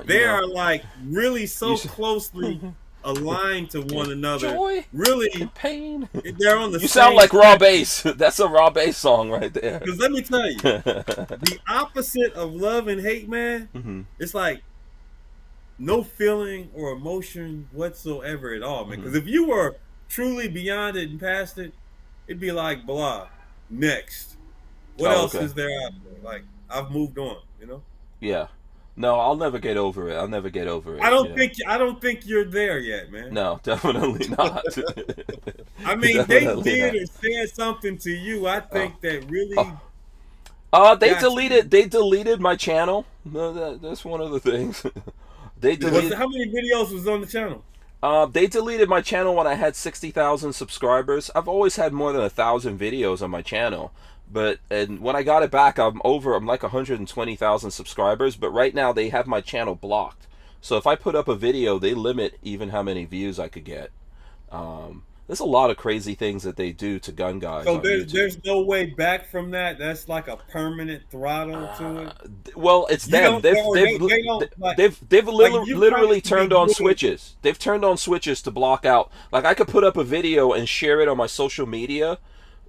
They are like really so closely aligned to one another. Joy, really, and pain. They're on the. You sound like Raw Bass. That's a Raw Bass song right there. Because let me tell you, the opposite of love and hate, man, it's like no feeling or emotion whatsoever at all, man. Because if you were truly beyond it and past it, it'd be like blah. Next, what else is there out there? Like I've moved on, Yeah. No, I'll never get over it. I don't think you're there yet, man. No, definitely not. I mean, they did or said something to you. I think that really. They deleted my channel. No, that's one of the things. They deleted. How many videos was on the channel? They deleted my channel when I had 60,000 subscribers. I've always had more than 1,000 videos on my channel, and when I got it back, I'm like 120,000 subscribers. But right now they have my channel blocked. So if I put up a video, they limit even how many views I could get. There's a lot of crazy things that they do to gun guys. So there's no way back from that. That's like a permanent throttle to it. Well, it's them. They've literally turned on switches. They've turned on switches to block out. Like, I could put up a video and share it on my social media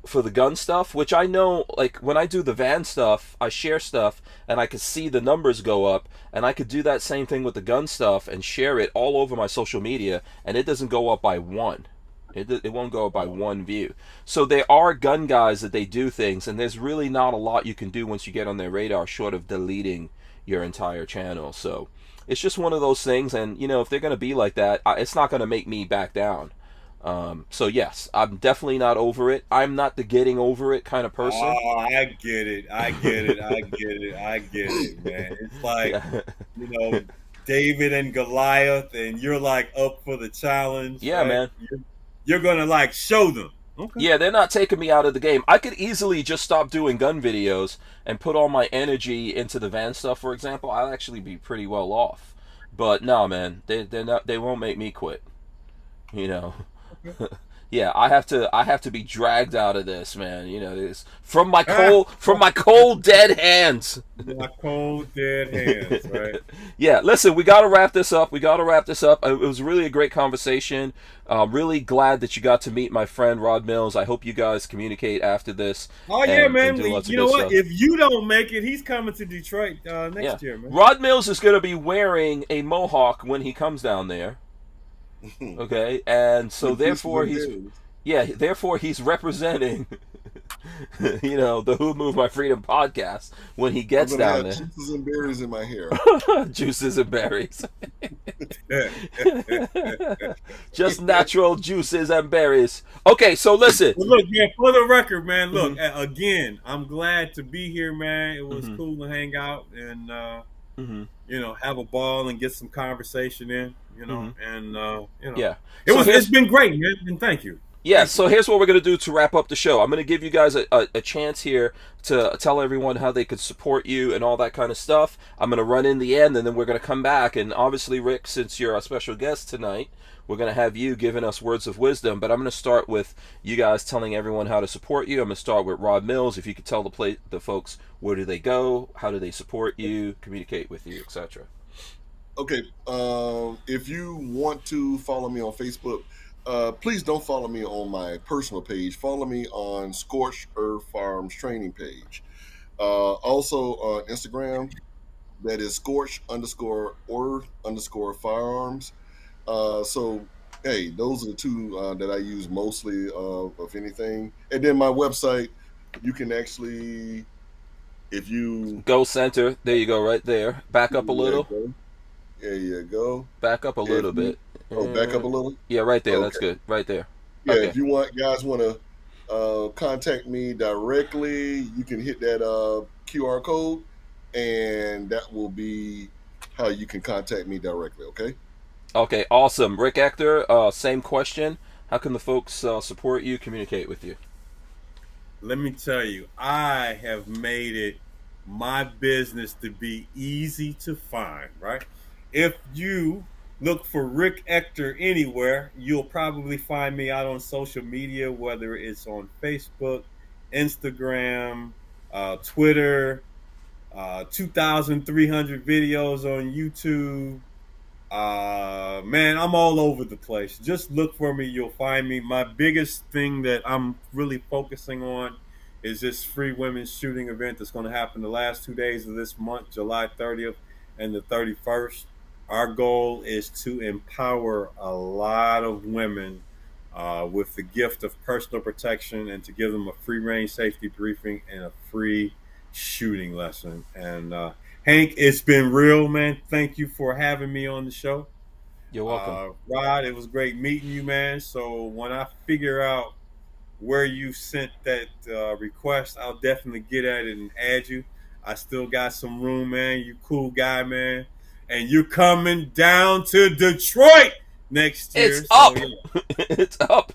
for the gun stuff, which I know, like, when I do the van stuff, I share stuff and I could see the numbers go up, and I could do that same thing with the gun stuff and share it all over my social media, and it doesn't go up by one. It won't go up by one view. So there are gun guys that they do things, and there's really not a lot you can do once you get on their radar short of deleting your entire channel. So it's just one of those things, and if they're going to be like that, it's not going to make me back down. So yes, I'm definitely not over it. I'm not the getting over it kind of person. Oh, I get it, man. It's like, David and Goliath, and you're like up for the challenge. Yeah, right? Man. You're going to like show them. Okay. Yeah, they're not taking me out of the game. I could easily just stop doing gun videos and put all my energy into the van stuff, for example. I'll actually be pretty well off. But no, man, they won't make me quit. Yeah, I have to be dragged out of this, man. This from my cold dead hands. My cold dead hands, right? Yeah, listen, we got to wrap this up. It was really a great conversation. Really glad that you got to meet my friend Rod Mills. I hope you guys communicate after this. Oh yeah, man. You know what? If you don't make it, he's coming to Detroit next year, man. Rod Mills is going to be wearing a mohawk when he comes down there. Okay, and so therefore he's representing the Who Moved My Freedom podcast when he gets down there. Juices and berries in my hair. Juices and berries. Just natural juices and berries. Okay, so listen. Well, look, man, for the record, man, look, again, I'm glad to be here, man. It was cool to hang out and have a ball and get some conversation in. It's been great, man, and thank you. Yeah, so here's what we're going to do to wrap up the show. I'm going to give you guys a chance here to tell everyone how they could support you and all that kind of stuff. I'm going to run in the end, and then we're going to come back. And obviously, Rick, since you're our special guest tonight, we're going to have you giving us words of wisdom. But I'm going to start with you guys telling everyone how to support you. I'm going to start with Rod Mills. If you could tell the folks, where do they go, how do they support you, communicate with you, etc. Okay, if you want to follow me on Facebook, please don't follow me on my personal page. Follow me on Scorched Earth Firearms Training page. Also on Instagram, that is Scorched_Earth_Firearms. So, hey, those are the two that I use mostly of anything. And then my website, you can actually, if you... Go center. There you go, right there. Back up a little. There you go. Back up a little bit. Oh, back up a little? Yeah, right there. Okay. That's good. Right there. Yeah, okay. If you guys want to contact me directly, you can hit that QR code, and that will be how you can contact me directly, okay? Okay, awesome. Rick Ector, same question. How can the folks support you, communicate with you? Let me tell you, I have made it my business to be easy to find, right? If you look for Rick Ector anywhere, you'll probably find me out on social media, whether it's on Facebook, Instagram, Twitter, 2,300 videos on YouTube. Man, I'm all over the place. Just look for me, you'll find me. My biggest thing that I'm really focusing on is this free women's shooting event that's going to happen the last 2 days of this month, July 30th and the 31st. Our goal is to empower a lot of women with the gift of personal protection and to give them a free range safety briefing and a free shooting lesson. And Hank, it's been real, man. Thank you for having me on the show. You're welcome. Rod, it was great meeting you, man. So when I figure out where you sent that request, I'll definitely get at it and add you. I still got some room, man. You cool guy, man. And you're coming down to Detroit next year. It's up. Yeah. It's up.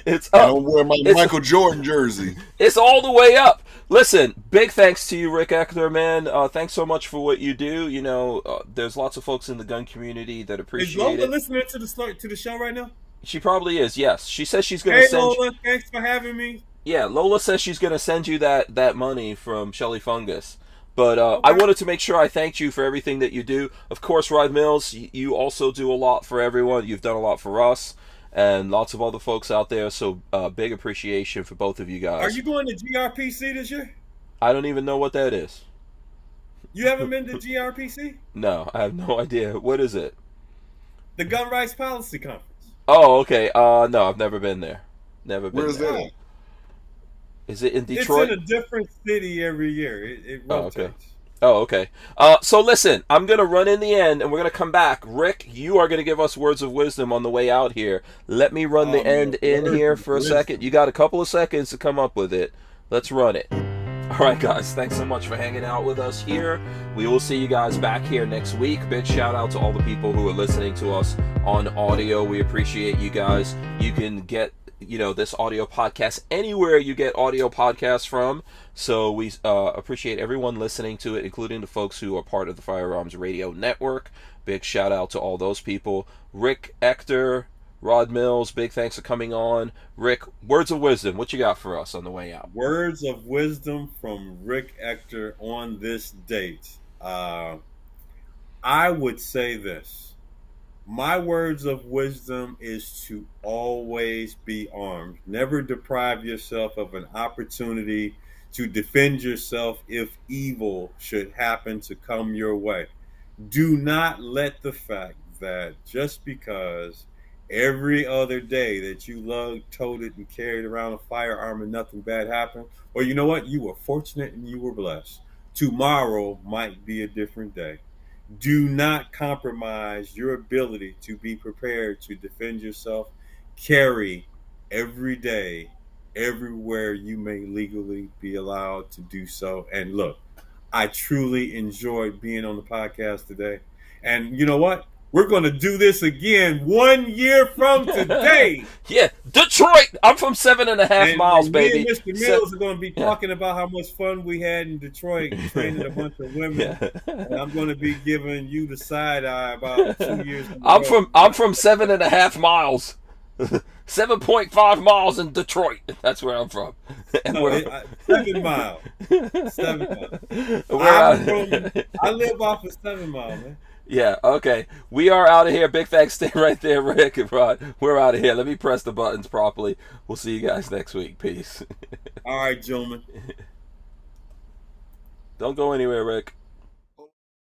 It's I up. don't wear my It's- Michael Jordan jersey. It's all the way up. Listen, big thanks to you, Rick Ector, man. Thanks so much for what you do. You know, there's lots of folks in the gun community that Is appreciate Lola it. listening to the show right now? She probably is. Yes, she says she's gonna Hey send. Lola, thanks for having me. Yeah, Lola says she's gonna send you that money from Shelly Fungus. But I Okay. wanted to make sure I thanked you for everything that you do. Of course, Rod Mills, you also do a lot for everyone. You've done a lot for us and lots of other folks out there. So big appreciation for both of you guys. Are you going to GRPC this year? I don't even know what that is. You haven't been to GRPC? No, I have no idea. What is it? The Gun Rights Policy Conference. Oh, okay. No, I've never been there. Never been Where's there. that? Is it in Detroit? It's in a different city every year. It rotates. okay. Oh, okay. So listen, I'm going to run in the end, and we're going to come back. Rick, you are going to give us words of wisdom on the way out here. Let me run the end in words here of for a wisdom. second. You got a couple of seconds to come up with it. Let's run it. All right, guys, thanks so much for hanging out with us here. We will see you guys back here next week. Big shout out to all the people who are listening to us on audio. We appreciate you guys. You can get this audio podcast anywhere you get audio podcasts from. So we appreciate everyone listening to it, including the folks who are part of the Firearms Radio Network. Big shout out to all those people. Rick Ector, Rod Mills, big thanks for coming on. Rick, words of wisdom, what you got for us on the way out? Words of wisdom from Rick Ector on this date. I would say this. My words of wisdom is to always be armed. Never deprive yourself of an opportunity to defend yourself if evil should happen to come your way. Do not let the fact that just because every other day that you lugged, toted, and carried around a firearm and nothing bad happened, or you know what? You were fortunate and you were blessed. Tomorrow might be a different day. Do not compromise your ability to be prepared to defend yourself. Carry every day, everywhere you may legally be allowed to do so. And look, I truly enjoyed being on the podcast today. And you know what? We're going to do this again 1 year from today. Yeah, Detroit. I'm from 7.5 miles, baby. Me and Mr. Mills are going to be talking about how much fun we had in Detroit training a bunch of women. Yeah. And I'm going to be giving you the side eye about 2 years. I'm from 7.5 miles. 7.5 miles in Detroit. That's where I'm from. And No, 7 miles. 7 miles. we're I live off of 7 Mile, man. Yeah, okay. We are out of here. Big thanks. Stay right there, Rick and Rod. We're out of here. Let me press the buttons properly. We'll see you guys next week. Peace. All right, gentlemen. Don't go anywhere, Rick.